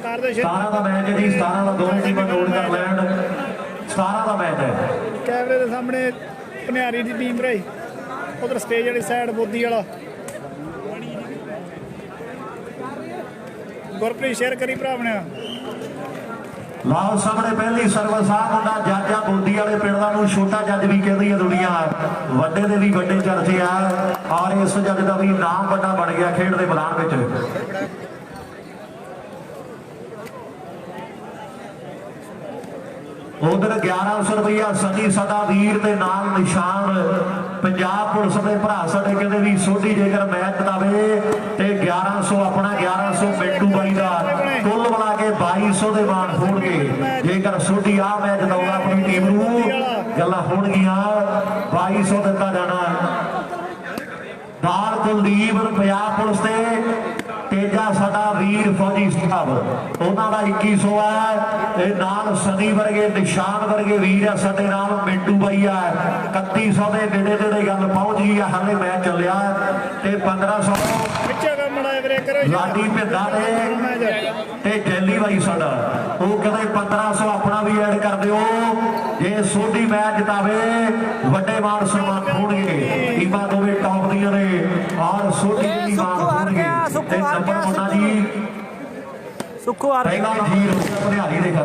17 का मैच है जी, 17 का दोनों टीम नोट कर लैन, 17 का मैच है। कैमरे के सामने भनियारी की टीम रही, उधर स्टेज वाली साइड बोदी वाला गुरप्रीत शेयर करी भरा बने लाओ सामने पहली सर्विस आ मुंडा जज आ बोदी वाले पिंड दा नूं छोटा जज भी कहदी है दुनिया, वड्डे दे भी वड्डे चर्चे आ और इस जज का भी नाम बड़ा बन गया खेड दे मैदान विच। उधर 1100 रुपया सनी साडा वीर दे नाल निशान पंजाब पुलिस के भरा साडे कहते भी सोढी जेकर मैच जितावे ते 1100 अपना 1100 मिंटू बाई का कुल मिला के 2200 के मान होणगे। जेकर सोढी आ मैच जिताऊगा अपनी टीम नूं गल्लां होणगियां 2200 दिता जाना। दाल कुलदीप पंजाब पुलिस के तेजा साडा वीर फौजी साहब उन्हों का 2100 है, नाल सनी वर्गे निशान वर्गे वीर है साडे नाल मिंटू बाई है 3100 के नेड़े नेड़े गल पहुंच गई है। हाले मैच चलिया ते 1500 लाडी भिंदा ने जैली बाई साडा वो कहते 1500 अपना भी ऐड कर दिओ जे सोढी मैच जितावे वड्डे मान सन्मान होणगे। टीमां दोवें टॉप दी ने और सोढी दी मान होणगे ते नंबर मुंडा जी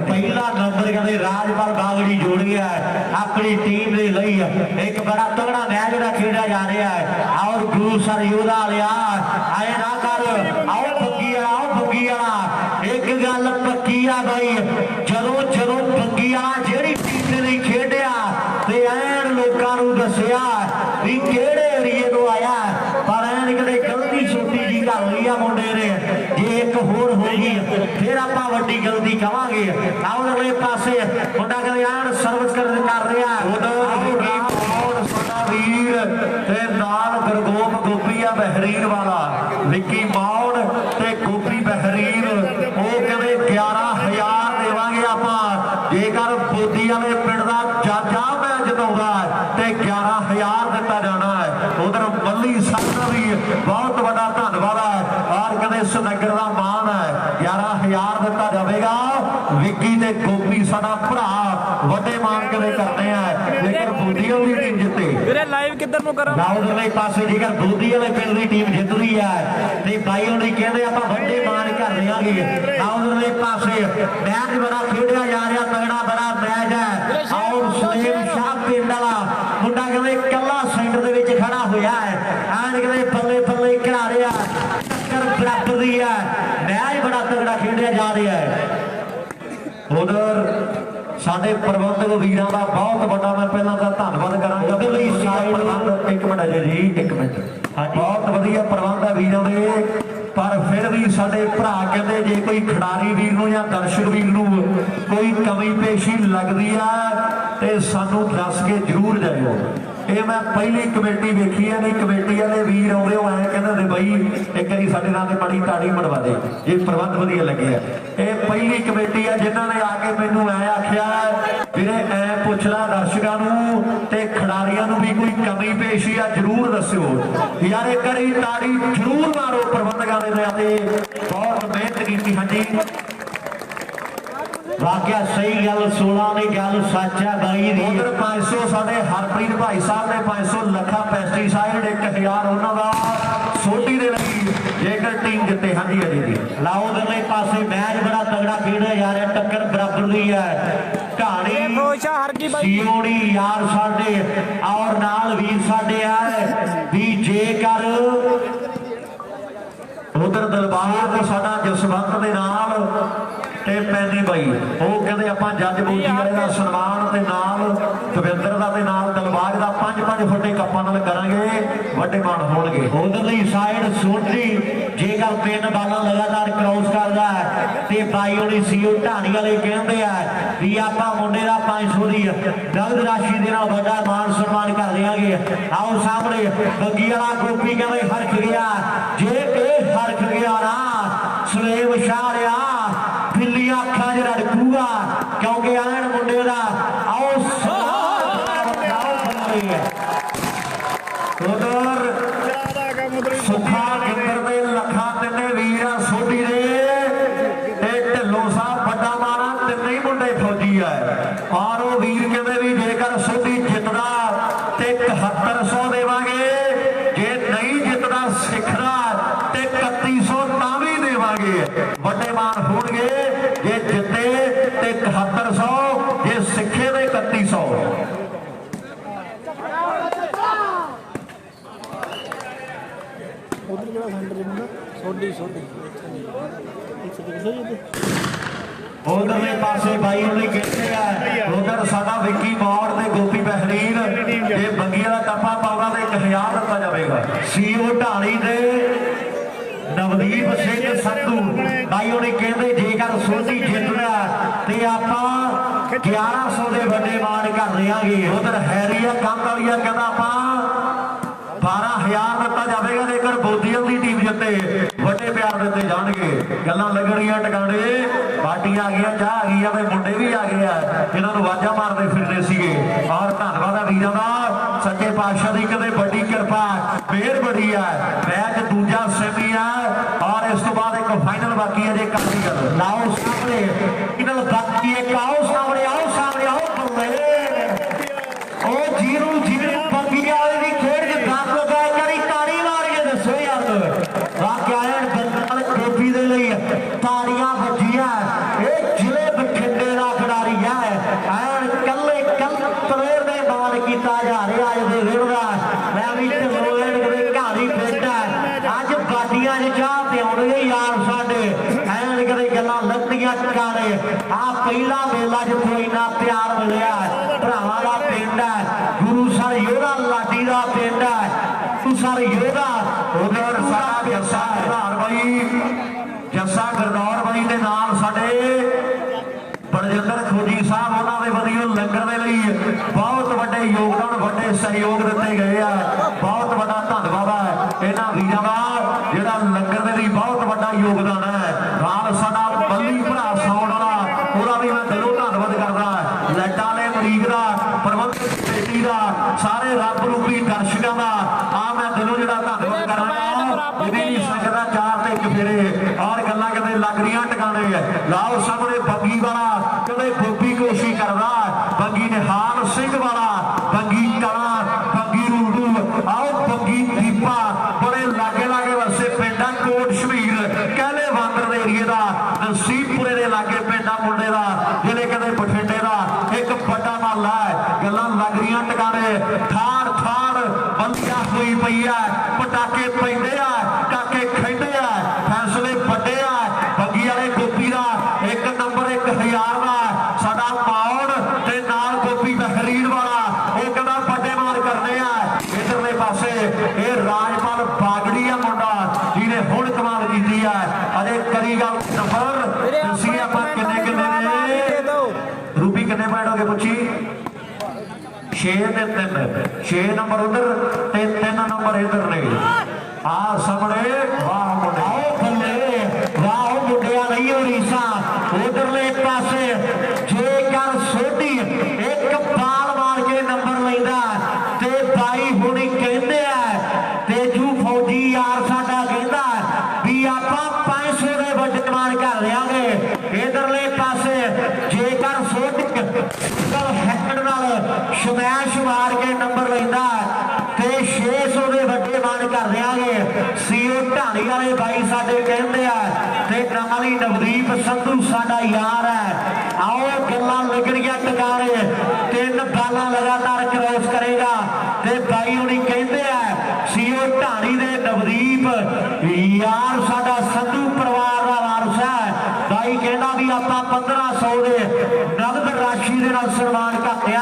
पहला नंबर कहते राजपाल बागड़ी जोड़ गया है अपनी टीम के लिए। एक बड़ा तगड़ा मैच जो खेड़ा जा रहा है और गुरु सर योधा लिया आए ना कर आओ बग्गी वाला एक गल पक्की आ भाई जदों जदों बग्गी वाला जेहड़ी टीम ने नहीं खेडिया ते ऐन लोकां नूं दस्सिया भी किहड़े एरिए तो आया पर ऐन कदे गलती छोटी जी कर ली आ मुंडे ने जे एक होर होगी फिर आप वड्डी गलती कहांगे। आओ अगले पासे मुंडा कहते यार सर्विस कर रहा वीर ते नाल गुरगोप गोपी बहरीन वाला विक्की मौन ते गोपी बहरीन वो कहते 11,000 देवांगे आपां जेकर बोदी वाले पिंड दा जज आ मैच जिताउंदा ते 11,000 दिता जाना है। उधर मल्ली साहब का भी बहुत बड़ा धन्यवाद है और कहते इस नगर का मान है 11,000 दिता जाएगा। विक्की ते गोपी साडा भरा वड्डे मान कदे करते हैं लेकिन बोदी वाली टीम जिते ਵੀਰੇ ਲਾਈਵ ਕਿੱਧਰ ਨੂੰ ਕਰਾਂ ਲਾਉਡ ਵਾਲੇ ਪਾਸੇ ਜੇਕਰ ਬੋਦੀ ਵਾਲੇ ਪਿੰਡ ਦੀ ਟੀਮ ਜਿੱਤਦੀ ਹੈ ਤੇ ਬਾਈ ਉਹਨੇ ਕਹਿੰਦੇ ਆਪਾਂ ਵੱਡੇ ਮਾਨ ਕਰ ਲਿਆਂਗੇ। ਲਾਉਡ ਵਾਲੇ ਪਾਸੇ ਮੈਚ ਬੜਾ ਖੇਡਿਆ ਜਾ ਰਿਹਾ ਤਗੜਾ ਬੜਾ ਮੈਚ ਹੈ ਔਰ ਸੁਲੇਮ ਸ਼ਾਹ ਪਿੰਡ ਵਾਲਾ ਮੁੰਡਾ ਕਹਿੰਦੇ ਕੱਲਾ ਸੈਂਟਰ ਦੇ ਵਿੱਚ ਖੜਾ ਹੋਇਆ ਹੈ ਆਣ ਕਹਿੰਦੇ ਬੱਲੇ ਬੱਲੇ ਘਰਾ ਰਿਹਾ ਟੱਕਰ ਬਰਾਬਰ ਦੀ ਹੈ मैच बड़ा तगड़ा खेडिया जा रहा है। उधर साडे प्रबंधक वीरां दा बहुत बड़ा मैं पहला तो धन्यवाद करांगा एक मिनट अजय जी एक मिनट बहुत वधिया प्रबंध है वीरां दे पर फिर भी साडे भरा कहते जे कोई खिडारी वीर नूं या दर्शक वीर नूं कोई कमी पेशी लगदी है ते सानू दस के जरूर जाइओ। ये मैं पहली कमेटी वेखी है नहीं कमेटी वाले वीर आउंदे हो ऐ कहंदे बई एक बारी साडे नाल ते बड़ी ताड़ी मरवा दे ये प्रबंध वधिया लगे है। ये पहली कमेटी है जिन्हां ने आके मैनूं ऐ आखिया वीरे ऐ पुछ ला दर्शकां नूं ते खिडारियां नूं भी कोई कमी पेशी है जरूर दस्सिओ यार एक बारी ताड़ी जरूर मारो प्रबंधकां दे ते बहुत मेहनत कीती। हाँ जी वाकया सही गल 16 ने गल सच है बाई दी। उधर 500 साडे हरप्रीत भाई साहब ने 500 लखा पेस्टिसाइड 1000 उन्हां दा सोढी दे लगी जेकर टीम जिते। हाँ जी अजी जी लाओ दले पासे मैच बड़ा तगड़ा खेड़ा जा रहा टक्कर बराबर दी है कहानी सीओडी यार साडे और नाल वीर साडे है भी जेकर उधर दलबार तो साडा जसवंत दे नाल ते पैनी बाई वो कहते आपां जज बोली वाले का सन्मान ते नाल दविंदर दा ते नाल दलबाग दा 5-5 फुटे कप्पां नाल करांगे वड्डे मान होणगे। उधरली साइड सोढी जेकर 3 बालां लगातार क्रॉस करदा है ते बाई होनी सीओ ढाणी वाले कहंदे आ भी आपां मुंडे दा 500 दी नगद राशि दे नाल वड्डा मान सन्मान कर देंगे। आओ सामने बग्गी वाला गोपी कहंदे हरख गया जे ए हरख गया ना सुलेम शाह आ बिल्ली अखा च रड़कूगा क्योंकि आन मुंडे का आओ उधर सुखा गिंदर दे लखा तिन्ने वीर सोढी दे ढिल्लो ਵੱਡੇ ਮਾਨ ਹੋਣਗੇ ਜੇ ਜਿੱਤੇ ਤੇ 7100 ਜੇ ਸਿੱਖੇ ਦੇ 3100 ਉਧਰ ਕਿਹੜਾ ਸੈਂਟਰ ਜਿੰਦਾ ਸੋਡੀ ਉਧਰਲੇ ਪਾਸੇ ਬਾਈ ਉਹਨੇ ਕਹਿੰਦੇ ਆ ਉਧਰ ਸਾਡਾ ਵਿੱਕੀ ਮੌੜ ਤੇ ਗੋਪੀ ਬਹਿਰੀਨ ਜੇ ਬੰਗੀਆਂ ਦਾ ਟੱਪਾ ਪਾਉਗਾ ਤੇ 1000 ਦਿੱਤਾ ਜਾਵੇਗਾ। ਸੀਓ ਢਾਲੀ ਦੇ ਨਵਦੀਪ ਸਿੰਘ ਸੰਧੂ ਬਾਈ ਉਹਨੇ ਕਹਿੰਦੇ ਜੇਕਰ ਸੋਢੀ ਜਿੱਤਦਾ ਤੇ ਆਪਾਂ 1100 ਦੇ ਵੱਡੇ ਮਾਨ ਕਰ ਦਿਆਂਗੇ। ਉਧਰ ਹੈਰੀਆ ਕੰਮ ਵਾਲੀਆ ਕਹਿੰਦਾ ਆਪਾਂ 12000 ਦਿੱਤਾ ਜਾਵੇਗਾ ਜੇਕਰ ਬੋਦੀਅਲ ਦੀ ਟੀਮ ਜਿੱਤੇ ਵੱਡੇ ਪਿਆਰ ਦਿੱਤੇ ਜਾਣਗੇ। ਗੱਲਾਂ ਲੱਗਣੀਆਂ ਟਿਕਾਣੇ ਪਾਰਟੀਆਂ ਆ ਗਈਆਂ ਚਾਹ ਆ ਗਈ ਆ ਤੇ ਮੁੰਡੇ ਵੀ ਆ ਗਏ ਆ ਇਹਨਾਂ ਨੂੰ ਆਵਾਜ਼ਾਂ ਮਾਰਦੇ ਫਿਰਦੇ ਸੀਗੇ। ਔਰ ਧੰਨਵਾਦ ਆ ਵੀਰਾਂ ਦਾ ਸੱਚੇ ਪਾਤਸ਼ਾਹ ਦੀ ਕਦੇ ਵੱਡੀ ਕਿਰਪਾ ਫੇਰ ਬੜੀ ਆ। ਮੈਚ ਦੂਜਾ ਸੈਮੀ ਆ ਔਰ ਇਸ ਤੋਂ ਬਾਅਦ ਇੱਕ ਫਾਈਨਲ ਬਾਕੀ ਹੈ ਜੇ ਕਾਫੀ ਗੱਲ ਲਾਓ ਸਾਹਮਣੇ ਇਹਨਾਂ ਬਾਕੀ ਇੱਕ ਆਓ ਸਾਹਮਣੇ ਆਓ ਬੱਲੇ ਉਹ ਜੀਰੂ ਬੰਗੀ ਵਾਲੇ ਦੀ ਖੇਡ ਚ ਦਮ ਲਗਾ ਕਰੀ ਤਾੜੀ ਮਾਰ ਕੇ ਦੱਸੋ ਯਾਰ ਵਾਕਿਆ ਬੰਗਾਲ ਗੋਪੀ ਦੇ ਲਈ ਤਾੜੀਆਂ ਵੱਜੀਆਂ। ਇਹ ਜ਼ਿਲ੍ਹੇ ਬਠਿੰਡੇ ਦਾ ਖਿਡਾਰੀ ਹੈ ਐਨ ਕੱਲੇ ਪਲੇਅਰ ਦੇ ਮਾਨ ਕੀਤਾ ਜਾ ਰਿਹਾ ਅੱਜ ਦੇ ਦਿਨ ਦਾ। ਮੈਂ ਵੀ ਢਲੋਏ ਦੇ ਘਾਰੀ ਫਿਰਦਾ ਅੱਜ ਬਾਡੀਆਂ 'ਚ ਚਾਹ ਤੇ ਆਉਣਗੇ ਯਾਰ ਸਾਡੇ ਐਨ ਕਦੇ ਗੱਲਾਂ ਲੱਤੀਆਂ ਟਕਾਰੇ ਆ ਪਹਿਲਾ ਮੇਲਾ ਜਿੱਥੋਂ ਇੰਨਾ ਪਿਆਰ ਮਿਲਿਆ ਭਰਾਵਾਂ ਦਾ ਪਿੰਡ ਹੈ ਗੁਰੂਸਰ ਯੋਧਾ ਲਾਡੀ ਦਾ ਪਿੰਡ ਹੈ ਗੁਰੂਸਰ ਯੋਧਾ ਉਧਰ ਸਾਡਾ ਜੱਸਾ ਗਰਦੌਰ ਬਾਈ ਦੇ ਨਾਲ ਸਾਡੇ ਬਲਜਿੰਦਰ ਖੋਜੀ ਸਾਹਿਬ ਉਹਨਾਂ ਦੇ ਵਧੀਆ ਲੰਗਰ ਦੇ ਲਈ ਬਹੁਤ ਵੱਡੇ ਯੋਗਦਾਨ ਵੱਡੇ ਸਹਿਯੋਗ ਦਿੱਤੇ ਗਏ ਆ। ਬਹੁਤ ਵੱਡਾ ਧੰਨਵਾਦ ਹੈ ਇਹਨਾਂ ਵੀਰਾਂ ਦਾ ਜਿਹੜਾ ਲੰਗਰ ਦੇ ਲਈ ਬਹੁਤ ਵੱਡਾ ਯੋਗਦਾਨ ਹੈ। ਨਾਲ ਸਾਡਾ ਬੱਲੀ ਭਰਾ ਸੌਣ ਵਾਲਾ ਉਹਦਾ ਵੀ ਮੈਂ ਦਿਲੋਂ ਧੰਨਵਾਦ ਕਰਦਾ। ਲੈਟਾਂ ਵਾਲੇ ਮਰੀਕ ਦਾ ਪ੍ਰਬੰਧਕ ਕਮੇਟੀ ਦਾ ਸਾਰੇ ਰੱਬ ਰੂਪੀ ਦਰਸ਼ਕਾਂ ਦਾ ਆ ਮੈਂ ਦਿਲੋਂ ਜਿਹੜਾ ਧੰਨਵਾਦ ਕਰਾਂਗਾ। ਜਿਹਦੀ ਸੰਗਤ ਚਾਰ ਤੇ ਇੱਕ ਫੇਰੇ ਔਰ ਗੱਲਾਂ ਕਿਤੇ ਲੱਗ ਰਹੀਆਂ ਟਿਕਾਣੇ ਲਾਓ ਸਾਹਮਣੇ ਬੰਗੀ ਵਾਲਾ ਕਦੇ ਗੋਪੀ ਕੋਸ਼ਿਸ਼ ਕਰਦਾ ਬੰਗੀ ਨਿਹਾਲ ਸਿੰਘ ਵਾਲਾ ਬੰਗੀ ਕਲਾ ਬੰਗੀ ਰੂਡੂ ਆਓ ਬੰਗੀ ਦੀਪਾ ਬੜੇ ਲਾਗੇ ਵਸੇ ਪਿੰਡਾਂ ਕੋਟ ਸ਼ਮੀਰ ਕਹਿਲੇ ਵਾਂਦਰ ਦੇ ਏਰੀਏ ਦਾ ਨਸੀਬਪੁਰੇ ਦੇ ਲਾਗੇ ਪਿੰਡਾਂ ਮੁੰਡੇ ਦਾ ਜਿਹੜੇ ਕਦੇ ਬਠਿੰਡੇ ਦਾ ਇੱਕ ਵੱਡਾ ਮਹੱਲਾ ਹੈ। ਗੱਲਾਂ ਲੱਗ ਰਹੀਆਂ ਟਿਕਾਣੇ ਠਾੜ ਬੰਦਿਆ ਹੋਈ ਪਈ ਹੈ ਪਟਾਕੇ ਪੈਂਦੇ ਆ ਕਾਕੇ ਖੇਡਦੇ ਆ ਫੈਸਲੇ ਵੱਡੇ ਆ। ਬੰਗੀ ਵਾਲੇ ਗੋਪੀ ਦਾ ਇੱਕ ਨੰਬਰ 1000 ਦਾ ਸਾਡਾ ਮੌੜ ਤੇ ਨਾਲ ਗੋਪੀ ਬਹਿਰੀਨ ਵਾਲਾ ਉਹ ਕਹਿੰਦਾ ਵੱਡੇ ਮਾਰ ਕਰਦੇ ਆ। ਇਧਰਲੇ ਪਾਸੇ ਇਹ ਰਾਜਪਾਲ ਬਾਗੜੀ ਆ ਮੁੰਡਾ ਜਿਹਨੇ ਹੁਣ ਕਮਾਲ ਕੀਤੀ ਆ ਅਜੇ ਕਰੀ ਗੱਲ ਨੰਬਰ ਤੁਸੀਂ ਆਪਾਂ ਕਿੰਨੇ ਨੇ ਰੂਪੀ ਕਿੰਨੇ ਪੁਆਇੰਟ ਹੋ ਗਏ ਪੁੱਛੀ 6 ਤੇ 3 6 ਨੰਬਰ ਉਧਰ ਤੇ 3 ਨੰਬਰ ਇਧਰ ਨੇ ਆ ਸਾਹਮਣੇ ਵਾਹ ਮੁੰਡੇ ਬੱਲੇ ਵਾਹ ਮੁੰਡਿਆ ਨਹੀਂ ਹੋ ਰੀਸਾ ਉਧਰਲੇ ਪਾਸੇ ਜੇਕਰ ਸੋਢੀ ਇੱਕ ਬਾਲ ਮਾਰ ਕੇ ਨੰਬਰ ਲੈਂਦਾ ਤੇ ਬਾਈ ਹੁਣੀ ਕਹਿੰਦੇ ਆ ਤੇਜੂ ਫੌਜੀ ਯਾਰ ਸਾਡਾ ਕਹਿੰਦਾ ਵੀ ਆਪਾਂ 500 ਦੇ ਵੱਡੇ ਮਾਰ ਕਰ ਲਿਆਂਗੇ। ਇਧਰਲੇ ਪਾਸੇ ਜੇਕਰ ਸੋਢੀ ਹੈਡ ਨਾਲ ਸਮੈਸ਼ ਮਾਰ ਕੇ ਨੰਬਰ ਲੈਂਦਾ ਤੇ 600 ਦੇ ਵੱਡੇ ਮਾਨ ਕਰ ਦਿਆਂਗੇ। ਸੀਓ ਢਾਣੀ ਵਾਲੇ ਬਾਈ ਸਾਡੇ ਕਹਿੰਦੇ ਆ ਤੇ ਨਾਲ ਹੀ ਨਵਦੀਪ ਸੰਧੂ ਸਾਡਾ ਯਾਰ ਹੈ। ਆਓ ਗੱਲਾਂ ਲੱਗਣੀਆਂ ਟਿਕਾਣੇ 3 ਬਾਲਾਂ ਲਗਾਤਾਰ ਕ੍ਰੋਸ ਕਰੇਗਾ ਤੇ ਬਾਈ ਹੁਣੀ ਕਹਿੰਦੇ ਆ ਸੀਓ ਢਾਣੀ ਦੇ ਨਵਦੀਪ ਯਾਰ ਸਾਡਾ ਸੰਧੂ ਪਰਿਵਾਰ ਦਾ ਵਾਰਸ ਹੈ। ਬਾਈ ਕਹਿੰਦਾ ਵੀ ਆਪਾਂ 1500 ਦੇ ਨਗਦ ਰਾਸ਼ੀ ਦੇ ਨਾਲ ਸਨਮਾਨ ਘੱਟਿਆ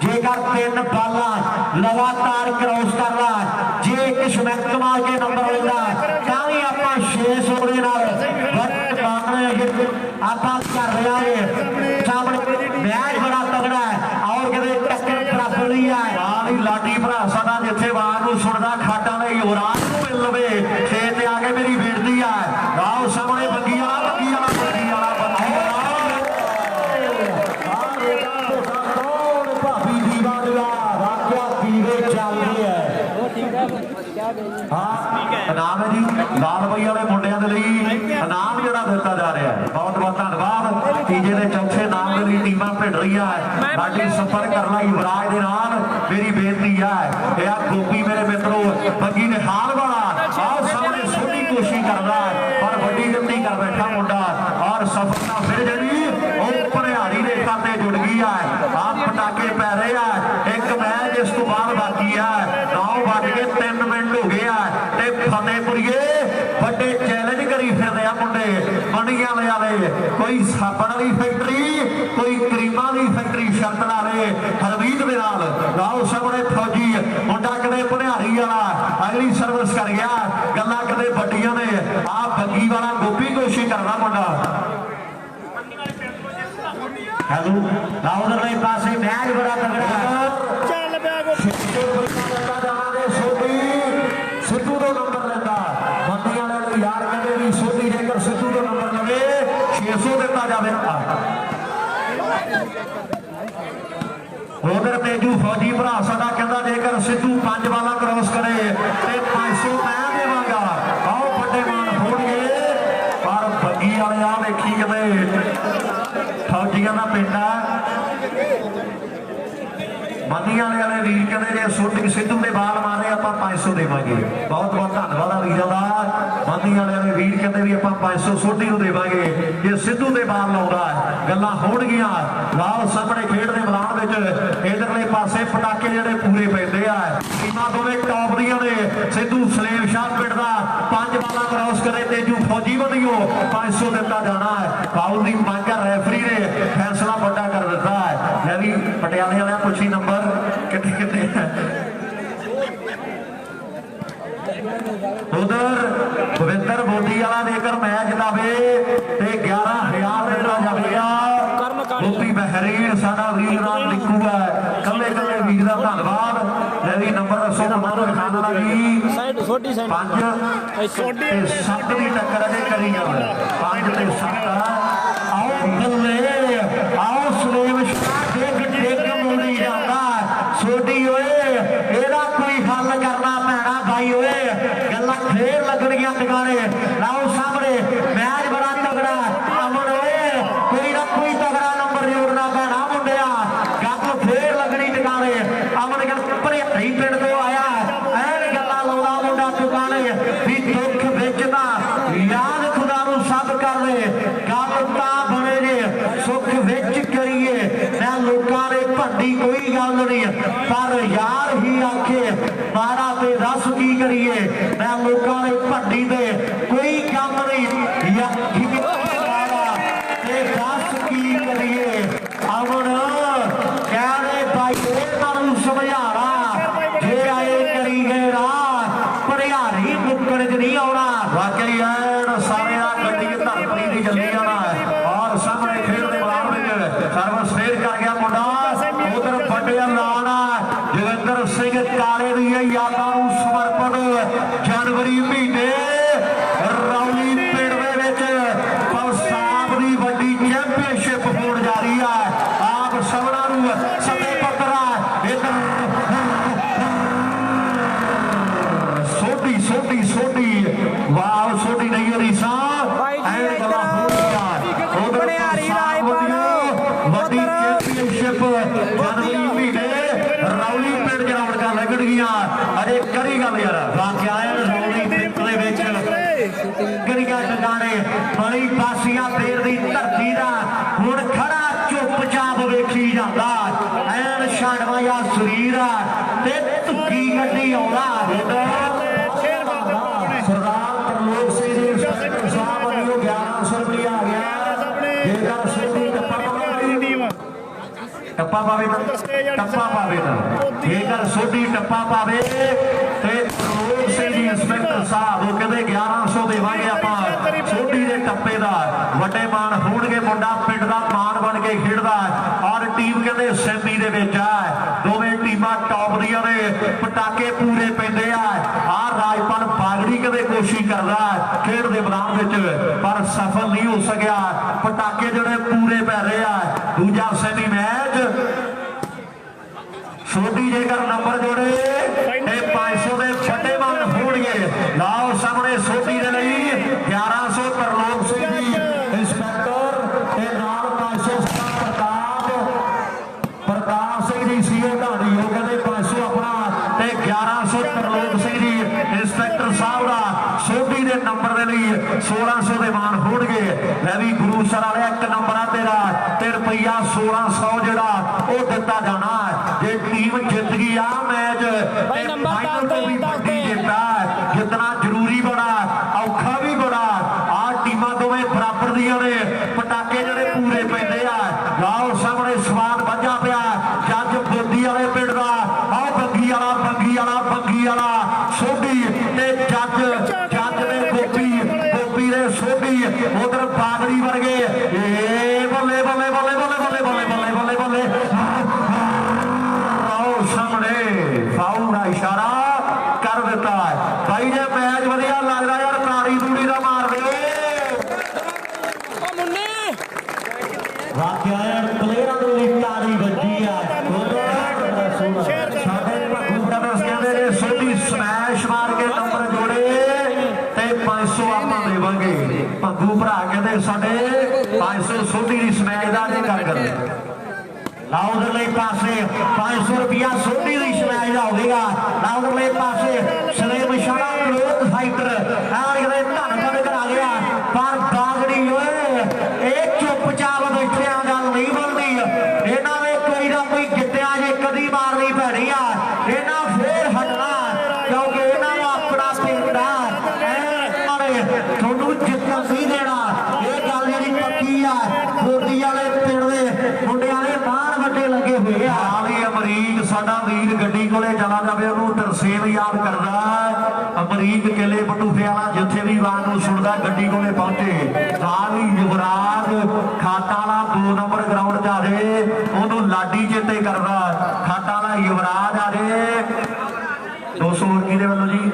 ਜੇਕਰ 3 ਬਾਲਾਂ ਲਗਾਤਾਰ ਕ੍ਰੋਸ ਕਰਦਾ ਜੇ ਇੱਕ ਸਮੈਕ ਮਾਰ ਕੇ ਨੰਬਰ ਲੈਂਦਾ ਤਾਂ ਵੀ ਆਪਾਂ 600 ਦੇ ਨਾਲ ਆਪਾਂ ਕਰ ਰਹੇ ਸਾਹਮਣੇ ਮੈਚ ਬੜਾ ਤਗੜਾ ਹੈ ਔਰ ਕਿਤੇ ਟੱਕਰ ਬਰਾਬਰ ਨਹੀਂ ਹੈ। ਨਾਲ ਹੀ ਲਾਡੀ ਭਰਾ ਸਾਡਾ ਜਿੱਥੇ ਆਵਾਜ਼ ਨੂੰ ਸੁਣਦਾ ਖਾਟਾਂ ਦੇ ਯੁਵਰਾਜ ਨੂੰ ਮਿਲ ਲਵੇ ਖੇਤ ਤੇ ਆ ਕੇ ਮੇਰੀ ਬੇਨਤੀ ਆ ਆਓ ਸਾਹਮਣੇ ਬੰਗੀ ਵਾਲਾ ਭਾਬੀ ਦੀ ਬਾਦਲਾ ਵਾਕਿਆ ਪੀਵੇ ਚੱਲਦੀ ਹੈ। ਹਾਂ ਇਨਾਮ ਹੈ ਜੀ ਲਾਲ ਬਈ ਵਾਲੇ ਮੁੰਡਿਆਂ ਦੇ ਲਈ ਇਨਾਮ ਜਿਹੜਾ ਦਿੱਤਾ ਜਾ ਰਿਹਾ ਹੈ। ਬਹੁਤ ਧੰਨਵਾਦ। ਤੀਜੇ ਦੇ ਚੌਥੇ ਨਾਮ ਦੇ ਲਈ ਟੀਮਾਂ ਭਿੜ ਰਹੀਆਂ ਹੈ। ਸਾਡੀ ਸੰਪਰਕ ਕਰ ਲਈ ਯੁਵਰਾਜ ਦੇ ਨਾਲ ਮੇਰੀ ਬੇਨਤੀ ਹੈ ਇਹ ਆ ਗੋਪੀ ਮੇਰੇ ਮਿੱਤਰੋ ਬੰਗੀ ਨਿਹਾਲ ਵਾਲਾ ਆਹ ਸਾਹਮਣੇ ਸੋਢੀ ਕੋਸ਼ਿਸ਼ ਕਰਦਾ ਪਰ ਵੱਡੀ ਗਿਣਤੀ ਕਰ ਬੈਠਾ सफलता फिर जी भनियारी के खाते जुड़ गई है। आप पटाके पै रहे हैं। एक मैच इस तो बाद बाकी है। 9:03 मिनट हो गए हैं। फतेहपुरीए बड़े चैलेंज करी फिरते हैं मुंडे मंडियां वाले। कोई साबण वाली फैक्ट्री, कोई क्रीमां की फैक्ट्री शर्त ला रहे हरमीत के नाल। लाओ सामने फौजी मुंडा कदे भनियारी वाला अगली सर्विस कर गया। गल्लां कदे बड्डियां ने। आप बग्गी वाला गोपी कोशिश करना मुंडा। हेलो लाओ उधरले पासे मैच बड़ा तगड़ा ਚੱਲ ਪਿਆ ਗੋਪੀ सिद्धू का नंबर लेता मंडी वाले यार कहते भी सोधी जेकर सिद्धू का नंबर लवे 600 दिता जाएगा। उधर तेजू फौजी भरा साडा कहता जेकर सिद्धू 5 बाला क्रॉस करे तो 500 मैं देवांगा। आओ बड़े मान होणगे पर बग्गी वाले आ वेखी किते फौजियां का पिंड है। मंडियां वाले वीर कहते जे सोटी सिद्धू के बाल मारे आप 500 देवांगे। बहुत बहुत धन्यवाद आ वीरों का। मंडियां वाले वीर कहते भी आप 500 सोटी को देवांगे जे सिद्धू के बाल लाउंदा गल्लां होणगियां। लाओ सामने खेड के मैदान में इधरले पासे पटाके जिहड़े पूरे पैंदे आ। टीमां दोवें टॉप दीयां ने। सिद्धू सलेम शाह पिंड दा 5 बाला क्रॉस करे तेजू फौजी वधियो 500 दिता जाना है। फाउल की मंग रेफरी ने फैसला बड़ा कर दिता है। मैं भी पटियाले वाले पुछी नंबर कितने कितने उधर पवित्र बोधी वाला लेकर मैच लावे ते 11,000 देना जाएगा। गोपी बहरीन साडा वीर नाम लिखू है। कल्ले कल्ले वीर का धन्यवाद। भी नंबर दसो मनो खान वाला जी 5 सोडी 7 की टक्कर अजे करी जावे 5 ते 7 आओ बल्ले आओ सलेम शाह देख मुंडी जांदा सोडी ओए एदा कोई हल करना पैना भाई ओए गल्लां फेर लगणगियां टकाने। लाओ सामने मैच बड़ा तगड़ा अमन ओए कोई ना कोई तगड़ा नंबर जोड़ना पैना मुंडिया। गल फेर लगनी टकाने अमन गल भनियारी पिंड तो आया ऐन गल्लां लाउंदा मुंडा टकाने भी दुख विच तां याद खुदा नूं सब कर ले गल तां बने जे सुख विच करिए मैं लोकां दे भंडी कोई गल नहीं पर यार ही आखे मारा ते दस की करिए मैं लोकां दे भंडी दे कोई काम नहीं यार ते दस की करिए। अमन कहने भाई इन्हां समझाना जे आए करी गए राह भनियारी मुक्कड़ च नहीं आउणा। वाकई ऐन सारे गड्डी धरती दी जल्दी आना और सामने खेल के मैदान में सर्विस फेर कर गया मुंडा। उधर बड़े लाना जोगिंदर सिंह काले दी यादां नूं समर्पण जनवरी महीने रौली पिंड दे विच पंजाब दी वड्डी चैंपीयनशिप होण जा रही है। आप सबना नूं सते पत्रा इधर सोटी सोटी सोटी वाह सोटी नहीं हो रही सा ऐन गल्लां हो गया उधर वड्डी चैंपीयनशिप जनवरी महीने रौली पिंड ग्राउंड का लगन गया। अरे करी गल यार वाकया रौली पिंड दे विच गरिया टकाने बड़ी पासियां पेड़ दी धरती दा हुण खड़ा चुपचाप वेखी जांदा ऐन छाड़वा या शरीर ते धुक्की गड्डी आउंदा। सरदार तरलोक सिंह जी इंस्पेक्टर साहब वल्लों 1100 रुपया आ गया। जेकर सोटी टप्पा पावे टप्पा पावे जेकर सोटी टप्पा पावे ते तरलोक सिंह जी इंस्पेक्टर साहब वो कहते 1100 देवांगे आपां सोटी दे टप्पे दा वड्डे मान होणगे। मुंडा पिंड दा मान बन के खेडदा और टीम कहते सैमी दे विच आ। दोवें टीमां टॉप दीयां ने पटाके पूरे पैंदे आ राजपाल बागड़ी कदे कोशिश करदा खेड दे मैदान विच पर सफल नहीं हो सकिया। पटाके जिहड़े पूरे पै रहे आ। दूजा सैमी मैच सोटी जेकर नंबर जोड़े 500 के फटे मान होणगे। लाओ सामने सोटी दे लई 1100 तरलोक सिंह जी इंस्पेक्टर ते नाल 500 प्रताप सिंह जी सीओ ढाणी वो कहते 500 अपना ते 1100 तरलोक सिंह जी इंस्पेक्टर साहब का सोटी के नंबर ਦੇ ਲਈ 1600 ਦੇ ਮਾਨ ਹੋਣਗੇ। ਲੈ ਵੀ ਗੁਰੂਸਰ ਵਾਲਿਆ 1 ਨੰਬਰਾਂ ਤੇਰਾ ਤੇ ਰੁਪਈਆ 1600 ਜਿਹੜਾ ਉਹ ਦਿੱਤਾ ਜਾਣਾ ਜੇ ਟੀਮ ਜਿੱਤ ਗਈ ਆ ਮੈਚ ਤੇ ਫਾਈਨਲ ਤੇ ਵੀ ਵੱਡੀ ਜਿੱਤ ਆ। ਜਿੱਤਣਾ ਜ਼ਰੂਰੀ ਬੜਾ ਔਖਾ ਵੀ ਬੜਾ ਆ। ਟੀਮਾਂ ਦੋਵੇਂ ਬਰਾਬਰ ਦੀਆਂ ਨੇ ਪਟਾਕੇ ਜਿਹੜੇ ਪੂਰੇ ਪੈਂਦੇ ਆ। ਲਾਓ ਸਾਹਮਣੇ ਸਵਾਦ ਵੱਜਾ ਪਿਆ ਜੱਜ ਬੋਦੀ ਵਾਲੇ ਪਿੰਡ ਦਾ ਆਹ ਬੰਗੀ ਵਾਲਾ ਸੋਢੀ ਤੇ ਜੱਜ ਨੇ ਗੋਪੀ ਦੇ ਸੋਢੀ ਉਧਰ ਬਾਦਰੀ ਵਰਗੇ ਏ ਬੱਲੇ ਬੱਲੇ ਬੱਲੇ ਬੱਲੇ ਬੱਲੇ ਬੱਲੇ ਬੱਲੇ ਬੱਲੇ ਬੱਲੇ ਆਓ ਸਾਹਮਣੇ ਫਾਉਲ ਦਾ ਇਸ਼ਾਰਾ ਕਰ ਦਿੱਤਾ ਭਾਈ ਜੇ ਮੈਚ ਵਧੀਆ ਲੱਗਦਾ ਯਾਰ ਤਾੜੀ ਤੂੜੀ ਦਾ ਮਾਰ ਦੇ ਵਾਕਿਆ ਯਾਰ ਪਲੇਅਰਾਂ ਨੂੰ ਵੀ ਤਾੜੀ ਵੱਜੀ ਆ। ਸਾਡੇ ਭੱਗੂ ਬ੍ਰਦਰਸ ਕਹਿੰਦੇ ਨੇ ਸੋਢੀ ਸਮੈਸ਼ ਮਾਰ ਕੇ ਨੰਬਰ ਜੋੜੇ ਤੇ 500 ਆਪਾਂ ਦੇਵਾਂਗੇ। ਭੱਗੂ ਭਰਾ ਕਹਿੰਦੇ ਸਾਡੇ 500 ਸੋਢੀ ਦੀ ਸਮੈਸ਼ ਦਾ ਨਹੀਂ ਕਰ ਲਾਓ ਉਧਰਲੇ ਪਾਸੇ 500 ਰੁਪਿਆ ਸੋਢੀ ਦੀ ਸਮੈਸ਼ ਦਾ ਹੋਵੇਗਾ। ਲਾਓ ਉਧਰਲੇ ਪਾਸੇ ਸਲੇਮ ਇਸ਼ਾਰਾ ਕਲੋਥ ਫਾਈਟਰ ਆ ਜਿਹੜੇ ਧੰਨਵਾਦ ਕਰਾ ਗਿਆ ਪਰ ਬਾਗੜੀ ਓਏ ਇਹ ਚੁੱਪਚਾਪ ਬੈਠਿਆਂ ਗੱਲ ਨਹੀਂ ਬਣਦੀ। ਇਹਨਾਂ ਨੇ ਕੋਈ ਨਾ ਕੋਈ ਜਿੱਤਿਆ ਜੇ ਕਦੀ ਮਾਰਨੀ ਪੈਣੀ ਆ। ਇਹਨਾਂ ਫੇਰ ਹਟਣਾ ਕਿਉਂਕਿ ਇਹਨਾਂ ਨੂੰ ਆਪਣਾ ਪਿੰਡ ਆ ਤੁਹਾਨੂੰ ਜਿੱਤਣ ਨਹੀਂ ਦੇਣਾ। ਇਹ ਗੱਲ ਜਿਹੜੀ ਪੱਕੀ ਆ। ਗੋਦੀ ਵਾਲੇ ਪਿੰਡ ਦੇ ਮੁੰਡਿਆਂ ਦੇ ਬਾਹਰ ਵੱਡੇ ਲੱਗੇ ਹੋਏ ਆ। ਵੀ ਅਮਰੀਕ ਸਾਡਾ ਵੀਰ ਗੱਡੀ ਕੋਲੇ ਚਲਾ ਜਾਵੇ ਉਹਨੂੰ ਤਰਸੇਮ ਯਾਦ ਕਰਦਾ। ਅਮਰੀਕ ਕਿਲੇ ਬਟੂਫੇ ਵਾਲਾ ਜਿੱਥੇ ਵੀ ਆਵਾਜ਼ ਨੂੰ ਸੁਣਦਾ ਗੱਡੀ ਕੋਲੇ ਪਹੁੰਚੇ। ਨਾਲ ਹੀ ਯੁਵਰਾਜ ਖਾਟਾ ਵਾਲਾ 2 ਨੰਬਰ ਗਰਾਊਂਡ 'ਚ ਆ ਜੇ ਉਹਨੂੰ ਲਾਡੀ ਚੇਤੇ ਕਰਦਾ। ਖਾਟਾ ਵਾਲਾ ਯੁਵਰਾਜ ਆ ਜੇ 200 ਹੋਰ ਕਿਹਦੇ ਵੱਲੋਂ ਜੀ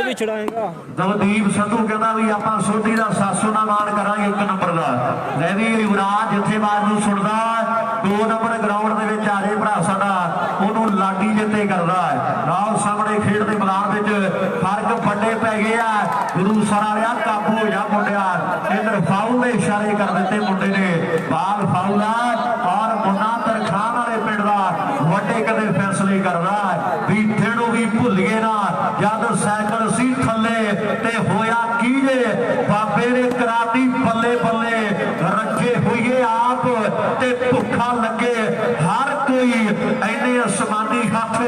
ਵੀ ਛੜਾਏਗਾ ਨਵਦੀਪ ਸੰਧੂ ਕਹਿੰਦਾ ਵੀ ਆਪਾਂ ਸੋਢੀ ਦਾ 700 ਦਾ ਮਾਣ ਕਰਾਂਗੇ 1 ਨੰਬਰ ਦਾ। ਲੈ ਵੀ ਯੁਵਰਾਜ ਜਿੱਥੇ ਬਾਤ ਨੂੰ ਸੁਣਦਾ 2 ਨੰਬਰ ਗਰਾਊਂਡ ਦੇ ਵਿੱਚ ਆ ਜੇ ਭਰਾ ਸਾਡਾ ਉਹਨੂੰ ਲਾਡੀ ਜਿੱਤੇ ਕਰਦਾ। ਨਾਲ ਸਾਹਮਣੇ ਖੇਡ ਦੇ ਮੈਦਾਨ ਵਿੱਚ ਫਰਕ ਵੱਡੇ ਪੈ ਗਏ ਆ। ਗੁਰੂ ਸਰ ਵਾਲਿਆ ਕਾਬੂ ਹੋ ਜਾ ਮੁੰਡਿਆ। ਇਧਰ ਫਾਉਲ ਦੇ ਇਸ਼ਾਰੇ ਕਰ ਦਿੱਤੇ ਮੁੰਡੇ ਨੇ ਬਾਲ ਫਾਉਲ ਆ ਔਰ ਮੁੰਨਾ ਤਰਖਾਨ ਵਾਲੇ ਪਿੰਡ ਦਾ ਵੱਡੇ ਕਦੇ ਫੈਸਲੇ ਕਰਦਾ ਵੀ ਨੂੰ ਵੀ ਭੁੱਲ ਗਏ ਨਾ ਜਦ ਸਾਈਕਲ ਸੀ ਥੱਲੇ ਤੇ ਹੋਇਆ ਕੀ ਜੇ ਬਾਬੇ ਨੇ ਕਰਾਤੀ ਬੱਲੇ ਬੱਲੇ ਰੱਖੇ ਹੋਈਏ ਆਪ ਤੇ ਭੁੱਖਾ ਲੱਗੇ ਹਰ ਕੋਈ ਐਨੇ ਅਸਮਾਨੀ ਹੱਥ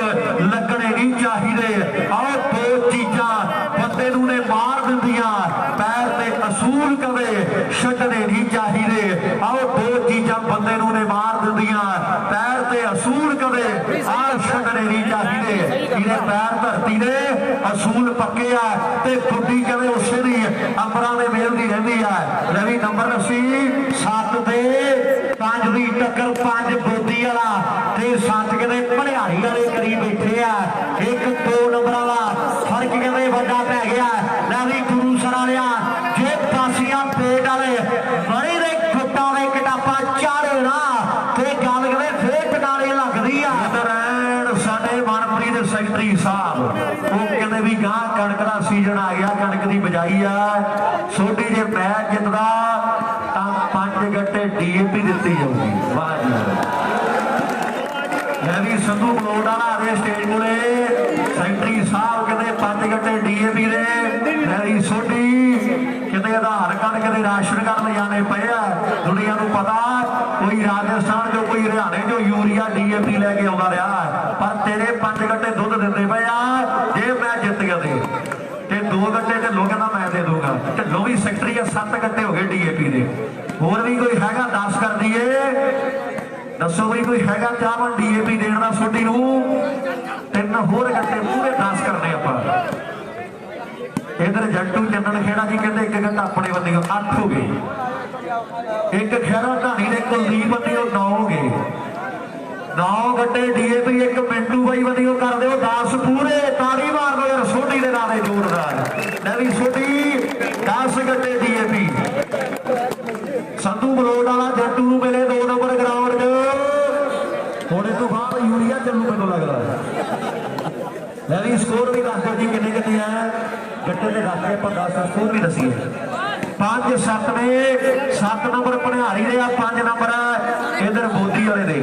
ਲੱਗਣੇ ਨਹੀਂ ਚਾਹੀਦੇ। ਆਹ 2 ਚੀਜ਼ਾਂ ਬੰਦੇ ਨੂੰ ਨੇ ਮਾਰ ਦਿੰਦੀਆਂ ਪੈਰ ਤੇ ਅਸੂਲ ਕਦੇ ਛੱਡਣੇ ਨਹੀਂ ਚਾਹੀਦੇ। ਆਹ 2 ਚੀਜ਼ਾਂ ਬੰਦੇ ਨੂੰ ਨੇ ਮਾਰ ਦਿੰਦੀਆਂ ਪੈਰ ਤੇ ਅਸੂਲ ਕਦੇ ਆਹ ਛੱਡਣੇ ਨਹੀਂ ਚਾਹੀਦੇ। ਇਹਦੇ ਪੈਰ ਧਰਤੀ ਦੇ ਅਸੂਲ ਪੱਕੇ ਆ ਤੇ ਖੁੱਡੀ ਕਦੇ ਉਸੇ ਦੀ ਅੰਬਰਾਂ ਦੇ ਮੇਲ ਦੀ ਰਹਿੰਦੀ ਆ। ਲੈ ਨੰਬਰ ਸੀ 7 ਦੇ 5 ਦੀ ਟੱਕਰ 5 ਬੋਦੀ ਵਾਲਾ ਤੇ 7 ਕਹਿੰਦੇ ਭਲਿਆਰੀ ਵਾਲੇ ਕਰੀ ਬੈਠੇ ਆ। 1-2 ਨੰਬਰਾਂ ਵਾਲਾ ਫਰਕ ਕਹਿੰਦੇ ਵੱਡਾ ਪੈ ਗਿਆ। ਲੈ ਵੀ ਗੁਰੂ ਸਰ ਵਾਲਿਆ ਜੇ ਪਾਸੀਆਂ ਪੇਟ ਵਾਲੇ ਬੜੇ ਦੇ ਗੁੱਟਾਂ ਦੇ ਕਟਾਪਾ ਚਾੜੇ ਨਾ ਤੇ ਗੱਲ ਕਹਿੰਦੇ ਫੇਰ ਟਨਾਲੇ ਲੱਗਦੀ ਆ। ਸਾਡੇ ਮਨਪ੍ਰੀਤ ਸੈਕਟਰੀ ਸਾਹਿਬ ਉਹ ਕਹਿੰਦੇ ਵੀ ਗਾਂ ਕਣਕ ਦਾ ਸੀਜ਼ਨ ਆ ਗਿਆ ਕਣਕ ਦੀ ਬਜਾਈ ਆ। ਸੋਢੀ ਜੇ ਮੈਚ ਜਿੱਤਦਾ ਤਾਂ 5 ਗੱਟੇ DAP ਦਿੱਤੀ ਜਾਊਗੀ। ਵਾਹ ਜੀ ਲੈ ਵੀ ਸੰਧੂ ਬਲੋਡ ਵਾਲਾ ਆ ਰਹੇ ਸਟੇਜ ਕੋਲੇ ਸੈਕਟਰੀ ਸਾਹਿਬ ਕਹਿੰਦੇ 5 ਗੱਟੇ DAP ਦੇ। ਲੈ ਵੀ ਸੋਢੀ ਕਿਤੇ ਆਧਾਰ ਕਾਰਡ ਕਿਤੇ ਰਾਸ਼ਨ ਕਾਰਡ ਲਿਜਾਣੇ ਪਏ ਆ। ਦੁਨੀਆ ਨੂੰ ਪਤਾ ਕੋਈ ਰਾਜਸਥਾਨ ਚੋਂ ਕੋਈ ਹਰਿਆਣੇ ਚੋਂ ਯੂਰੀਆ DAP ਲੈ ਕੇ ਆਉਂਦਾ ਰਿਹਾ ਪਰ ਤੇਰੇ 5 ਗੱਟੇ ਦੁੱਧ ਦਿੰਦੇ ਪਏ ਆ। ਜੇ ਮੈਂ ਜਿੱਤ ਗਿਆ ਤੇ 2 ਗੱਟੇ ਢਿੱਲੋਂ ਕਹਿੰਦਾ ਮੈਂ ਦੇ ਦੂੰਗਾ। ਢਿੱਲੋਂ ਵੀ ਸੈਕਟਰੀ ਆ 7 ਗੱਟੇ ਹੋ ਗਏ DAP ਦੇ। ਹੋਰ ਵੀ ਕੋਈ ਹੈਗਾ 10 ਕਰ ਦਈਏ ਦੱਸੋ ਵੀ ਕੋਈ ਹੈਗਾ ਚਾਹਵਾਂ DAP ਦੇਣ ਦਾ ਸੋਢੀ ਨੂੰ 3 ਹੋਰ ਗੱਟੇ ਪੂਰੇ 10 ਕਰਨੇ ਆਪਾਂ। ਇਧਰ ਜੱਟੂ ਚੰਦਨ ਖੇੜਾ ਜੀ ਕਹਿੰਦੇ 1 ਘੰਟਾ ਆਪਣੇ ਬੰਦੇ 8 ਹੋ ਗਏ। 1 ਖੇੜਾ ਢਾਣੀ ਦੇ ਕੁਲਦੀਪ ਬੰਦੇ 9 ਹੋ ਗਏ। 9 ਗੱਟੇ DAP 1 ਮਿੰਟੂ ਬਾਈ ਬੰਦੇ ਕਰ ਦਿਓ 10 ਪੂਰੇ। ਤਾੜੀ ਮਾਰ ਦਿਓ ਯਾਰ ਸੋਢੀ ਦੇ ਨਾਂ ਦੇ ਜ਼ੋਰਦਾਰ। ਲੈ ਵੀ ਸੋਢੀ 10 ਗੱਟੇ DAP। ਸੰਧੂ ਬਲੋਡ ਵਾਲਾ ਜੱਟੂ ਨੂੰ ਮਿਲੇ 2 ਨੰਬਰ ਗਰਾਊਂਡ 'ਚ। ਹੁਣ ਇਸ ਤੋਂ ਬਾਅਦ ਯੂਰੀਆ ਚੱਲੂ ਮੈਨੂੰ ਲੱਗਦਾ। ਲੈ ਵੀ ਸਕੋਰ ਵੀ ਦੱਸ ਦਿਓ ਜੀ ਕਿੰਨੇ ਕਿੰਨੇ ਆ ਗੱਟੇ ਦੇ ਦੱਸ ਕੇ ਆਪਾਂ 10 ਸਕੋਰ ਵੀ ਦਸੀਏ। 5-7 ਨੇ 7 ਨੰਬਰ ਭਣਿਆਰੀ ਦੇ ਆ 5 ਨੰਬਰ ਇਧਰ ਬੋਦੀ ਵਾਲੇ ਦੇ।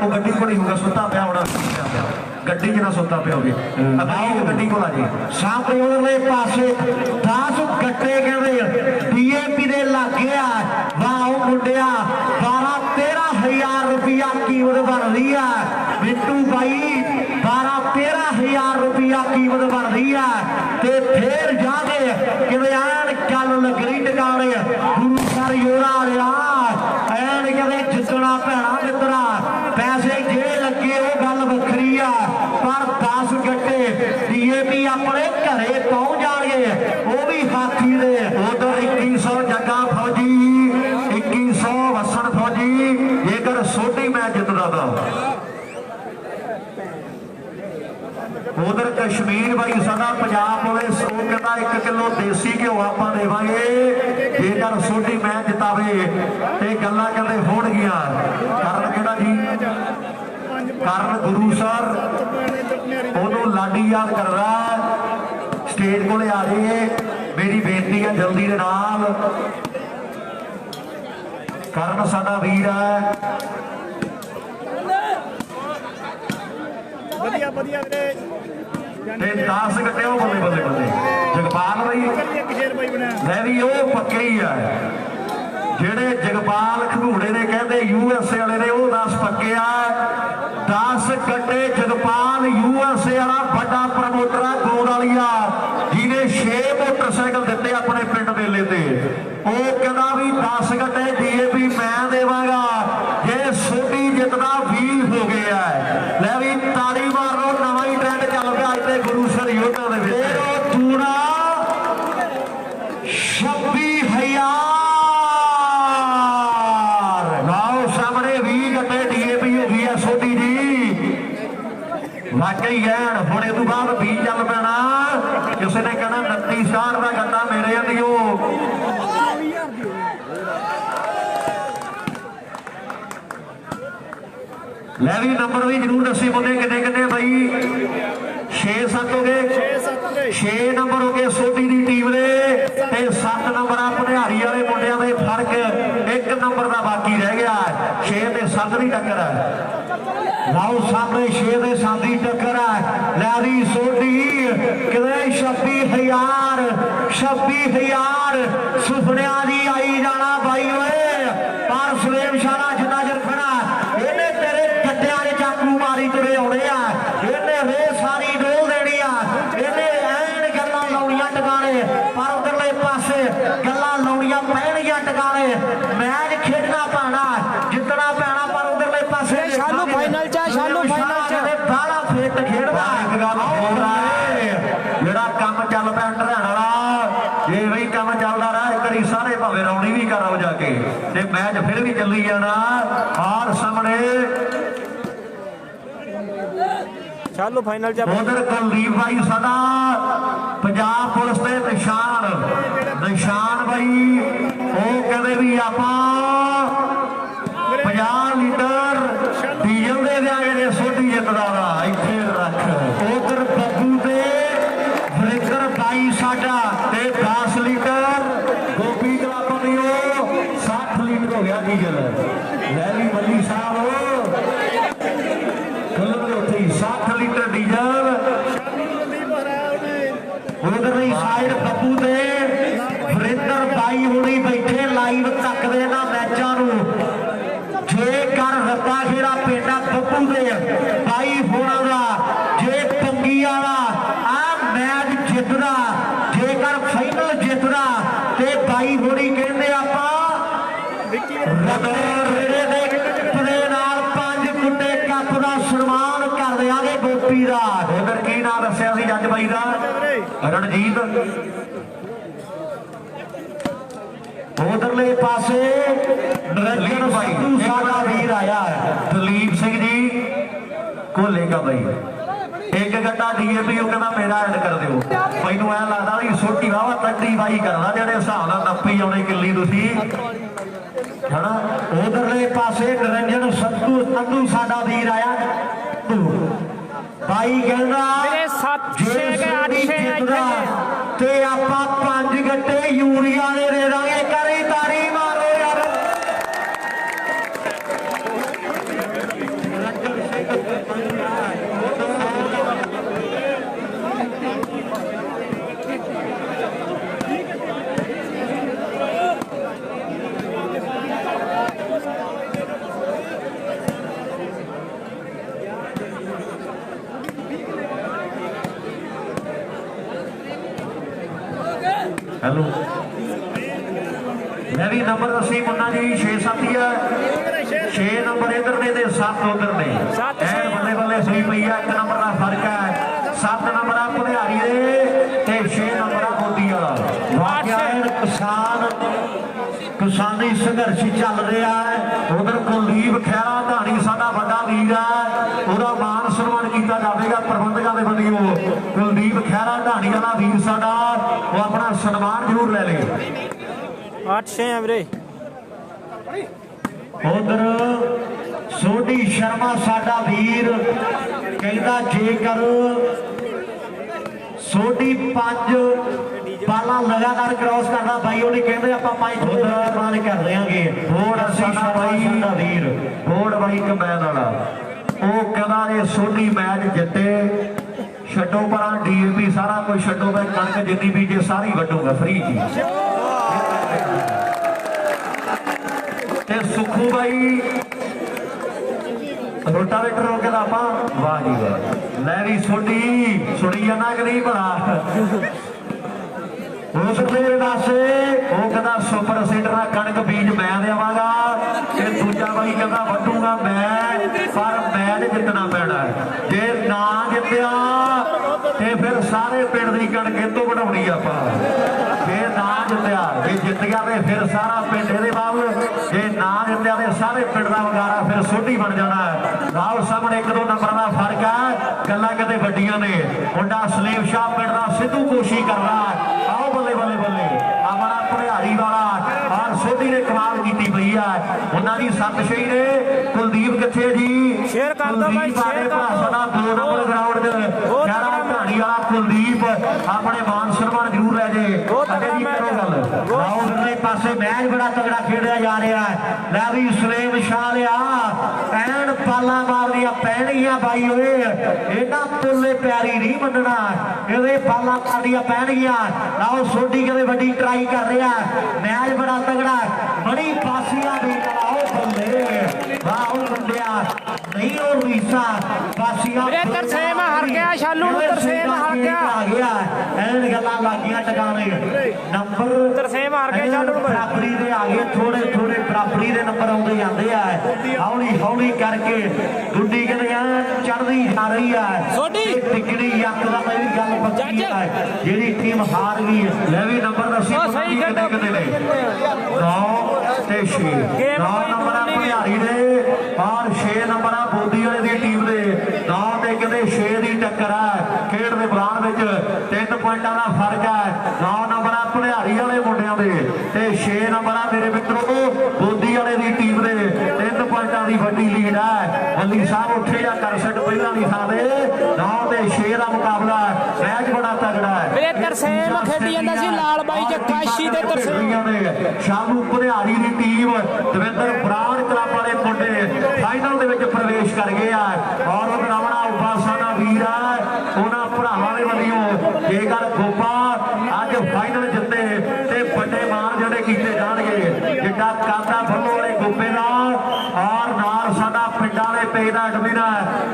ਉਹ ਗੱਡੀ ਕੋਲ ਹੀ ਹੋਊਗਾ ਸੁੱਤਾ ਪਿਆ ਹੋਣਾ। ਗੱਡੀ 'ਚ ਨਾ ਸੁੱਤਾ ਪਿਆ ਹੋਵੇ ਬਾਈਕ ਗੱਡੀ ਕੋਲ ਆ ਜੇ ਸਾਹਮਣੇ ਉਹਦੇ ਪਾਸੇ 10 ਗੱਟੇ ਕਹਿੰਦੇ ਡੀਏਪੀ ਦੇ ਲਾਗੇ ਆ ਵਾਹ ਉਹ ਮੁੰਡਿਆ 12-13 ਰੁਪਇਆ ਕੀਮਤ ਬਣਦੀ ਆ ਬਿੱਟੂ ਬਾਈ 12-13 ਰੁਪਇਆ ਕੀਮਤ ਬਣਦੀ ਆ ਤੇ ਫੇਰ ਜਾ ਕੇ ਕਿਵੇਂ ਆਣ ਚੱਲ ਲੱਗਣੀ ਟਿਕਾਣੇ ਗੁਰੂ ਸਰ ਯੋਰਾ ਵਾਲਿਆ ਐਨ ਕਹਿੰਦੇ ਜਿੱਤਣਾ ਭੈਣਾ ਮਿੱਤਰਾ ਪੈਸੇ ਜੇ ਲੱਗੇ ਉਹ ਗੱਲ ਵੱਖਰੀ ਆ ਪਰ 10 ਗੱਟੇ ਡੀਏਪੀ ਆਪਣੇ ਘਰੇ ਪਹੁੰਚ ਜਾਣਗੇ ਉਹ ਵੀ ਹਾਥੀ ਦੇ ਉਧਰ 2100 ਜੱਗਾ ਫੌਜੀ 2100 ਵਸਣ ਫੌਜੀ ਜੇਕਰ ਸੋਢੀ ਮੈਚ ਜਿੱਤਦਾ ਤਾਂ ਉਧਰ ਕਸ਼ਮੀਰ ਬਾਈ ਸਾਡਾ ਪੰਜਾਬ ਪੁਲਿਸ ਉਹ ਕਹਿੰਦਾ 1 ਕਿਲੋ ਦੇਸੀ ਘਿਓ ਆਪਾਂ ਦੇਵਾਂਗੇ ਜੇਕਰ ਸੋਢੀ ਮੈਚ ਜਿਤਾਵੇ ਤੇ ਗੱਲਾਂ ਕਹਿੰਦੇ ਹੋਣਗੀਆਂ ਕਰਨ ਕਿਹੜਾ ਜੀ ਕਰਨ ਗੁਰੂ ਸਰ ਉਹਨੂੰ ਲਾਡੀ ਯਾਦ ਕਰਦਾ ਸਟੇਜ ਕੋਲੇ ਆ ਜੇ ਮੇਰੀ ਬੇਨਤੀ ਹੈ ਜਲਦੀ ਦੇ ਨਾਲ ਕਰਨ ਸਾਡਾ ਵੀਰ ਹੈ ਵਧੀਆ ਵਧੀਆ ਵੀਰੇ ਤੇ 10 ਗੱਟੇ ਉਹ ਬੱਲੇ ਬੱਲੇ ਬੱਲੇ ਜਗਪਾਲ ਬਾਈ ਲੈ ਵੀ ਉਹ ਪੱਕੇ ਹੀ ਆ ਜਿਹੜੇ ਜਗਪਾਲ ਖੰਗੂੜੇ ਨੇ ਕਹਿੰਦੇ ਯੂਐਸਏ ਵਾਲੇ ਨੇ ਉਹ 10 ਪੱਕੇ ਆ 10 ਗੱਟੇ ਜਗਪਾਲ ਯੂਐਸਏ ਵਾਲਾ ਵੱਡਾ ਪ੍ਰਮੋਟਰ ਆ ਗੋਦ ਵਾਲੀਆ ਜਿਹਨੇ 6 ਮੋਟਰਸਾਈਕਲ ਦਿੱਤੇ ਆਪਣੇ ਪਿੰਡ ਮੇਲੇ ਤੇ ਉਹ ਕਹਿੰਦਾ ਵੀ 10 ਗੱਟੇ ਡੀਏਪੀ ਮੈਂ ਦੇਵਾਂਗਾ ਜੇ ਸੋਢੀ ਜਿੱਤਦਾ 20 ਹੋ ਗਿਆ ਲੈ ਵੀ ਤਾੜੀ ਮਾਰੋ ਨਵਾਂ ਹੀ ਟ੍ਰੈਂਡ ਚੱਲ ਪਿਆ ਅੱਜ ਤੇ ਗੁਰੂ ਸਰ ਯੋਧਾ ਦੇ ਵਿੱਚ ਉਹ ਤੂੜਾ 26,000 ਲਾਓ ਸਾਹਮਣੇ 20 ਗੱਟੇ ਡੀਏਪੀ ਹੋ ਗਈ ਆ ਸੋਢੀ ਜੀ ਵਾਕਈ ਐਨ ਹੁਣ ਇਹ ਤੋਂ ਬਾਅਦ 20 ਚੱਲ ਪੈਣਾ ਕਿਸੇ ਨੇ ਕਹਿਣਾ 29,000 ਦਾ ਗੱਟਾ ਮੇਰੇ ਅੰਦਿਓ ਲੈ ਵੀ ਨੰਬਰ ਵੀ ਜਰੂਰ ਦੱਸੀ ਮੁੰਡੇ ਕਿੰਨੇ ਕਿੰਨੇ ਬਾਈ 6-7 ਹੋ ਗਏ 6 ਨੰਬਰ ਹੋ ਗਏ ਸੋਢੀ ਦੀ ਟੀਮ ਦੇ ਤੇ 7 ਨੰਬਰ ਆ ਭਨਿਆਰੀ ਵਾਲੇ ਮੁੰਡਿਆਂ ਦੇ ਫਰਕ 1 ਨੰਬਰ ਦਾ ਬਾਕੀ ਰਹਿ ਗਿਆ 6 ਤੇ 7 ਦੀ ਟੱਕਰ ਹੈ ਲਾਓ ਸਾਹਮਣੇ 6 ਤੇ 7 ਦੀ ਟੱਕਰ ਹੈ ਲੈ ਵੀ ਸੋਢੀ ਕਿਤੇ 26,000 ਸੁਪਨਿਆਂ ਦੀ ਆਈ ਜਾਣਾ ਬਾਈ ਓਏ ਪਰ ਸਵੇਮ ਸ਼ਾਲਾ ਜਿੰਨਾ ਚਿਰ ਖੜਾ ਇਹਨੇ ਤੇਰੇ ਗੱਟਿਆਂ ਦੇ ਚਾਕੂ ਮਾਰੀ ਤੁਰੇ ਆਉਣੇ ਆ ਇਹਨੇ ਰੇ ਸਾਰੀ ਡੋਲ ਦੇਣੀ ਆ ਇਹਨੇ ਐਨ ਗੱਲਾਂ ਲਾਉਣੀਆਂ ਟਿਕਾਣੇ ਪਰ ਉਧਰਲੇ ਪਾਸੇ ਗੱਲਾਂ ਲਾਉਣੀਆਂ ਪੈਣਗੀਆਂ ਟਿਕਾਣੇ ਮੈਚ ਖੇਡਣਾ ਪੈਣਾ ਜਿੱਤਣਾ ਪੈਣਾ ਪਰ ਉਧਰਲੇ ਪਾਸੇ ਸ਼ਾਲੂ ਫਾਈਨਲ ਚ ਬਾਹਲਾ ਫਿੱਟ ਖੇਡਦਾ ਇੱਕ ਗੱਲ ਹੋਰ ਆ ਜਿਹੜਾ ਕੰਮ ਚੱਲ ਪਿਆ ਢਰਾਣ ਵਾਲਾ ਜੇ ਬਈ ਕੰਮ ਚੱਲਦਾ ਰਹਾ ਇੱਕ ਵਾਰੀ ਸਾਰੇ ਭਾਵੇਂ ਰੌਣੀ ਵੀ ਕਰਾਓ ਜਾ ਕੇ ਤੇ ਮੈਚ ਫਿਰ ਵੀ ਚੱਲੀ ਜਾਣਾ ਹਾਰ ਸਾਹਮਣੇ ਸ਼ਾਲੂ ਫਾਈਨਲ ਚ ਉਧਰ ਕੁਲਦੀਪ ਬਾਈ ਸਾਡਾ ਪੰਜਾਬ ਪੁਲਿਸ ਦੇ ਨਿਸ਼ਾਨ ਬਾਈ ਉਹ ਕਹਿੰਦੇ ਵੀ ਆਪਾਂ 50 ਲੀਟਰ ਡੀਜ਼ਲ ਦੇ ਦਿਆਂਗੇ ਜੇ ਸੋਢੀ ਜਿੱਤਦਾ ਵਾ ਇੱਥੇ ਰੱਖ ਉਧਰ ਬੱਬੂ ਤੇ ਵਰਿੰਦਰ ਬਾਈ ਸਾਡਾ ਤੇ 10 ਲੀਟਰ ਗੋਪੀ ਕਲੱਬ ਦਿਓ 60 ਲੀਟਰ ਹੋ ਗਿਆ ਡੀਜ਼ਲ ਲੈ ਵੀ ਮੱਲੀ ਸਾਹਿਬ ਖੁੱਲ੍ਹ ਦੇ ਉੱਥੇ 60 ਲੀਟਰ ਡੀਜ਼ਲ ਉਧਰ ਦੀ ਸਾਈਡ ਬੱਬੂ ਤੇ ਵਰਿੰਦਰ ਬਾਈ ਹੁਣੀ ਬੈਠੇ ਲਾਈਵ ਤੱਕਦੇ ਨਾ ਮੈਚਾਂ ਨੂੰ ਜੇਕਰ ਰੱਬਾ ਖੇੜਾ ਪਿੰਡਾ ਬੱਬੂ ਦੇ ਬਾਈ ਹੋਣਾ ਦਾ ਜੇ ਪੰਗੀ ਵਾਲਾ ਆ ਮੈਚ ਜਿੱਤਦਾ ਜੇਕਰ ਫਾਈਨਲ ਜਿੱਤਦਾ ਤੇ ਬਾਈ ਹੋਣੀ ਕਹਿੰਦੇ ਆਪਾਂ ਰੇੜੇ ਦੇ ਪਰੇ ਨਾਲ 5 ਕੁੱਟੇ ਕੱਪ ਦਾ ਸਨਮਾਨ ਕਰ ਦਿਆਂਗੇ ਗੋਪੀ ਦਾ ਉਧਰ ਕੀ ਨਾਂ ਦੱਸਿਆ ਸੀ ਜੱਜ ਬਾਈ ਦਾ ਰਣਜੀਤ ਉਧਰਲੇ ਪਾਸੇ ਨਰਿੰਦਰ ਬਾਈ ਸਾਡਾ ਵੀਰ ਆਇਆ ਦਲੀਪ ਸਿੰਘ ਜੀ ਕੋਲੇਗਾ ਬਾਈ ਇੱਕ ਗੱਡਾ ਡੀਏਪੀ ਉਹ ਕਹਿੰਦਾ ਮੇਰਾ ਐਡ ਕਰ ਦਿਓ ਮੈਨੂੰ ਐ ਲੱਗਦਾ ਵੀ ਛੋਟੀ ਵਾਵਾ ਤੱਕੜੀ ਬਾਈ ਕਰਦਾ ਜਿਹੜੇ ਹਿਸਾਬ ਨਾਲ ਨੱਪੀ ਆਉਣੀ ਕਿੱਲੀ ਤੁਸੀਂ ਹਨਾ ਉਧਰਲੇ ਪਾਸੇ ਨਿਰੰਜਨ ਸੰਧੂ ਸਾਡਾ ਵੀਰ ਆਇਆ ਬਾਈ ਕਹਿੰਦਾ ਮੇਰੇ 7-6 ਤੇ ਆਪਾਂ 5 ਗੱਟੇ ਯੂਰੀਆ ਦੇ ਦੇ ਦਾਂਗੇ ਕਰੀ ਤਾੜੀ ਮਾਰੋ ਯਾਰ हेलो मैं भी नंबर दसी मुन्ना जी 6-7 ही है 6 नंबर इधर ने ते 7 उधर ने सत्त छे। बल्ले बल्ले सुई पई है 1 नंबर का फर्क है 7 नंबर आ भुलियारी दे ते 6 नंबर आ मोदी वाला वाकया किसानी संघर्ष चल रहा है उधर कुलदीप खैरा धानी साडा वड्डा वीर है ਉਹਦਾ ਮਾਨ ਸਨਮਾਨ ਕੀਤਾ ਜਾਵੇਗਾ ਪ੍ਰਬੰਧਕਾਂ ਦੇ ਵੱਲੋਂ ਕੁਲਦੀਪ ਖਹਿਰਾ ਢਾਣੀ ਵਾਲਾ ਵੀਰ ਸਾਡਾ ਉਹ ਆਪਣਾ ਸਨਮਾਨ ਜ਼ਰੂਰ ਲੈ ਲੇ 8-6 ਹੈ ਵੀਰੇ ਉਧਰ ਸੋਢੀ ਸ਼ਰਮਾ ਸਾਡਾ ਵੀਰ ਕਹਿੰਦਾ ਜੇਕਰ ਸੋਢੀ 5 ਬਾਲਾਂ ਲਗਾਤਾਰ ਕ੍ਰਾਸ ਕਰਦਾ ਬਾਈ ਉਹਨੇ ਕਹਿੰਦੇ ਆਪਾਂ 5 ਮਾਨ ਕਰ ਦੇਾਂਗੇ ਬੋੜ ਸਾਡਾ ਬਾਈ ਸਾਡਾ ਵੀਰ ਬੋੜ ਬਾਈ ਕੰਬਾਈਨ ਵਾਲਾ ਉਹ ਕਹਿੰਦਾ ਇਹ ਸੋਢੀ ਮੈਚ ਜਿੱਤੇ ਛੱਡੋ ਪਰਾਂ ਡੀਏਪੀ ਸਾਰਾ ਕੁਝ ਛੱਡੋ ਮੈਂ ਕਣਕ ਜਿੰਨੀ ਬੀਜੇ ਸਾਰੀ ਵੱਢੂਗਾ ਫ੍ਰੀ ਜੀ ਤੇ ਸੁਖੂ ਬਾਈ ਰੋਟਾਵੇਟਰ ਹੋ ਕੇ ਦਾ ਆਪਾਂ ਵਾਹ ਜੀ ਵਾਹ ਲੈ ਵੀ ਸੋਢੀ ਸੁਣੀ ਜਾਣਾ ਕਿ ਨਹੀਂ ਭਲਾ ਉਸ ਦੇ ਪਾਸੇ ਉਹ ਕਹਿੰਦਾ ਸੁਪਰ ਸੀਡਰ ਦਾ ਕਣਕ ਬੀਜ ਮੈਂ ਦੇਵਾਂਗਾ ਤੇ ਦੂਜਾ ਬਾਈ ਕਹਿੰਦਾ ਵੱਢੂਗਾ ਮੈਂ ਪਰ ਮੈਚ ਜਿੱਤਣਾ ਪੈਣਾ ਜੇ ਨਾ ਜਿੱਤਿਆ ਤੇ ਫਿਰ ਸਾਰੇ ਪਿੰਡ ਦੀ ਕਣਕ ਇਹ ਤੋਂ ਵਢਾਉਣੀ ਆਪਾਂ ਜੇ ਨਾ ਜਿੱਤਿਆ ਜੇ ਜਿੱਤ ਗਿਆ ਤੇ ਫਿਰ ਸਾਰਾ ਪਿੰਡ ਇਹਦੇ ਬਾਅਦ ਜੇ ਨਾ ਜਿੱਤਿਆ ਤੇ ਸਾਰੇ ਪਿੰਡ ਦਾ ਵਗਾਰਾ ਫਿਰ ਸੋਢੀ ਬਣ ਜਾਣਾ ਰਾਹੁਲ ਸਾਹਮਣੇ 1-2 ਨੰਬਰ ਦਾ ਫਰਕ ਹੈ ਗੱਲਾਂ ਕਿਤੇ ਵੱਡੀਆਂ ਨੇ ਮੁੰਡਾ ਸਲੀਮ ਸ਼ਾਹ ਪਿੰਡ ਦਾ ਸਿੱਧੂ ਕੋਸ਼ਿਸ਼ ਕਰਦਾ ਆਓ ਬੱਲੇ ਬੱਲੇ ਬੱਲੇ ਆਪਣਾ ਭੁਲਿਆਰੀ ਵਾਲਾ ਔਰ ਸੋਢੀ ਨੇ ਕਮਾਲ ਕੀਤੀ ਪਈ ਆ ਉਹਨਾਂ ਦੀ 7 6 ਨੇ ਕੁਲਦੀਪ ਕਿੱਥੇ ਜੀ ਸ਼ੇਅਰ ਕਰ ਦਿਓ ਬਾਈ, ਸ਼ੇਅਰ ਕਰ ਦਿਓ। ਸਾਡਾ 2 ਨੰਬਰ ਗਰਾਊਂਡ 'ਚ ਖੈਰਾ ਢਾਣੀ ਵਾਲਾ ਕੁਲਦੀਪ ਆਪਣੇ ਮਾਨ ਸਨਮਾਨ ਜ਼ਰੂਰ ਲੈ ਜੇ ਅੱਗੇ ਜੀ ਕਰੋ ਗੱਲ ਆਓ ਉਧਰਲੇ ਪਾਸੇ ਮੈਚ ਬੜਾ ਤਗੜਾ ਖੇਡਿਆ ਜਾ ਰਿਹਾ ਹੈ ਲੈ ਵੀ ਸਲੇਮ ਸ਼ਾਹ ਲਿਆ ਐਨ ਪਾਲਾਂ ਮਾਰਦੀਆਂ ਪੈਣਗੀਆਂ ਬਾਈ ਓਏ ਇਹਨਾਂ ਪੁੱਲੇ ਪਿਆਰੀ ਨਹੀਂ ਮੰਨਣਾ ਇਹਦੇ ਪਾਲਾਂ ਮਾਰਦੀਆਂ ਪੈਣਗੀਆਂ ਆਓ ਸੋਢੀ ਕਹਿੰਦੇ ਵੱਡੀ ਟਰਾਈ ਕਰ ਰਿਹਾ ਮੈਚ ਬੜਾ ਤਗੜਾ ਬੜੀ ਪਾਸੀਆਂ ਦੀ ਆਓ ਬੱਲੇ ਵਾਹ ਉਹ ਬੰਦਿਆ ਨਹੀਂ ਉਹ ਰੀਸਾ ਪਾਸੀਆਂ ਵੀਰੇ ਤਰਸੇਮ ਹਾਰ ਗਿਆ ਸ਼ਾਲੂ ਨੂੰ ਤਰਸੇਮ ਹਾਰ ਗਿਆ ਆ ਗਿਆ ਐਨ ਗੱਲਾਂ ਲੱਗੀਆਂ ਟਿਕਾਣੇ ਨੰਬਰ ਤਰਸੇਮ ਹਾਰ ਗਿਆ ਸ਼ਾਲੂ ਨੂੰ ਬਰਾਬਰੀ ਦੇ ਆ ਗਏ ਥੋੜੇ ਥੋੜੇ ਬਰਾਬਰੀ ਦੇ ਨੰਬਰ ਆਉਂਦੇ ਜਾਂਦੇ ਆ ਹੌਲੀ ਹੌਲੀ ਕਰਕੇ ਗੁੱਡੀ ਕਹਿੰਦੇ ਚੜ੍ਹਦੀ ਜਾ ਰਹੀ ਆ ਸੋਢੀ ਟਿਕੜੀ ਯੱਕ ਦਾ ਇਹ ਗੱਲ ਪੱਕੀ ਆ ਜਿਹੜੀ ਟੀਮ ਹਾਰ ਗਈ ਲੈ ਵੀ ਨੰਬਰ ਦੱਸੀ ਸਹੀ ਕਿੰਨੇ ਕਿੰਨੇ ਨੇ 9 ਤੇ 6 9 ਨੰਬਰ ਆ ਭੁਲਿਆਰੀ ਦੇ ਔਰ 6 ਨੰਬਰ ਆ ਬੋਦੀ ਵਾਲੇ ਦੀ ਟੀਮ ਦੇ 9 ਤੇ ਕਹਿੰਦੇ 6 ਦੀ ਟੱਕਰ ਆ ਖੇਡ ਦੇ ਮੈਦਾਨ ਵਿੱਚ 3 ਪੁਆਇੰਟਾਂ ਦਾ ਫਰਕ ਹੈ 9 ਨੰਬਰ ਆ ਭੁਲਿਆਰੀ ਵਾਲੇ ਮੁੰਡਿਆਂ ਦੇ ਤੇ 6 ਨੰਬਰ ਆ ਮੇਰੇ ਮਿੱਤਰੋ ਬੋਦੀ ਵਾਲੇ ਦੀ ਟੀਮ ਦੇ 3 ਪੁਆਇੰਟਾਂ ਦੀ ਵੱਡੀ ਲੀਡ ਹੈ ਬੱਲੀ ਸਾਹਿਬ ਉੱਠੇ ਜਾਂ ਕਰ ਸੱਟ ਪਹਿਲਾਂ ਨਹੀਂ ਸਾਦੇ 9 ਤੇ 6 ਦਾ ਮੁਕਾਬਲਾ ਮੈਚ ਬੜਾ ਤਗੜਾ ਹੈ ਵੀਰੇ ਤਰਸੇਮ ਖੇਡੀ ਜਾਂਦਾ ਸੀ ਲਾਲ ਬਾਈ ਚ ਕਾਸ਼ੀ ਤੇ ਤਰਸੇਮ ਸ਼ਾਮੂ ਭੁਲਿਆਰੀ ਦੀ ਟੀਮ ਦਵਿੰਦਰ ਬਰਾੜ ਕਲੱਬ ਵਾਲੇ ਮੁੰਡੇ ਫਾਈਨਲ ਦੇ ਵਿੱਚ ਪ੍ਰਵੇਸ਼ ਕਰ ਗਏ ਆ ਔਰ ਉਹ ਰਾਵਣਾ ਉਪਾ ਸਾਡਾ ਵੀਰ ਆ ਉਹਨਾਂ ਭਰਾਵਾਂ ਦੇ ਵੱਲੋਂ ਜੇਕਰ ਗੋਪਾ ਅੱਜ ਫਾਈਨਲ ਜਿੱਤੇ ਤੇ ਵੱਡੇ ਮਾਨ ਜਿਹੜੇ ਕੀਤੇ ਜਾਣਗੇ ਜਿੱਡਾ ਕਾਦਾ ਫੱਲੋ ਵਾਲੇ ਗੋਪੇ ਦਾ ਔਰ ਨਾਲ ਸਾਡਾ ਪਿੰਡਾਂ ਦੇ ਪੇ ਦਾ ਐਡਮਿਨ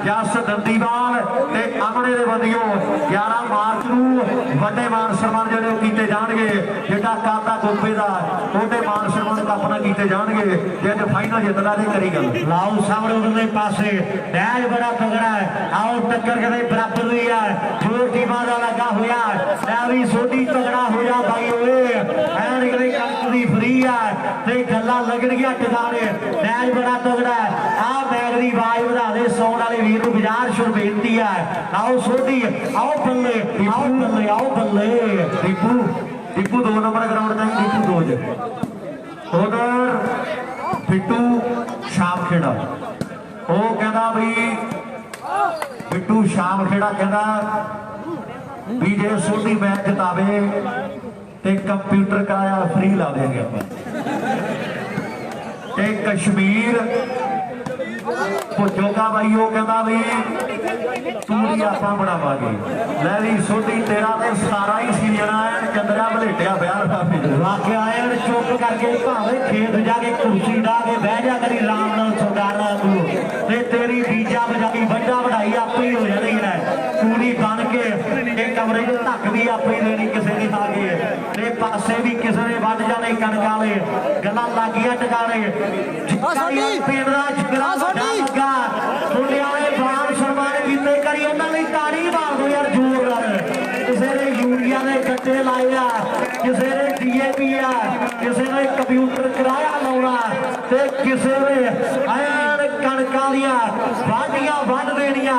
ਜਸ ਦੰਦੀਵਾਲ ਤੇ ਅਮਨੇ ਦੇ ਵੱਲੋਂ 11 ਮਾਰਚ ਨੂੰ ਵੱਡੇ ਮਾਨ ਸਨਮਾਨ ਜਿਹੜੇ ਕੀਤੇ ਜਾਣਗੇ ਜਿੱਡਾ ਕਾਦਾ ਗੋਪੇ ਦਾ ਉਹਦੇ ਮਾਨ ਸਨਮਾਨ ਕਾਪਨਾ ਕੀਤੇ ਜਾਣਗੇ ਜੇ ਅੱਜ ਫਾਈਨਲ ਜਿੱਤਦਾ ਤੇ ਕਰੀ ਗੱਲ ਲਾਓ ਸਾਹਮਣੇ ਉਹਦੇ ਪਾਸੇ ਮੈਚ ਬੜਾ ਤਗੜਾ ਹੈ ਆਓ ਟੱਕਰ ਕਦੇ ਬਰਾਬਰ ਹੋਈ ਹੈ ਦੋ ਟੀਮਾਂ ਦਾ ਲੱਗਾ ਹੋਇਆ ਲੈ ਵੀ ਸੋਢੀ ਤਗੜਾ ਹੋਇਆ ਬਾਈ ਓਏ ਐਨ ਕਿਤੇ ਕਣਕ ਦੀ ਫਰੀ ਆ ਤੇ ਗੱਲਾਂ ਲੱਗਣਗੀਆਂ ਟਿਕਾਣੇ ਮੈਚ ਬੜਾ ਤਗੜਾ ਹੈ ਆ ਮੈਚ ਦੀ ਆਵਾਜ਼ ਵਧਾ ਦੇ ਸੌਣ ਵਾਲੇ ਵੀਰ ਨੂੰ ਗੁਜ਼ਾਰਿਸ਼ ਬੇਨਤੀ ਹੈ ਆਓ ਸੋਢੀ ਆਓ ਬੱਲੇ ਆਓ ਬੱਲੇ ਆਓ ਬੱਲੇ ਟਿੱਪੂ 2 ਨੰਬਰ ਗਰਾਊਂਡ ਤੇ ਟਿੱਪੂ 2 ਚ ਉਧਰ ਬਿੱਟੂ ਸ਼ਾਮ ਖੇੜਾ ਉਹ ਕਹਿੰਦਾ ਵੀ ਬਿੱਟੂ ਸ਼ਾਮ ਖੇੜਾ ਕਹਿੰਦਾ ਵੀ ਜੇ ਸੋਢੀ ਮੈਚ ਜਿਤਾਵੇ ਤੇ ਕੰਪਿਊਟਰ ਕਰਾਇਆ ਫ੍ਰੀ ਲਾ ਦੇਗੇ ਆਪਾਂ ਤੇ ਕਸ਼ਮੀਰ ਪੁੱਜੋਗਾ ਬਾਈ ਉਹ ਕਹਿੰਦਾ ਵੀ ਤੂੰ ਵੀ ਆਪਾਂ ਬਣਾਵਾਂਗੇ ਲੈ ਵੀ ਸੋਢੀ ਤੇਰਾ ਤੇ ਸਾਰਾ ਹੀ ਸੀਜ਼ਨ ਆਇਆ ਚੰਦਰਾ ਭਲੇਟਿਆ ਵਿਆਹ ਦਾ ਵਾਕਿਆ ਆਇਆ ਚੁੱਪ ਕਰਕੇ ਭਾਵੇਂ ਖੇਤ ਜਾ ਕੇ ਕੁਰਸੀ ਢਾ ਕੇ ਬਹਿ ਜਾ ਕਰੀ ਆਰਾਮ ਨਾਲ ਸਰਦਾਰਾਂ ਨੂੰ ਤੇ ਤੇਰੀ ਬੀਜਾ ਬਜਾਈ ਵੱਡਾ ਵਢਾਈ ਆਪੇ ਹੀ ਹੋ ਜਾਣੀ ਹੈ ਕੂੜੀ ਬਣ ਕੇ ਇਹ ਕਮਰੇ ਦੇ ਧੱਕ ਵੀ ਆਪੇ ਦੇਣੀ ਕਿਸੇ ਨੇ ਆ ਕੇ ਤੇ ਪਾਸੇ ਵੀ ਕਿਸੇ ਨੇ ਵੱਢ ਜਾਣੇ ਕਣਕ ਵਾਲੇ ਗੱਲਾਂ ਲੱਗੀਆਂ ਟਿਕਾਣੇ ਪਿੰਡ ਦਾ ਜਿਗਰਾ ਵੱਡਾ ਲੱਗਾ ਮੁੰਡਿਆਂ ਨੇ ਬਾਣ ਸਨਮਾਨ ਕੀਤੇ ਕਰੀ ਉਹਨਾਂ ਲਈ ਤਾੜੀ ਮਾਰ ਦੋ ਯਾਰ ਜ਼ੋਰ ਨਾਲ ਕਿਸੇ ਨੇ ਯੂਰੀਆ ਦੇ ਗੱਟੇ ਲਾਏ ਆ ਕਿਸੇ ਨੇ ਡੀਏਪੀ ਆ ਕਿਸੇ ਨੇ ਕੰਪਿਊਟਰ ਕਿਰਾਇਆ ਲਾਉਣਾ ਤੇ ਕਿਸੇ ਨੇ ਐਨ ਕਣਕਾਂ ਦੀਆਂ ਵਾਢੀਆਂ ਵੱਢ ਦੇਣੀਆਂ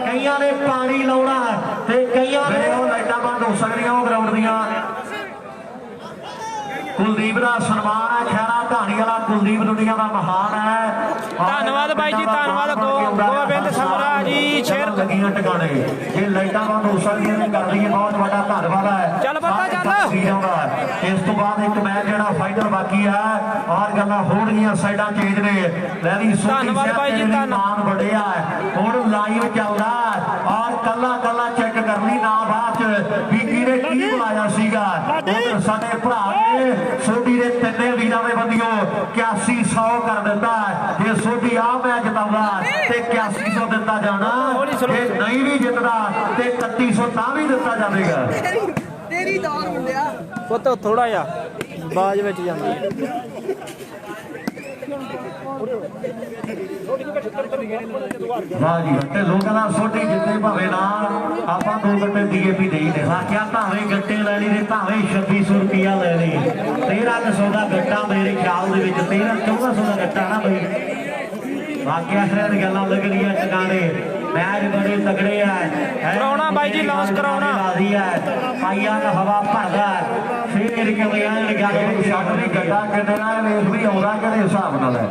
ਕਈਆਂ ਨੇ ਪਾਣੀ ਲਾਉਣਾ ਤੇ ਕਈਆਂ ਨੇ ਉਹ ਲਾਈਟਾਂ ਬੰਦ ਹੋ ਸਕਦੀਆਂ ਉਹ ਗਰਾਊਂਡ ਦੀਆਂ ਕੁਲਦੀਪ ਦਾ ਸਨਮਾਨ ਹੈ ਖੈਰਾ ਢਾਣੀ ਵਾਲਾ ਕੁਲਦੀਪ ਦੁਨੀਆ ਦਾ ਮਹਾਨ ਹੈ ਧੰਨਵਾਦ ਬਾਈ ਜੀ ਧੰਨਵਾਦ ਗੋਬਿੰਦ ਸਮਰਾ ਜੀ ਸ਼ੇਰ ਲੱਗੀਆਂ ਟਿਕਾਣੇ ਇਹ ਲਾਈਟਾਂ ਬੰਦ ਹੋ ਸਕਦੀਆਂ ਨੇ ਕਰ ਲਈਏ ਬਹੁਤ ਵੱਡਾ ਧੰਨਵਾਦ ਹੈ ਚੱਲ ਬੱਤਾ ਚੱਲ ਇਸ ਤੋਂ ਬਾਅਦ ਇੱਕ ਮੈਚ ਜਿਹੜਾ ਫਾਈਨਲ ਬਾਕੀ ਹੈ ਔਰ ਗੱਲਾਂ ਹੋਣਗੀਆਂ ਸਾਈਡਾਂ ਚੇਂਜ ਨੇ ਲੈ ਵੀ ਧੰਨਵਾਦ ਬਾਈ ਜੀ ਮਾਨ ਬੜਿਆ ਹੁਣ ਲਾਈਵ ਚੱਲਦਾ ਔਰ ਕੱਲਾ ਕੱਲਾ ਚੈੱਕ ਕਰਨੀ ਨਾ ਬਾਅਦ ਚ ਵੀ ਕਿਹਨੇ ਕੀ ਬੁਲਾਇਆ ਸੀਗਾ ਉਧਰ ਸਾਡੇ ਭਰਾ ਨੇ ਸੋਢੀ ਦੇ ਤਿੰਨੇ ਵੀਰਾਂ ਦੇ ਬੰਦਿਓ 8100 ਕਰ ਦਿੱਤਾ ਜੇ ਸੋਢੀ ਆ ਮੈਚ ਜਿਤਾਉਂਦਾ ਤੇ 8100 ਦਿੱਤਾ ਜਾਣਾ ਜੇ ਨਹੀਂ ਵੀ ਜਿੱਤਦਾ ਤੇ 3100 ਤਾਂ ਵੀ ਦਿੱਤਾ ਜਾਵੇਗਾ ਤੇਰੀ ਦੌਰ ਮੁੰਡਿਆ ਪੁੱਤ ਥੋੜਾ ਜਿਹਾ ਬਾਜ ਵਿੱਚ ਜਾਂਦੀ ਵਾਹ ਜੀ ਤੇ ਲੋਕਾਂ ਦਾ ਸੋਢੀ ਜਿੱਤੇ ਭਾਵੇਂ ਨਾ ਆਪਾਂ 2 ਗੱਟੇ ਡੀਏਪੀ ਦੇਈ ਨੇ ਆਖਿਆ ਭਾਵੇਂ ਗੱਟੇ ਲੈ ਲਈ ਤੇ ਭਾਵੇਂ 2600 ਰੁਪਿਆ ਲੈ ਲਈ 1300 ਦਾ ਗੱਟਾ ਮੇਰੇ ਖਿਆਲ ਦੇ ਵਿੱਚ 1400 ਦਾ ਗੱਟਾ ਨਾ ਬਈ ਵਾਕਿਆ ਇਹ ਗੱਲਾਂ ਲੱਗਣੀਆਂ ਟਿਕਾਣੇ ਮੈਚ ਬੜੇ ਤਗੜੇ ਆ ਕਰਾਉਣਾ ਬਾਈ ਜੀ ਲਾਂਚ ਕਰਾਉਣਾ ਰਾਜ਼ੀ ਹੈ ਪਾਈਆਂ ਦਾ ਹਵਾ ਭਰਦਾ ਫੇਰ ਕਿਵੇਂ ਆਣ ਗੱਲ ਛੱਡ ਵੀ ਗੱਡਾ ਕਿੰਨੇ ਨਾਲ ਵੇਖ ਵੀ ਆਉਂਦਾ ਕਿਹੜੇ ਹਿਸਾਬ ਨਾਲ ਹੈ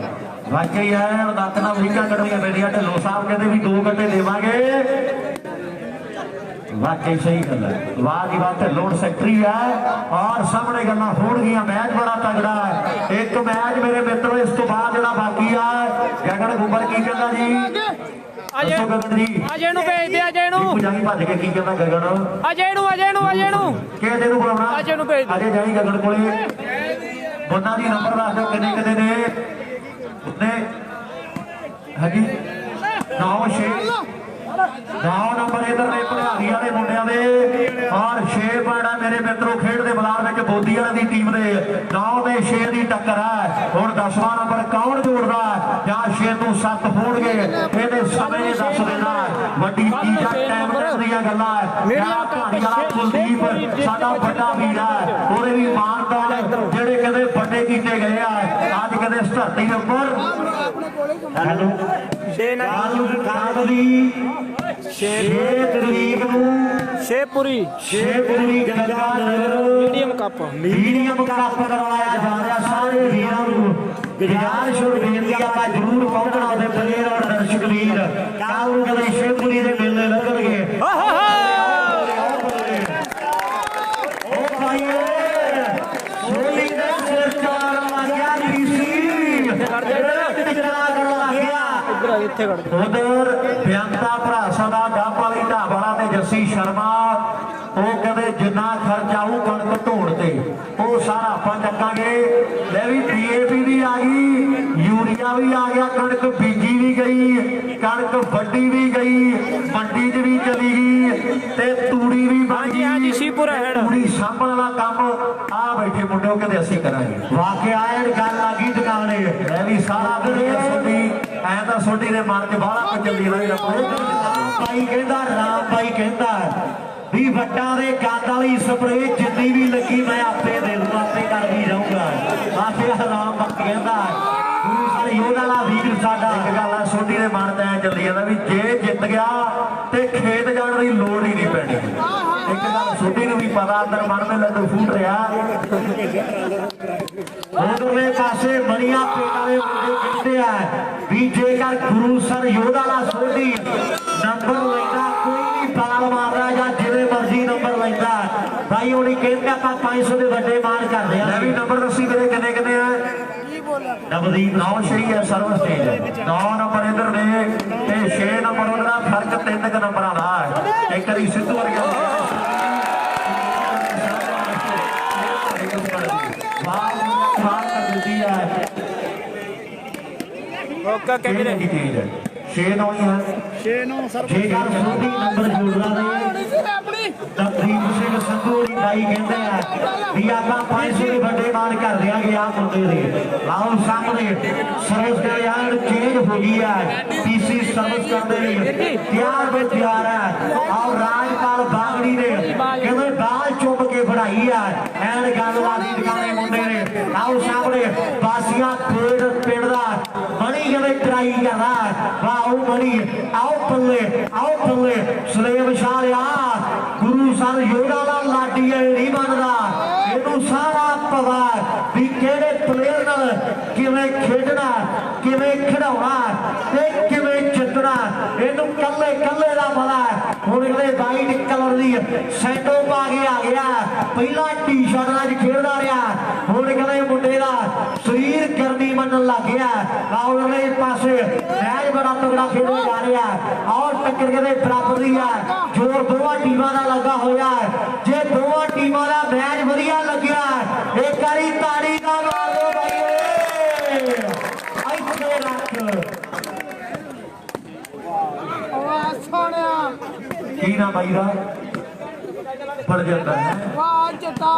ਵਾਕਈ ਹੈ ਦੱਤ ਨਾਲ ਅਮਰੀਕਾ ਕੱਢੀਆਂ ਬੇੜੀਆਂ ਢਿੱਲੋਂ ਸਾਹਿਬ ਕਹਿੰਦੇ ਵੀ 2 ਘੰਟੇ ਦੇਵਾਂਗੇ ਵਾਕਈ ਸਹੀ ਗੱਲ ਹੈ ਵਾਹ ਜੀ ਵਾਹ ਢਿੱਲੋਂ ਸੈਕਟਰੀ ਹੈ ਔਰ ਸਾਹਮਣੇ ਗੱਲਾਂ ਹੋਣਗੀਆਂ ਮੈਚ ਬੜਾ ਤਗੜਾ ਹੈ ਇੱਕ ਮੈਚ ਮੇਰੇ ਮਿੱਤਰੋ ਇਸ ਤੋਂ ਬਾਅਦ ਜਿਹੜਾ ਬਾਕੀ ਆ ਗਗਨ ਗੁੱਬਰ ਕੀ ਕਹਿੰਦਾ ਜੀ ਅਜੇ ਨੂੰ ਭੇਜ ਦੇ ਅਜੇ ਨੂੰ ਜਾਈ ਭੱਜ ਕੇ ਕੀ ਕਹਿੰਦਾ ਗਗਨ ਅਜੇ ਨੂੰ ਕਿਹਦੇ ਨੂੰ ਬੁਲਾਉਣਾ ਅਜੇ ਨੂੰ ਭੇਜ ਅਜੇ ਜਾਈ ਗਗਨ ਕੋਲੇ ਬੰਦਾ ਦੀ ਨੰਬਰ ਦੱਸ ਦਿਓ ਕਿੰਨੇ ਕਿੰਨੇ ਨੇ ਉੱਤੇ ਹਾਂਜੀ 9 ਨੰਬਰ ਇਧਰ ਨੇ ਭਲਿਆਰੀ ਵਾਲੇ ਮੁੰਡਿਆਂ ਦੇ ਔਰ 6 ਪੁਆਇੰਟ ਆ ਮੇਰੇ ਮਿੱਤਰੋ ਖੇਡ ਦੇ ਮੈਦਾਨ ਵਿੱਚ ਬੋਦੀ ਵਾਲੇ ਦੀ ਟੀਮ ਦੇ 9 ਤੇ 6 ਦੀ ਟੱਕਰ ਹੈ ਹੁਣ 10ਵਾਂ ਨੰਬਰ ਕੌਣ ਜੋੜਦਾ ਜਾਂ 6 ਤੋਂ 7 ਹੋਣਗੇ ਇਹਦੇ ਸਮੇਂ ਨੇ ਦੱਸ ਦੇਣਾ ਵੱਡੀ ਚੀਜ਼ ਆ ਕੈਮਰੇ ਦੀਆਂ ਗੱਲਾਂ ਕਹਾਣੀ ਵਾਲਾ ਕੁਲਦੀਪ ਸਾਡਾ ਵੱਡਾ ਵੀਰ ਹੈ ਉਹਦੇ ਵੀ ਮਾਨਦਾਨ ਜਿਹੜੇ ਕਹਿੰਦੇ ਵੱਡੇ ਕੀਤੇ ਗਏ ਆ ਅੱਜ ਕਹਿੰਦੇ ਇਸ ਧਰਤੀ ਦੇ ਉੱਪਰ ਹੈਲੋ ਦੀ 6 ਤਰੀਕ ਨੂੰ ਸ਼ੇਪੁਰੀ ਮੀਡੀਅਮ ਕੱਪ ਕਰਵਾਇਆ ਜਾ ਰਿਹਾ ਸਾਰੇ ਵੀਰਾਂ ਨੂੰ ਗੁਜ਼ਾਰਿਸ਼ ਹੋ ਬੇਨਤੀ ਆਪਾਂ ਜ਼ਰੂਰ ਪਹੁੰਚਣਾ ਉਹਦੇ ਪਲੇਅਰ ਔਰ ਦਰਸ਼ਕ ਵੀਰ ਕੱਲ ਨੂੰ ਕਦੇ ਸ਼ੇਪੁਰੀ ਦੇ ਮੇਲੇ ਲੱਗਣਗੇ ਉਹ ਭਾਈ ਸੋਲੀ ਦੇ ਸਿਰ ਚਾਰ ਲੱਗਿਆ ਇੱਥੇ ਖੜ ਉਧਰ ਬਿਆੰਤਾ ਭਰਾ ਸਾਡਾ ਗੱਪ ਵਾਲੀ ਢਾਬਾਲਾ ਤੇ ਜੱਸੀ ਸ਼ਰਮਾ ਉਹ ਕਹਿੰਦੇ ਜਿੰਨਾ ਖਰਚ ਆਊ ਕਣਕ ਢੋਣ ਤੇ ਉਹ ਸਾਰਾ ਆਪਾਂ ਚੱਕਾਂਗੇ ਲੈ ਵੀ ਡੀਏਪੀ ਵੀ ਆ ਗਈ ਯੂਰੀਆ ਵੀ ਆ ਗਿਆ ਕਣਕ ਬੀਜੀ ਵੀ ਗਈ ਕਣਕ ਵੱਡੀ ਵੀ ਗਈ ਮੰਡੀ 'ਚ ਵੀ ਚਲੀ ਗਈ ਤੇ ਤੂੜੀ ਵੀ ਬਣ ਗਈ ਹਾਂਜੀ ਸੀਪੁਰਾ ਹੈਡ ਤੂੜੀ ਸਾਂਭਣ ਵਾਲਾ ਕੰਮ ਆ ਬੈਠੇ ਮੁੰਡਿਓ ਕਹਿੰਦੇ ਅਸੀਂ ਕਰਾਂਗੇ ਵਾਕਿਆ ਇਹ ਗੱਲ ਆ ਗਈ ਦੁਕਾਨੇ ਲੈ ਵੀ ਸਾਰਾ ਦੁਨੀਆ ਸੋਢੀ ਐ ਤਾਂ ਸੋਢੀ ਦੇ ਮਨ 'ਚ ਬਾਹਲਾ ਕੁਝ ਚੱਲੀ ਰਹਿੰਦਾ ਭਾਈ ਕਹਿੰਦਾ ਰਾਮ ਭਾਈ ਕਹਿੰਦਾ ਵੀ ਵੱਟਾਂ ਦੇ ਗੰਦ ਵਾਲੀ ਸਪਰੇਅ ਜਿੰਨੀ ਵੀ ਲੱਗੀ ਮੈਂ ਆਪੇ ਦੇ ਦੂੰ ਆਪੇ ਕਰਦੀ ਜਾਊਂਗਾ ਆਖੇ ਹਰਾਮ ਵਕਤ ਕਹਿੰਦਾ ਗੁਰੂ ਸਾਹਿਬ ਯੋਧਾ ਵਾਲਾ ਵੀਰ ਸਾਡਾ ਇੱਕ ਗੱਲ ਆ ਸੋਢੀ ਦੇ ਮਨ 'ਚ ਐ ਚੱਲੀ ਜਾਂਦਾ ਵੀ ਜੇ ਜਿੱਤ ਗਿਆ ਤੇ ਖੇਤ ਜਾਣ ਦੀ ਲੋੜ ਹੀ ਨਹੀਂ ਪੈਣੀ ਇੱਕ ਗੱਲ ਸੋਢੀ ਨੂੰ ਵੀ ਪਤਾ ਅੰਦਰ ਮਨ ਵਿੱਚ ਲੱਡੂ ਫੂਟ ਰਿਹਾ ਉਧਰਲੇ ਪਾਸੇ ਮਣੀਆਂ ਪੇਟ ਵਾਲੇ ਮੁੰਡੇ ਕਹਿੰਦੇ ਆ ਵੀ ਜੇਕਰ ਗੁਰੂ ਸਰ ਯੋਧਾ ਵਾਲਾ ਸੋਢੀ ਨੰਬਰ ਲੈਂਦਾ ਕੋਈ ਵੀ ਬਾਲ ਮਾਰਦਾ ਜਾਂ ਜਿਵੇਂ ਮਰਜ਼ੀ ਨੰਬਰ ਲੈਂਦਾ ਭਾਈ ਉਹਨੇ ਕਹਿੰਦੇ ਆਪਾਂ 500 ਦੇ ਵੱਡੇ ਮਾਨ ਕਰਦੇ ਆ ਵੀ ਨੰਬਰ ਦੱਸੀ ਮੇਰੇ ਕਿੰਨੇ ਕਿੰਨੇ ਆ ਨਵਦੀਪ 9 ਸ਼ਰੀ ਹੈ ਸਰਵ ਸਟੇਜ 9 ਨੰਬਰ ਇਧਰ ਨੇ ਤੇ 6 ਨੰਬਰ ਉਹਦਾ ਫਰਕ 3 ਨੰਬਰਾਂ ਦਾ ਹੈ ਇੱਕ ਵਾਰੀ ਸਿੱਧੂ ਵਰਗਾ ਓਕਾ ਕਹਿੰਦੇ 6-9 ਹੀ ਹੈ 6-9 ਸਰ ਜੇਕਰ ਸੋਢੀ ਨੰਬਰ ਜੋੜਦਾ ਨੇ ਦਵਦੀਪ ਸਿੰਘ ਸੰਧੂ ਦੀ ਬਾਈ ਕਹਿੰਦੇ ਆ ਵੀ ਆਪਾਂ 500 ਦੇ ਵੱਡੇ ਮਾਨ ਕਰ ਦਿਆਂਗੇ ਆ ਮੁੰਡੇ ਦੇ ਲਾਓ ਸਾਹਮਣੇ ਸਰਵਿਸ ਦੇ ਯਾਰ ਚੇਂਜ ਹੋ ਗਈ ਹੈ ਪੀਸੀ ਸਰਵਿਸ ਕਰਦੇ ਲਈ ਤਿਆਰ ਬੇ ਤਿਆਰ ਹੈ ਆਓ ਰਾਜਪਾਲ ਬਾਗੜੀ ਨੇ ਕਹਿੰਦੇ ਬਾਲ ਚੁੱਪ ਕੇ ਫੜਾਈ ਹੈ ਐਨ ਗੱਲਬਾਤ ਟਿਕਾਣੇ ਮੁੰਡੇ ਨੇ ਆਓ ਸਾਹਮਣੇ ਬਾਸੀਆਂ ਪਿੰਡ ਦਾ ਮਣੀ ਕਹਿੰਦੇ ਟਰਾਈ ਕਰਦਾ ਵਾਹ ਉਹ ਮਣੀ ਆਓ ਪੱਲੇ ਸਲੇਮ ਸ਼ਾਲਿਆ ਗੁਰੂ ਸਰ ਯੋਧਾ ਦਾ ਲਾਡੀ ਨਹੀਂ ਬਣਦਾ ਇਹਨੂੰ ਸਾਰਾ ਪਤਾ ਵੀ ਕਿਹੜੇ ਪਲੇਅਰ ਨਾਲ ਕਿਵੇਂ ਖੇਡਣਾ ਕਿਵੇਂ ਖਿਡਾਉਣਾ ਤੇ ਕਿਵੇਂ ਜਿੱਤਣਾ ਇਹਨੂੰ ਕੱਲੇ ਦਾ ਪਤਾ ਹੁਣ ਇਹਦੇ ਵਾਈਟ ਕਲਰ ਦੀ ਸੈਂਡੋ ਪਾ ਕੇ ਆ ਗਿਆ ਪਹਿਲਾਂ ਟੀ-ਸ਼ਰਟ ਨਾਲ ਖੇਡਦਾ ਰਿਹਾ ਹੁਣ ਕਹਿੰਦੇ ਮੁੰਡੇ ਦਾ ਸਰੀਰ ਗਰਮੀ ਮੰਨਣ ਲੱਗ ਗਿਆ ਆਉਣ ਵਾਲੇ ਪਾਸੇ ਮੈਚ ਬੜਾ ਤਗੜਾ ਖੇਡਿਆ ਜਾ ਰਿਹਾ ਔਰ ਟੱਕਰ ਕਹਿੰਦੇ ਬਰਾਬਰ ਦੀ ਹੈ ਜੋਰ ਦੋਵਾਂ ਟੀਮਾਂ ਦਾ ਲੱਗਾ ਹੋਇਆ ਜੇ ਦੋਵਾਂ ਟੀਮਾਂ ਦਾ ਮੈਚ ਵਧੀਆ ਲੱਗਿਆ ਇੱਕ ਵਾਰੀ ਤਾੜੀ ਦਾ ਮਾਰ ਦਿਓ ਭਾਈ ਇੱਥੇ ਰੱਖ ਵਾਹ ਸੋਹਣਿਆ ਕੀ ਨਾ ਬਾਈ ਦਾ ਫੜ ਜਾਂਦਾ ਹੈ ਵਾਹ ਜਿੱਤਾ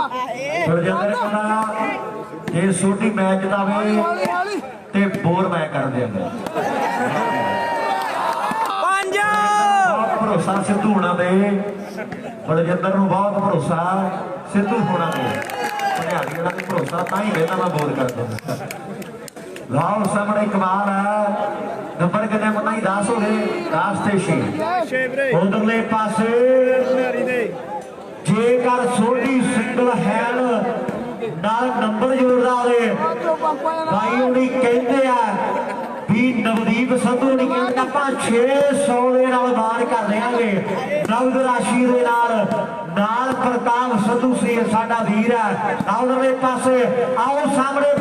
ਫੜ ਜਾਂਦਾ ਹੈ ਮੁੰਡਾ ਜੇ ਛੋਟੀ ਮੈਚ ਜਿਤਾਵੇ ਹੌਲੀ ਤੇ ਬੋਰ ਮੈਂ ਕਰ ਦਿਆਂਗਾ ਪੰਜ ਬਹੁਤ ਭਰੋਸਾ ਸਿੱਧੂ ਹੋਣਾ ਦੇ ਬਲਜਿੰਦਰ ਨੂੰ ਬਹੁਤ ਭਰੋਸਾ ਸਿੱਧੂ ਹੋਣਾ ਦੇ ਭਿਆਲੀ ਵਾਲਾ ਵੀ ਭਰੋਸਾ ਤਾਂ ਹੀ ਕਹਿੰਦਾ ਮੈਂ ਬੋਰ ਕਰ ਦਿੰਦਾ ਲਾਓ ਸਾਹਮਣੇ ਕਮਾਲ ਹੈ ਨੰਬਰ ਕਿੰਨੇ ਪਤਾ ਹੀ 10 ਹੋ ਗਏ 10 ਤੇ 6 6 ਵੀਰੇ ਉਧਰਲੇ ਪਾਸੇ ਭਨਿਆਰੀ ਦੇ ਜੇਕਰ ਸੋਢੀ ਸਿੰਗਲ ਹੈਂਡ ਨਾਲ ਨੰਬਰ ਜੋੜਦਾ ਹੋਵੇ ਭਾਈ ਉਹਨੀ ਕਹਿੰਦੇ ਆ ਵੀ ਨਵਦੀਪ ਸੰਧੂ ਨਹੀਂ ਕਹਿੰਦੇ ਆਪਾਂ 600 ਦੇ ਨਾਲ ਮਾਰ ਕਰ ਦਿਆਂਗੇ ਨਵਦ ਰਾਸ਼ੀ ਦੇ ਨਾਲ ਪ੍ਰਤਾਪ ਸੰਧੂ ਸੀ ਸਾਡਾ ਵੀਰ ਹੈ ਆਉਣੇ ਪਾਸੇ ਆਓ ਸਾਹਮਣੇ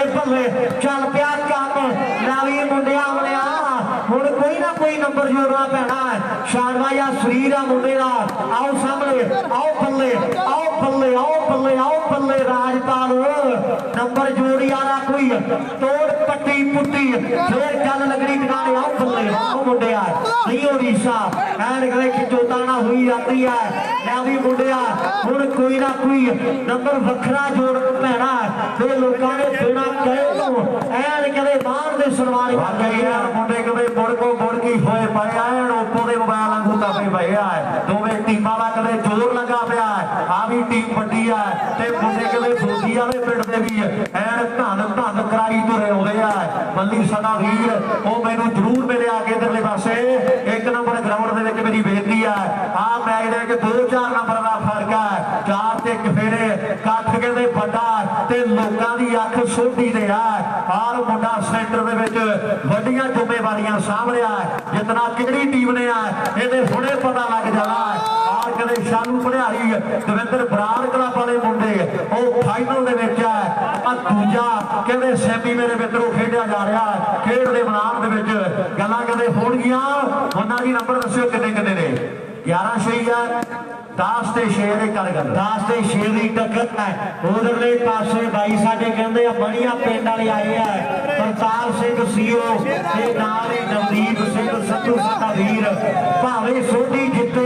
ਭੱਲੇ ਚੱਲ ਪਿਆ ਕੰਮ ਨਵੀਂ ਮੁੰਡਿਆਂ ਵਾਲਿਆ ਹੁਣ ਕੋਈ ਨਾ ਕੋਈ ਨੰਬਰ ਜੋੜਨਾ ਪੈਣਾ ਸ਼ਾਨਵਾ ਜਾਂ ਸਰੀਰ ਆ ਮੁੰਡੇ ਦਾ ਆਓ ਸਾਹਮਣੇ ਆਓ ਬੱਲੇ ਰਾਜਪਾਲ ਨੰਬਰ ਜੋੜੀ ਆਲਾ ਕੋਈ ਤੋੜ ਪੱਟੀ ਪੁੱਟੀ ਫੇਰ ਗੱਲ ਲੱਗਣੀ ਟਿਕਾਣੇ ਆਓ ਬੱਲੇ ਆਓ ਮੁੰਡਿਆ ਨਹੀਂ ਹੋ ਰੀਸਾ ਐਨ ਗਲੇ ਖਿਚੋਤਾ ਨਾ ਹੋਈ ਜਾਂਦੀ ਹੈ ਲੈ ਵੀ ਮੁੰਡਿਆ ਹੁਣ ਕੋਈ ਨਾ ਕੋਈ ਨੰਬਰ ਵੱਖਰਾ ਜੋੜ ਪੈਣਾ ਤੇ ਲੋਕਾਂ ਨੇ ਦੇਣਾ ਕਹੇ ਨੂੰ ਐਨ ਕਦੇ ਬਾਹਰ ਦੇ ਸਨਮਾਨ ਕਰ ਗਏ ਮੁੰਡੇ ਕਦੇ ਮੁੜ ਕੀ ਹੋਏ ਪਏ ਐਨ ਉੱਪਰ ਦੇ ਮੋਬਾਈਲ ਵਾਂਗੂ ਤਪੇ ਪਏ ਆ ਦੋਵੇਂ ਟੀਮਾਂ ਦਾ ਕਦੇ ਜ਼ੋਰ ਲੱਗਾ ਪਿਆ ਆ ਵੀ ਟੀਮ ਵੱਡੀ ਆ ਤੇ ਮੁੰਡੇ ਕਦੇ ਫੌਜੀ ਵਾਲੇ ਪਿੰਡ ਦੇ ਵੀ ਐਨ ਧੰਨ ਕਰਾਈ ਤੁਰੇ ਆਉਂਦੇ ਆ ਬੱਲੀ ਸਾਡਾ ਵੀਰ ਉਹ ਮੈਨੂੰ ਜ਼ਰੂਰ ਮਿਲਿਆ ਅੱਗੇ ਇਧਰਲੇ ਪਾਸੇ ਇੱਕ ਨੰਬਰ ਗਰਾਊਂਡ ਦੇ ਵਿੱਚ ਮੇਰੀ ਬੇਨਤੀ ਆ ਮੈਚ ਦੇ ਵਿੱਚ 2-4 ਨੰਬਰ ਦਾ ਫਰਕ ਆ 4 ਤੇ 1 ਫੇਰੇ ਕੱਠ ਕਹਿੰਦੇ ਵੱਡਾ ਤੇ ਲੋਕਾਂ ਦੀ ਅੱਖ ਸੋਢੀ ਦੇ ਆ ਆਰ ਮੁੰਡਾ ਸੈਂਟਰ ਦੇ ਵਿੱਚ ਵੱਡੀਆਂ ਜ਼ਿੰਮੇਵਾਰੀਆਂ ਸਾਂਭ ਰਿਹਾ ਜਿਤਨਾ ਕਿਹੜੀ ਟੀਮ ਨੇ ਆ ਇਹਦੇ ਹੁਣੇ ਪਤਾ ਲੱਗ ਜਾਣਾ ਆਰ ਕਦੇ ਸ਼ਾਨੂ ਭੜਿਆਰੀ ਦਵਿੰਦਰ ਬਰਾੜ ਕਲੱਬ ਵਾਲੇ ਮੁੰਡੇ ਉਹ ਫਾਈਨਲ ਦੇ ਵਿੱਚ ਆ ਦੂਜਾ ਕਹਿੰਦੇ ਸੈਮੀ ਮੇਰੇ ਮਿੱਤਰੋ ਖੇਡਿਆ ਜਾ ਰਿਹਾ ਖੇਡ ਦੇ ਮੈਦਾਨ ਦੇ ਵਿੱਚ ਗੱਲਾਂ ਕਦੇ ਹੋਣਗੀਆਂ ਉਹਨਾਂ ਦੀ ਨੰਬਰ ਦੱਸਿਓ ਕਿੰਨੇ ਨੇ 11-6 ਆ 10 ਤੇ 6 ਦੇ ਕਰ ਗੱਲ 10 ਤੇ 6 ਦੀ ਟੱਕਰ ਹੈ ਉਧਰਲੇ ਪਾਸੇ ਬਾਈ ਸਾਡੇ ਕਹਿੰਦੇ ਆ ਬੜੀਆਂ ਪਿੰਡ ਵਾਲੇ ਆਏ ਆ ਪ੍ਰਤਾਪ ਸਿੰਘ ਸੀਓ ਤੇ ਨਾਲ ਹੀ ਨਵਦੀਪ ਸਿੰਘ ਸੰਧੂ ਸਾਡਾ ਵੀਰ ਭਾਵੇਂ ਸੋਢੀ ਜਿੱਤੇ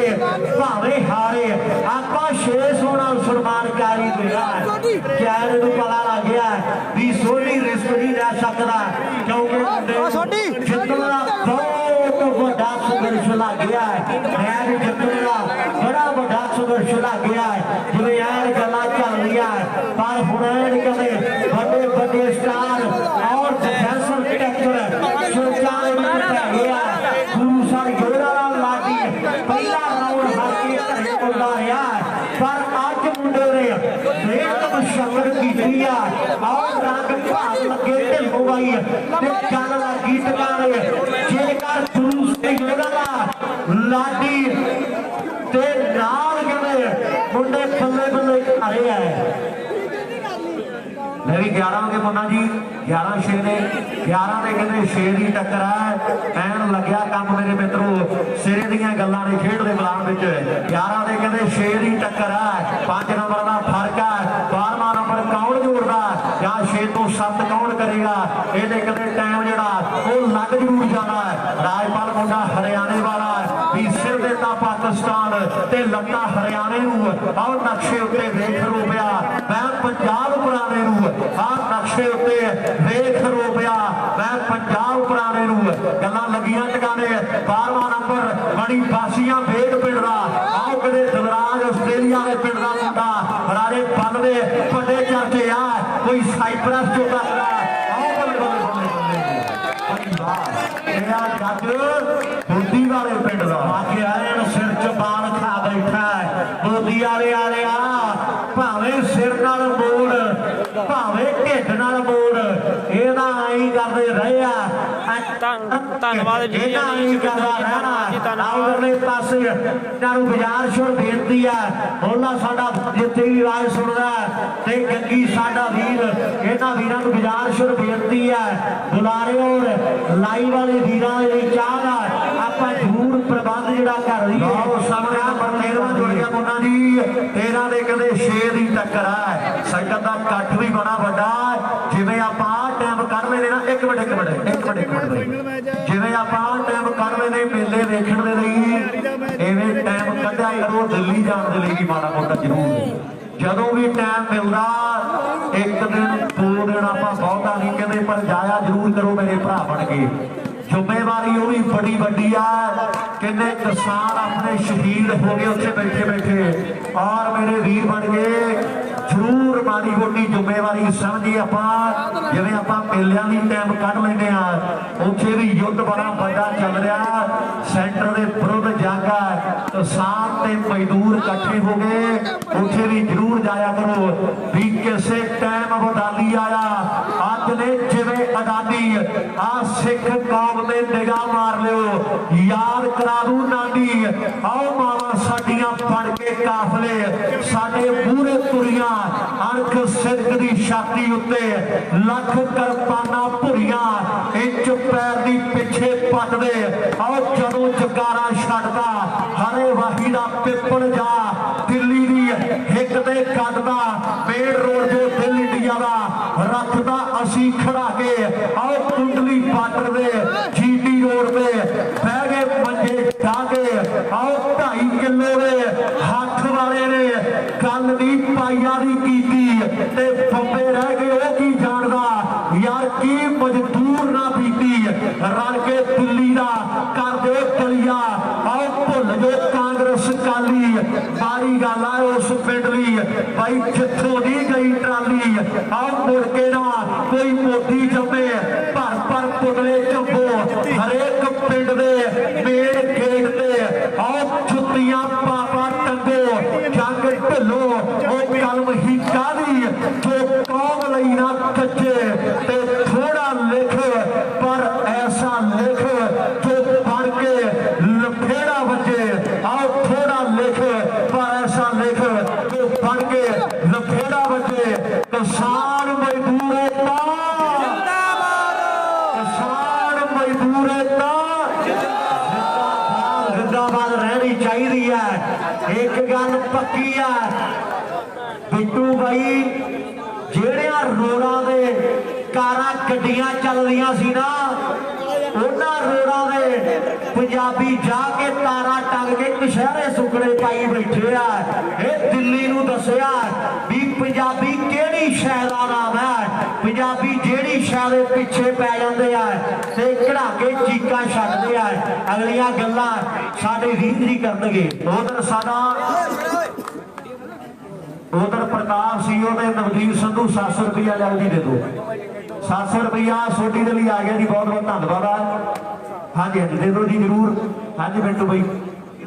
ਭਾਵੇਂ ਹਾਰੇ ਆਪਾਂ 600 ਨਾਲ ਸਨਮਾਨਕਾਰੀ ਦੇਣਾ ਕਿਆਰ ਨੂੰ ਪਤਾ ਲੱਗ ਗਿਆ ਵੀ ਸੋਢੀ ਰਿਸਕ ਨਹੀਂ ਲੈ ਸਕਦਾ ਕਿਉਂਕਿ ਜਿੱਤਣ ਦਾ ਬਹੁਤ ਵੱਡਾ ਸੰਘਰਸ਼ ਲੱਗ ਗਿਆ ਮੈਚ ਜਿੱਤਣ ਦਾ ਬੜਾ ਵੱਡਾ ਸੰਘਰਸ਼ ਲੱਗ ਗਿਆ ਜਿਵੇਂ ਐਨ ਗੱਲਾਂ ਚੱਲ ਰਹੀਆਂ ਪਰ ਹੁਣ ਐਨ ਕਦੇ ਵੱਡੇ ਸਟਾਰ ਔਰ ਡਿਫੈਂਸਰ ਟੈਕਟਰ ਸੋਚਾਂ ਦੇ ਵਿੱਚ ਪੈ ਗਿਆ ਗੁਰੂ ਸਰ ਯੋਧਾ ਨਾਲ ਲਾਡੀ ਪਹਿਲਾ ਰਾਊਂਡ ਹਾਰ ਕੇ ਘਰੇ ਆਉਂਦਾ ਰਿਹਾ ਪਰ ਅੱਜ ਮੁੰਡੇ ਨੇ ਬੇਹੱਦ ਮੁਸ਼ਕਲ ਕੀਤੀ ਆ ਔਰ ਰੰਗ ਭਾਗ ਲੱਗੇ ਢਿੱਲੋਂ ਬਾਈ ਤੇ ਚੱਲ ਲੱਗੀ ਟਿਕਾਣੇ ਜੇਕਰ ਗੁਰੂ ਸਰ ਯੋਧਾ ਦਾ ਲਾਡੀ ਤੇ ਨਾਲ ਕਹਿੰਦੇ ਮੁੰਡੇ ਬੱਲੇ ਘਰੇ ਆਏ ਮੈਂ ਵੀ 11 ਕੇ ਮੁੰਡਾ ਜੀ 11-6 ਨੇ 11 ਦੇ ਕਹਿੰਦੇ 6 ਦੀ ਟੱਕਰ ਹੈ ਐਨ ਲੱਗਿਆ ਕੰਮ ਮੇਰੇ ਮਿੱਤਰੋ ਸਿਰੇ ਦੀਆਂ ਗੱਲਾਂ ਨੇ ਖੇਡ ਦੇ ਮੈਦਾਨ ਵਿੱਚ 11 ਦੇ ਕਹਿੰਦੇ 6 ਦੀ ਟੱਕਰ ਹੈ 5 ਨੰਬਰ ਦਾ ਫਰਕ ਹੈ 12ਵਾਂ ਨੰਬਰ ਕੌਣ ਜੋੜਦਾ ਜਾਂ 6 ਤੋਂ 7 ਕੌਣ ਕਰੇਗਾ ਇਹਦੇ ਕਹਿੰਦੇ ਟਾਈਮ ਜਿਹੜਾ ਉਹ ਲੱਗ ਜ਼ਰੂਰ ਜਾਣਾ ਹੈ ਆਹ ਨਕਸ਼ੇ ਉੱਤੇ ਵੇਖ ਰੂਪਿਆ ਮੈਂ ਪੰਜਾਬ ਪੁਰਾਣੇ ਨੂੰ ਆਹ ਨਕਸ਼ੇ ਉੱਤੇ ਵੇਖ ਰੂਪਿਆ ਮੈਂ ਪੰਜਾਬ ਪੁਰਾਣੇ ਨੂੰ ਗੱਲਾਂ ਲੱਗੀਆਂ ਟਿਕਾਣੇ 12ਵਾਂ ਨੰਬਰ ਬੜੀ ਬਾਸੀਆਂ ਵੇਗ ਪਿੰਡ ਦਾ ਆਹ ਕਦੇ ਦਵਰਾਜ ਆਸਟ੍ਰੇਲੀਆ ਦੇ ਪਿੰਡ ਦਾ ਮੁੰਡਾ ਰਾਜੇ ਬੱਲ ਦੇ ਵੱਡੇ ਚਰਚੇ ਆ ਕੋਈ ਸਾਈਪਰਸ ਚੋਂ ਕਰਦਾ ਆਹ ਬੱਲੇ ਬੱਲੇ ਬੱਲੇ ਬੱਲੇ ਇਹ ਜੱਜ ਬੁੱਧੀ ਵਾਲੇ ਪਿੰਡ ਦਾ ਆਖੇ ਆਲੇ ਨੂੰ ਸਿਰ ਚ ਬਾਣ ਖਾ ਬੈਠਾ ਬੁੱਧੀ ਵਾਲੇ ਆਲਿਆ ਭਾਵੇਂ ਸਿਰ ਨਾਲ ਮੋੜ ਭਾਵੇਂ ਢਿੱਡ ਨਾਲ ਮੋੜ ਇਹਦਾ ਐਂ ਕਰਦੇ ਰਹੇ ਆ ਧੰਨਵਾਦ ਜੀ ਇਹਨਾਂ ਐਂ ਕਰਦਾ ਰਹਿਣਾ ਆਉਰਲੇ ਪਾਸੇ ਇਹਨਾਂ ਨੂੰ ਬਾਜ਼ਾਰ ਸ਼ੁਰ ਬੇਨਤੀ ਆ ਹੋਲਾ ਸਾਡਾ ਜਿੱਥੇ ਵੀ ਆਵਾਜ਼ ਸੁਣਦਾ ਤੇ ਗੱਗੀ ਸਾਡਾ ਵੀਰ ਇਹਨਾਂ ਵੀਰਾਂ ਨੂੰ ਬਾਜ਼ਾਰ ਸ਼ੁਰ ਬੇਨਤੀ ਆ ਬੁਲਾਰੇ ਔਰ ਲਾਈਵ ਵਾਲੇ ਵੀਰਾਂ ਦੇ ਚਾਹਦਾ ਆਪਾਂ ਜ਼ਰੂਰ ਪ੍ਰਬੰਧ ਜਿਹੜਾ ਕਰ ਲਈਏ ਲਓ ਸਾਹਮਣੇ ਨੰਬਰ 13ਵਾਂ ਜੁੜ ਗਿਆ ਮੁੰਡਾ ਜੀ 13 ਦੇ ਕਹਿੰਦੇ 6 ਦੀ ਟੱਕਰ ਆ ਸੰਗਤ ਦਾ ਇਕੱਠ ਵੀ ਬੜਾ ਵੱਡਾ ਜਿਵੇਂ ਆਪਾਂ ਟਾਈਮ ਕੱਢ ਲੈਨੇ ਨਾ ਇੱਕ ਮਿੰਟ ਜਿਵੇਂ ਆਪਾਂ ਟਾਈਮ ਕੱਢ ਲੈਨੇ ਮੇਲੇ ਵੇਖਣ ਦੇ ਲਈ ਐਵੇਂ ਟਾਈਮ ਕੱਢਿਆ ਕਰੋ ਦਿੱਲੀ ਜਾਣ ਦੇ ਲਈ ਵੀ ਮਾੜਾ ਮੋਟਾ ਜ਼ਰੂਰ ਜਦੋਂ ਵੀ ਟਾਈਮ ਮਿਲਦਾ ਇੱਕ ਦਿਨ 2 ਦਿਨ ਆਪਾਂ ਬਹੁਤਾ ਨਹੀਂ ਕਹਿੰਦੇ ਪਰ ਜਾਇਆ ਜ਼ਰੂਰ ਕਰੋ ਮੇਰੇ ਭਰਾ ਬਣ ਕੇ ਜ਼ਿੰਮੇਵਾਰੀ ਉਹ ਵੀ ਬੜੀ ਵੱਡੀ ਆ ਕਿੰਨੇ ਕਿਸਾਨ ਆਪਣੇ ਸ਼ਹੀਦ ਹੋ ਗਏ ਉੱਥੇ ਬੈਠੇ ਬੈਠੇ ਔਰ ਮੇਰੇ ਵੀਰ ਬਣ ਗਏ ਜ਼ਰੂਰ ਮਾੜੀ ਮੋਟੀ ਜ਼ਿੰਮੇਵਾਰੀ ਸਮਝੀ ਆਪਾਂ ਜਿਵੇਂ ਆਪਾਂ ਮੇਲਿਆਂ ਦੀ ਟਾਈਮ ਕੱਢ ਲੈਂਦੇ ਆ ਉੱਥੇ ਵੀ ਯੁੱਧ ਬੜਾ ਵੱਡਾ ਚੱਲ ਰਿਹਾ ਸੈਂਟਰ ਦੇ ਵਿਰੁੱਧ ਜੰਗ ਆ ਕਿਸਾਨ ਤੇ ਮਜ਼ਦੂਰ ਇਕੱਠੇ ਹੋ ਗਏ ਉੱਥੇ ਵੀ ਜ਼ਰੂਰ ਜਾਇਆ ਕਰੋ ਵੀ ਕਿਸੇ ਟਾਈਮ ਅਬਦਾਲੀ ਆਇਆ ਅੱਜ ਨੇ ਜਿਵੇਂ ਅਦਾਨੀ ਆ ਸਿੱਖ ਕੌਮ ਦੇ ਨਿਗਾਹ ਮਾਰ ਲਿਓ ਯਾਦ ਕਰਾ ਦੂ ਨਾਨੀ ਆਓ ਮਾਵਾਂ ਸਾਡੀਆਂ ਬਣ ਕੇ ਕਾਫਲੇ ਸਾਡੇ ਮੂਹਰੇ ਤੁਰੀਆਂ ਅਣਖ ਸਿੱਖ ਦੀ ਛਾਤੀ ਉੱਤੇ ਲੱਖ ਕਿਰਪਾਨਾਂ ਭੁਰੀਆਂ ਇੰਚ ਪੈਰ ਦੀ ਪਿੱਛੇ ਪੱਟਦੇ ਆਓ ਜਦੋਂ ਜਗਾਰਾ ਛੱਡਦਾ ਹਰੇ ਵਾਹੀ ਦਾ ਪਿੱਪਲ ਜਾ ਦਿੱਲੀ ਦੀ ਹਿੱਕ ਤੇ ਕੱਢਦਾ ਮੇਨ ਰੋਡ ਜੋ ਦਿਲ ਇੰਡੀਆ ਦਾ ਰੱਖਦਾ ਅਸੀਂ ਖੜਾ ਕੇ ਆਓ ਕੁੰਡਲੀ ਬਾਰਡਰ ਦੇ ਜੀਟੀ ਰੋਡ ਤੇ ਬਹਿ ਗਏ ਮੰਜੇ ਢਾਗੇ ਆਓ 2.5 ਕਿਲੋ ਦੇ ਹੱਥ ਵਾਲੇ ਨੇ ਗੱਲ ਨਹੀਂ ਪਾਈਆਂ ਦੀ ਕੀਤੀ ਤੇ ਬੰਬੇ ਰਹਿ ਗਏ ਉਹ ਕੀ ਜਾਣਦਾ ਯਾਰ ਕੀ ਮਜ਼ਦੂਰ ਨਾ ਬੀਤੀ ਰਲ ਕੇ ਦਿੱਲੀ ਦਾ ਕਰਦੇ ਕਲੀਆ ਆਓ ਭੁੱਲ ਜੋ ਕਾਂਗਰਸ ਕਾਲੀ ਮਾੜੀ ਗੱਲ ਆ ਉਸ ਪਿੰਡ ਲਈ ਬਾਈ ਜਿੱਥੋਂ ਨਹੀਂ ਗਈ ਟਰਾਲੀ ਆਓ ਮੁੜ ਕੇ ਨਾ ਕੋਈ ਮੋਦੀ ਜੰਮੇ ਭਰ ਪੁਤਲੇ ਝੰਬੋ ਹਰੇਕ ਪਿੰਡ ਦੇ ਮੇਨ ਗੇਟ ਤੇ ਆਓ ਜੁੱਤੀਆਂ ਪਾਪਾ ਟੰਗੋ ਜੰਗ ਢਿੱਲੋ ਉਹ ਕਲਮ ਹੀ ਕਾਦੀ ਜੋ ਕੌਮ ਲਈ ਨਾ ਕੱਚੇ ਤੇ ਥੋੜਾ ਲਿਖ ਪਰ ਐਸਾ ਲਿਖ ਜੋ ਪੜ ਕੇ ਲਫੇੜਾ ਵੱਜੇ ਆਓ ਥੋੜਾ ਲਿਖ ਪਰ ਐਸਾ ਲਿਖ ਜੋ ਪੜ ਕੇ ਲਫੇੜਾ ਵੱਜੇ ਕਿਸਾਨ ਮਜ਼ਦੂਰ ਏਕਤਾ ਕਿਸਾਨ ਮਜ਼ਦੂਰ ਏਕਤਾ ਜ਼ਿੰਦਾਬਾਦ ਰਹਿਣੀ ਚਾਹੀਦੀ ਹੈ ਇੱਕ ਗੱਲ ਪੱਕੀ ਆ ਬਿੱਟੂ ਬਾਈ ਜਿਹੜਿਆਂ ਰੋਡਾਂ ਦੇ ਕਾਰਾਂ ਗੱਡੀਆਂ ਚੱਲਦੀਆਂ ਸੀ ਨਾ ਉਹਨਾਂ ਰੋਡਾਂ ਦੇ ਪੰਜਾਬੀ ਜਾ ਕੇ ਤਾਰਾਂ ਟੰਗ ਕੇ ਕਸ਼ਹਿਰੇ ਸੁੱਕਣੇ ਪਾਈ ਬੈਠੇ ਆ ਇਹ ਦਿੱਲੀ ਨੂੰ ਦੱਸਿਆ ਵੀ ਪੰਜਾਬੀ ਕਿਹੜੀ ਸ਼ੈ ਦਾ ਨਾਮ ਹੈ ਪੰਜਾਬੀ ਜਿਹੜੀ ਸ਼ੈ ਦੇ ਪਿੱਛੇ ਪੈ ਜਾਂਦੇ ਆ ਤੇ ਕਢਾ ਕੇ ਚੀਕਾਂ ਛੱਡਦੇ ਆ ਅਗਲੀਆਂ ਗੱਲਾਂ ਸਾਡੇ ਵੀਰ ਜੀ ਕਰਨਗੇ ਉਧਰ ਸਾਡਾ ਉਧਰ ਪ੍ਰਤਾਪ ਸਿੰਘ ਤੇ ਨਵਦੀਪ ਸੰਧੂ 700 ਰੁਪਇਆ ਜਲਦੀ ਦੇ ਦਿਓ 700 ਰੁਪਇਆ ਸੋਟੀ ਦੇ ਲਈ ਆ ਗਿਆ ਜੀ ਬਹੁਤ ਬਹੁਤ ਧੰਨਵਾਦ ਆ ਹਾਂਜੀ ਹਾਂਜੀ ਦੇ ਦਿਓ ਜੀ ਜ਼ਰੂਰ ਹਾਂਜੀ ਬਿੰਟੂ ਬਾਈ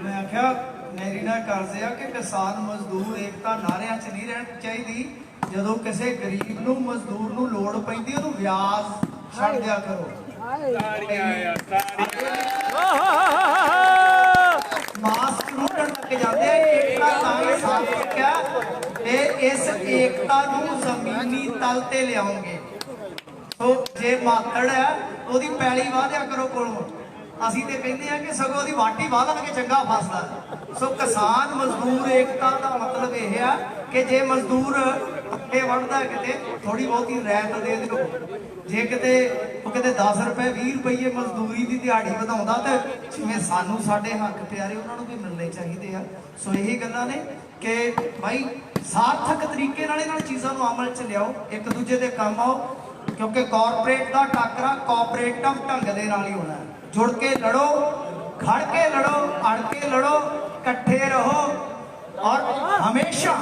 ਮੈਂ ਆਖਿਆ ਮੇਰੀ ਨਾ ਕਰਦੇ ਆ ਕਿ ਕਿਸਾਨ ਮਜ਼ਦੂਰ ਏਕਤਾ ਨਾਰਿਆਂ 'ਚ ਨਹੀਂ ਰਹਿਣੀ ਚਾਹੀਦੀ ਜਦੋਂ ਕਿਸੇ ਗਰੀਬ ਨੂੰ ਮਜ਼ਦੂਰ ਨੂੰ ਲੋੜ ਪੈਂਦੀ ਉਹਨੂੰ ਵਿਆਜ ਛੱਡ ਦਿਆ ਕਰੋ ਮਾਸਕ ਲੁੱਟਣ ਲੱਗ ਜਾਂਦੇ ਆ ਏਕਤਾ ਤਾਂ ਇਹ ਸਾਫ਼ ਰੱਖਿਆ ਤੇ ਇਸ ਏਕਤਾ ਨੂੰ ਜ਼ਮੀਨੀ ਤਲ ਤੇ ਲਿਆਉਂਗੇ ਸੋ ਜੇ ਮਾਤੜ ਹੈ ਉਹਦੀ ਪੈਲੀ ਵਾਧਿਆ ਕਰੋ ਕੋਲੋਂ ਅਸੀਂ ਤੇ ਕਹਿੰਦੇ ਆ ਕਿ ਸਗੋਂ ਉਹਦੀ ਵਾਟੀ ਵਾਹ ਕੇ ਚੰਗਾ ਫਸਦਾ ਸੋ ਕਿਸਾਨ ਮਜ਼ਦੂਰ ਏਕਤਾ ਦਾ ਮਤਲਬ ਇਹ ਆ ਕਿ ਜੇ ਮਜ਼ਦੂਰ ਅੱਗੇ ਵੜਦਾ ਕਿਤੇ ਥੋੜੀ ਬਹੁਤੀ ਰਹਿਤ ਦੇ ਦਿਓ ਜੇ ਕਿਤੇ ਉਹ ਕਿਤੇ 10 ਰੁਪਏ 20 ਰੁਪਏ ਮਜ਼ਦੂਰੀ ਦੀ ਦਿਹਾੜੀ ਵਧਾਉਂਦਾ ਤੇ ਜਿਵੇਂ ਸਾਨੂੰ ਸਾਡੇ ਹੱਕ ਪਿਆਰੇ ਉਹਨਾਂ ਨੂੰ ਵੀ ਮਿਲਣੇ ਚਾਹੀਦੇ ਆ ਸੋ ਇਹੀ ਗੱਲਾਂ ਨੇ ਕਿ ਭਾਈ ਸਾਰਥਕ ਤਰੀਕੇ ਨਾਲ ਇਹਨਾਂ ਚੀਜ਼ਾਂ ਨੂੰ ਅਮਲ 'ਚ ਲਿਆਓ, ਇੱਕ ਦੂਜੇ ਦੇ ਕੰਮ ਆਓ, ਕਿਉਂਕਿ ਕਾਰਪੋਰੇਟ ਦਾ ਟਾਕਰਾ ਕੋਆਪਰੇਟਿਵ ਢੰਗ ਦੇ ਨਾਲ ਹੀ ਹੋਣਾ ਹੈ। ਜੁੜ ਕੇ ਲੜੋ, ਖੜ ਕੇ ਲੜੋ, ਅੜ ਕੇ ਲੜੋ, ਇਕੱਠੇ ਰਹੋ ਔਰ ਹਮੇਸ਼ਾ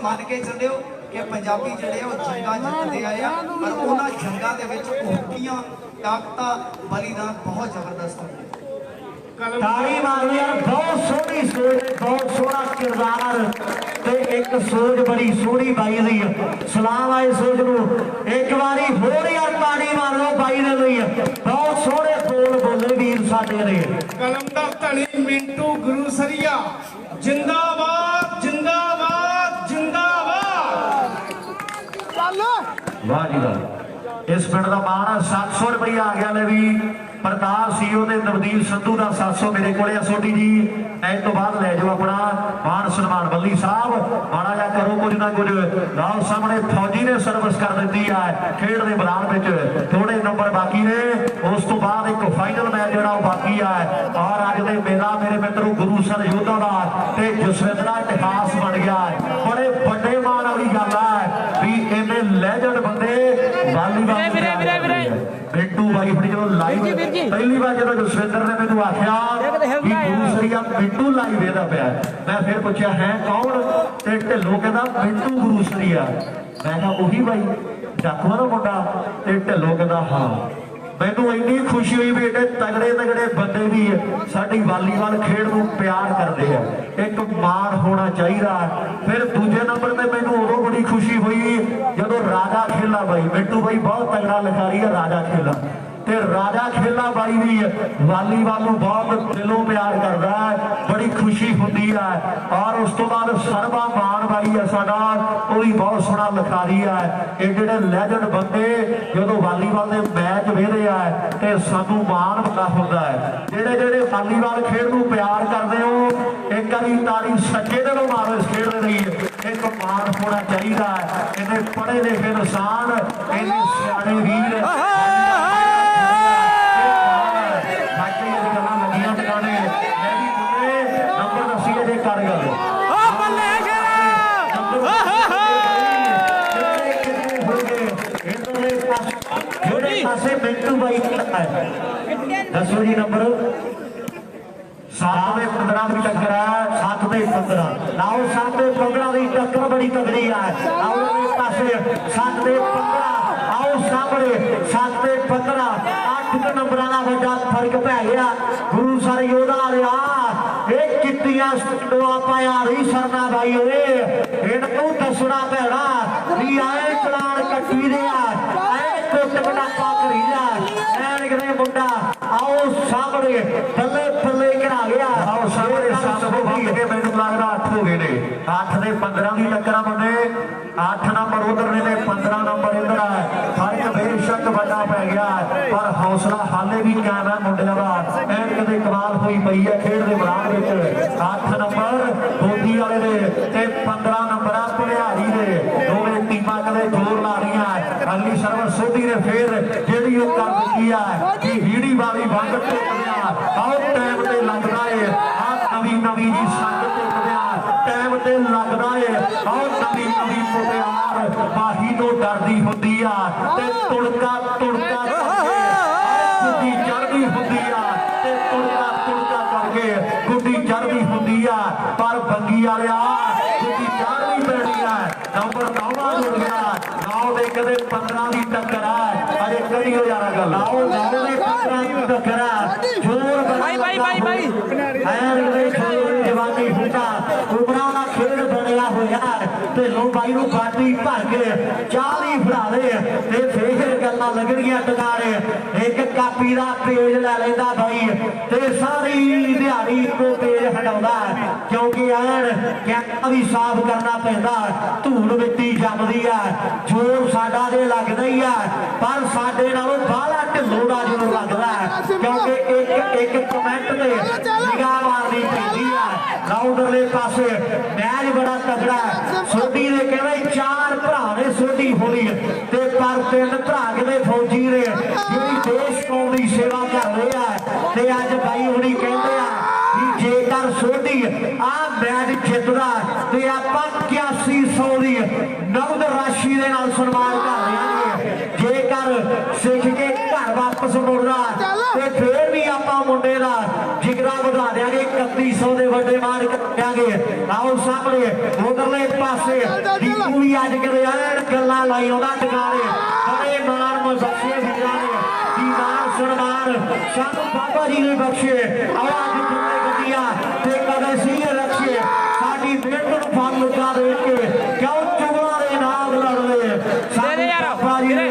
ਮੰਨ ਕੇ ਚੱਲਿਓ ਕਿ ਪੰਜਾਬੀ ਜਿਹੜੇ ਉਹ ਜੰਗਾਂ ਜਿੱਤਦੇ ਆਏ ਆ, ਪਰ ਉਹਨਾਂ ਜੰਗਾਂ ਦੇ ਵਿੱਚ ਉੱਠੀਆਂ ਤਾਕਤਾਂ ਬਲੀਦਾਨ ਬਹੁਤ ਜ਼ਬਰਦਸਤ ਹੁੰਦੇ। ਤਾੜੀ ਮਾਰੋ ਯਾਰ, ਬਹੁਤ ਸੋਹਣੀ ਸੋਚ, ਬਹੁਤ ਸੋਹਣਾ ਕਿਰਦਾਰ ਤੇ ਇੱਕ ਸੋਚ ਬੜੀ ਸੋਹਣੀ ਬਾਈ ਦੀ। ਸਲਾਮ ਆਏ ਸੋਚ ਨੂੰ ਇੱਕ ਵਾਰੀ ਹੋਰ ਯਾਰ ਤਾੜੀ ਮਾਰ ਲਓ ਬਾਈ ਦੇ ਲਈ, ਬਹੁਤ ਸੋਹਣੇ ਬੋਲ ਬੋਲੇ ਵੀਰ ਸਾਡੇ ਨੇ। ਕਲਮ ਦਾ ਧਣੀ ਮਿੰਟੂ ਗੁਰੂਸਰੀਆ ਜਿੰਦਾਬਾਦ ਜਿੰਦਾਬਾਦ ਜਿੰਦਾਬਾਦ। ਵਾਹ ਜੀ ਵਾਹ, ਇਸ ਪਿੰਡ ਦਾ ਮਾਣ 700 ਰੁਪਇਆ ਆ ਗਿਆ। ਲੈ ਵੀ ਪ੍ਰਤਾਪ ਸੀ ਉਹਦੇ ਨਵਦੀਪ ਸੰਧੂ ਦਾ 700 ਮੇਰੇ ਕੋਲੇ ਆ। ਸੋਢੀ ਜੀ ਐ ਤੋਂ ਬਾਅਦ ਲੈ ਜਾਓ ਆਪਣਾ ਮਾਣ ਸਨਮਾਨ। ਬੱਲੀ ਸਾਹਿਬ ਮਾੜਾ ਜਿਹਾ ਕਰੋ ਕੁਝ ਨਾ ਕੁਝ। ਨਾਲ ਸਾਹਮਣੇ ਫੌਜੀ ਨੇ ਸਰਵਿਸ ਕਰ ਦਿੱਤੀ ਹੈ ਖੇਡ ਦੇ ਮੈਦਾਨ ਵਿੱਚ, ਥੋੜੇ ਨੰਬਰ ਬਾਕੀ ਨੇ। ਉਸ ਤੋਂ ਬਾਅਦ ਇੱਕ ਫਾਈਨਲ ਮੈਚ ਜਿਹੜਾ ਉਹ ਬਾਕੀ ਹੈ। ਔਰ ਅੱਜ ਦੇ ਮੇਲਾ ਮੇਰੇ ਮਿੱਤਰੋ ਗੁਰੂਸਰ ਯੋਧਾ ਦਾ ਤੇ ਜਸਵਿੰਦਰਾ ਇਤਿਹਾਸ ਬਣ ਗਿਆ। ਬੜੇ ਵੱਡੇ ਮਾਣ ਵਾਲੀ ਗੱਲ ਹੈ ਵੀ ਇਹਨੇ ਲੈਜੈਂਡ ਬੰਦੇ ਵਾਲੀਬਾਲ ਬਿੱਟੂ ਬਾਈ ਆਪਣੀ ਜਦੋਂ ਲਾਈਵ ਪਹਿਲੀ ਵਾਰ ਜਦੋਂ ਜਸਵਿੰਦਰ ਨੇ ਮੈਨੂੰ ਆਖਿਆ ਕਿ ਗੁਰੂਸਰੀਆ ਬਿੱਟੂ ਲਾਈਵ ਇਹਦਾ ਪਿਆ, ਮੈਂ ਫਿਰ ਪੁੱਛਿਆ ਹੈ ਕੌਣ, ਤੇ ਢਿੱਲੋਂ ਕਹਿੰਦਾ ਬਿੱਟੂ ਗੁਰੂਸਰੀਆ। ਮੈਂ ਕਿਹਾ ਉਹੀ ਬਾਈ ਡਾਕੂਆਂ ਦਾ ਮੁੰਡਾ, ਤੇ ਢਿੱਲੋਂ ਕਹਿੰਦਾ ਹਾਂ। ਮੈਨੂੰ ਇੰਨੀ ਖੁਸ਼ੀ ਹੋਈ ਵੀ ਏਡੇ ਤਗੜੇ ਤਗੜੇ ਬੰਦੇ ਵੀ ਸਾਡੀ ਵਾਲੀਬਾਲ ਖੇਡ ਨੂੰ ਪਿਆਰ ਕਰਦੇ ਆ, ਇੱਕ ਮਾਣ ਹੋਣਾ ਚਾਹੀਦਾ। ਫਿਰ ਦੂਜੇ ਨੰਬਰ ਤੇ ਮੈਨੂੰ ਉਦੋਂ ਬੜੀ ਖੁਸ਼ੀ ਹੋਈ ਜਦੋਂ ਰਾਜਾ ਖੇਲਾ ਬਾਈ, ਬਿੱਟੂ ਬਾਈ ਬਹੁਤ ਤਗੜਾ ਲਿਖਾਰੀ ਹੈ ਰਾਜਾ ਖੇਲਾ, ਤੇ ਰਾਜਾ ਖੇਲਾ ਬਾਈ ਵੀ ਵਾਲੀਬਾਲ ਨੂੰ ਬਹੁਤ ਦਿਲੋਂ ਪਿਆਰ ਕਰਦਾ ਹੈ, ਬੜੀ ਖੁਸ਼ੀ ਹੁੰਦੀ ਹੈ। ਔਰ ਉਸ ਤੋਂ ਬਾਅਦ ਸਰਬਾ ਮਾਨ ਬਾਈ ਹੈ ਸਾਡਾ, ਉਹ ਵੀ ਬਹੁਤ ਸੋਹਣਾ ਲਿਖਾਰੀ ਹੈ। ਇਹ ਜਿਹੜੇ ਲੈਜੈਂਡ ਬੰਦੇ ਜਦੋਂ ਵਾਲੀਬਾਲ ਦੇ ਮੈਚ ਵੇਖਦੇ ਆ ਤੇ ਸਾਨੂੰ ਮਾਣ ਪਤਾ ਹੁੰਦਾ ਹੈ। ਜਿਹੜੇ ਵਾਲੀਬਾਲ ਖੇਡ ਨੂੰ ਪਿਆਰ ਕਰਦੇ ਹੋ ਇੱਕ ਵਾਰੀ ਤਾੜੀ ਸੱਜੇ ਦੇ ਨੂੰ ਮਾਰੋ। ਇਸ ਖੇਡ ਦੇ ਲਈ ਇੱਕ ਮਾਣ ਹੋਣਾ ਚਾਹੀਦਾ ਹੈ। ਇਹਨੇ ਪੜ੍ਹੇ ਲਿਖੇ ਇਨਸਾਨ, ਇਹਨੇ ਸਿਆਣੇ ਵੀਰ ਬਿੱਟੂ ਬਾਈ ਦੱਸੋ ਜੀ ਨੰਬਰ 7 ਦੇ 15 ਦੀ ਟੱਕਰ ਹੈ। 7 ਦੇ 15 ਲਾਓ, 7 ਦੇ 15 ਦੀ ਟੱਕਰ ਬੜੀ ਤਗੜੀ ਹੈ। ਆਓ ਇਸ ਪਾਸੇ 7 ਦੇ 15, ਆਓ ਸਾਹਮਣੇ 7 ਦੇ 15 8 ਨੰਬਰਾਂ ਦਾ ਵੱਡਾ ਫਰਕ ਪੈ ਗਿਆ। ਗੁਰੂਸਰ ਯੋਧਾ ਰਿਹਾ ਇਹ ਕਿੱਤੀਆਂ ਸਟੋਆ ਪਾਇਆ ਰਹੀ ਸਰਨਾ ਬਾਈ ਓਏ, ਇਹਨੂੰ ਦੱਸਣਾ ਪੈਣਾ ਵੀ ਆਏ ਚਲਾਨ ਕੱਟੀ ਦੇ ਆ, ਐ ਕੁੱਟ ਕਟਾਪਾ ਕਰੀ ਜਾ ਐਨ ਕਿਤੇ ਮੁੰਡਾ। ਆਓ ਸਾਹਮਣੇ ਬੱਲੇ ਬੱਲੇ ਕਰਾ ਗਿਆ। ਆਓ ਸਾਹਮਣੇ 7 ਹੋ ਗਏ, ਮੈਨੂੰ ਲੱਗਦਾ 8 ਹੋ ਗਏ ਨੇ। 8 ਦੇ 15 ਦੀ ਟੱਕਰਾਂ ਬੰਦੇ, 8 ਨੰਬਰ ਉਧਰ ਨੇ ਤੇ 15 ਨੰਬਰ ਇੱਧਰ ਹੈ। ਫਰਕ ਬੇਸ਼ੱਕ ਵੱਡਾ ਪੈ ਗਿਆ ਪਰ ਹੌਸਲਾ ਹਾਲੇ ਵੀ ਕਾਇਮ ਹੈ ਮੁੰਡਿਆਂ ਦਾ। ਐਨ ਕਿਤੇ ਕਮਾਲ ਹੋਈ ਪਈ ਹੈ ਖੇਡ ਦੇ ਮੈਦਾਨ ਵਿੱਚ। 8 ਨੰਬਰ ਬੋਦੀ ਵਾਲੇ ਦੇ ਤੇ 15 ਨੰਬਰ ਆ ਭੁਲਿਆਰੀ ਦੇ, ਦੋਵੇਂ ਟੀਮਾਂ ਕਦੇ ਜ਼ੋਰ ਲਾ ਰਹੀਆਂ। ਅਗਲੀ ਸਰਵਰ ਸੋਢੀ ਨੇ ਫੇਰ ਜਿਹੜੀ ਉਹ ਕਰ ਦਿੱਤੀ ਹੈ ਕਿ ਹੀੜੀ ਵਾਲੀ ਵੰਡ ਟੁੱਟਦਿਆ ਬਹੁਤ ਟਾਈਮ ਤੇ ਲੱਗਦਾ ਏ। ਆ ਨਵੀਂ ਜੀ ਸੰਗ ਟੁੱਟਦਿਆ ਟਾਈਮ ਤੇ ਲੱਗਦਾ ਏ। ਬਹੁਤ ਨਵੀਂ ਮੁਟਿਆਰ ਬਾਹੀ ਤੋਂ ਡਰਦੀ ਹੁੰਦੀ ਆ ਤੇ ਤੁੜਕਾ ਗੁੱਡੀ ਚੜ੍ਹਦੀ ਹੁੰਦੀ ਆ ਤੇ ਤੁੜਕਾ ਕਰਕੇ ਗੁੱਡੀ ਚੜ੍ਹਦੀ ਹੁੰਦੀ ਆ। ਪਰ ਬੰਗੀ ਵਾਲਿਆ ਗੁੱਡੀ ਚੜ੍ਹਨੀ ਪੈਣੀ ਆ। ਨੰਬਰ 9 ਜੁੜ ਗਿਆ। 9 ਦੇ ਕਦੇ 15 ਦੀ ਟੱਕਰ ਆ, ਅਜੇ ਕਰੀ ਹੋ ਜਾਣਾ ਗੱਲ। ਆਓ 9 ਦੇ 15 ਦੀ ਟੱਕਰ ਆ, ਜ਼ੋਰ ਬਾਈ ਜਵਾਨੀ ਹੁੰਦਾ ਉਮਰਾਂ ਦਾ ਖੇਡ ਬਣਿਆ ਹੋਇਆ। ਢਿੱਲੋਂ ਬਾਈ ਨੂੰ ਬਾਟੀ ਭਰ ਕੇ 40 ਫੜਾ ਦੇ ਤੇ ਫੇਰ ਗੱਲਾਂ ਲੱਗਣਗੀਆਂ ਟਕਾਰੇ। ਇੱਕ ਕਾਪੀ ਦਾ ਪੇਜ ਲੈ ਲੈਂਦਾ ਬਾਈ ਤੇ ਸਾਰੀ ਦਿਹਾੜੀ ਇੱਕੋ ਪੇਜ ਹਟਾਉਂਦਾ, ਕਿਉਂਕਿ ਐਨ ਕੈਂਪ ਵੀ ਸਾਫ਼ ਕਰਨਾ ਪੈਂਦਾ, ਧੂੜ ਮਿੱਟੀ ਜੰਮਦੀ ਆ। ਜ਼ੋਰ ਸਾਡਾ ਦੇ ਲੱਗਦਾ ਹੀ ਆ ਪਰ ਸਾਡੇ ਨਾਲੋਂ ਬਾਹਲਾ ਢਿੱਲੋਂ ਦਾ ਜ਼ੋਰ ਲੱਗਦਾ, ਕਿਉਂਕਿ ਇੱਕ ਕਮੈਂਟ ਤੇ ਨਿਗਾਹ ਮਾਰਨੀ ਪੈਂਦੀ ਆ। ਰਾਉਂਡਰਲੇ ਪਾਸੇ ਮੈਚ ਬੜਾ ਤਗੜਾ। ਸੋਢੀ ਦੇ ਕਹਿੰਦੇ 4 ਭਰਾ ਨੇ ਸੋਢੀ ਹੋਣੀ ਤੇ ਪਰ 3 ਭਰਾ ਕਿਤੇ ਫੌਜੀ ਨੇ ਜਿਹੜੀ ਦੇਸ਼ ਕੌਮ ਦੀ ਸੇਵਾ ਕਰ ਰਹੇ ਆ। ਤੇ ਅੱਜ ਬਾਈ ਹੁਣੀ ਕਹਿੰਦੇ ਆ ਵੀ ਜੇਕਰ ਸੋਢੀ ਆ ਮੈਚ ਜਿੱਤਦਾ 3300 ਦੀ ਨਗਦ ਰਾਸ਼ੀ ਦੇ ਨਾਲ ਸਨਮਾਨ ਕਰ ਰਹੇ ਜੇਕਰ ਸਿੱਖ ਕੇ ਘਰ ਵਾਪਸ ਮੁੜਦਾ ਤੇ ਫੇਰ ਵੀ ਆਪਾਂ ਮੁੰਡੇ ਦਾ ਜਿਗਰਾ ਵਧਾ ਦਿਆਂਗੇ 3100 ਦੇ ਵੱਡੇ ਮਾਰ ਕਰਾਂਗੇ। ਆਓ ਸਾਹਮਣੇ ਉਧਰਲੇ ਪਾਸੇ ਦੀਪੂ ਵੀ ਅੱਜ ਕਿਤੇ ਐਨ ਗੱਲਾਂ ਲਾਈ ਉਹਦਾ ਟਿਕਾਣੇ ਬੜੇ ਮਾਣ ਮਜ਼ਕੇ ਵੀਰਾਂ ਨੇ ਕੀ ਮਾਣ ਸਨਮਾਨ ਸਾਨੂੰ ਬਾਬਾ ਜੀ ਨੇ ਬਖਸ਼ੇ। ਆਵਾਜ਼ ਜਿੰਨੇ ਗੱਡੀਆਂ ਤੇ ਕਦੇ ਸੀ ਰੱਖੇ ਸਾਡੀ ਮਿਹਨਤ ਨੂੰ ਫਲ ਲੁਕਾ ਦੇ ਕੇ ਕਿਉਂ ਚੁਗਲਾਂ ਦੇ ਨਾਮ ਲੜਦੇ ਸਾਡੇ ਬਾਬਾ ਜੀ ਨੇ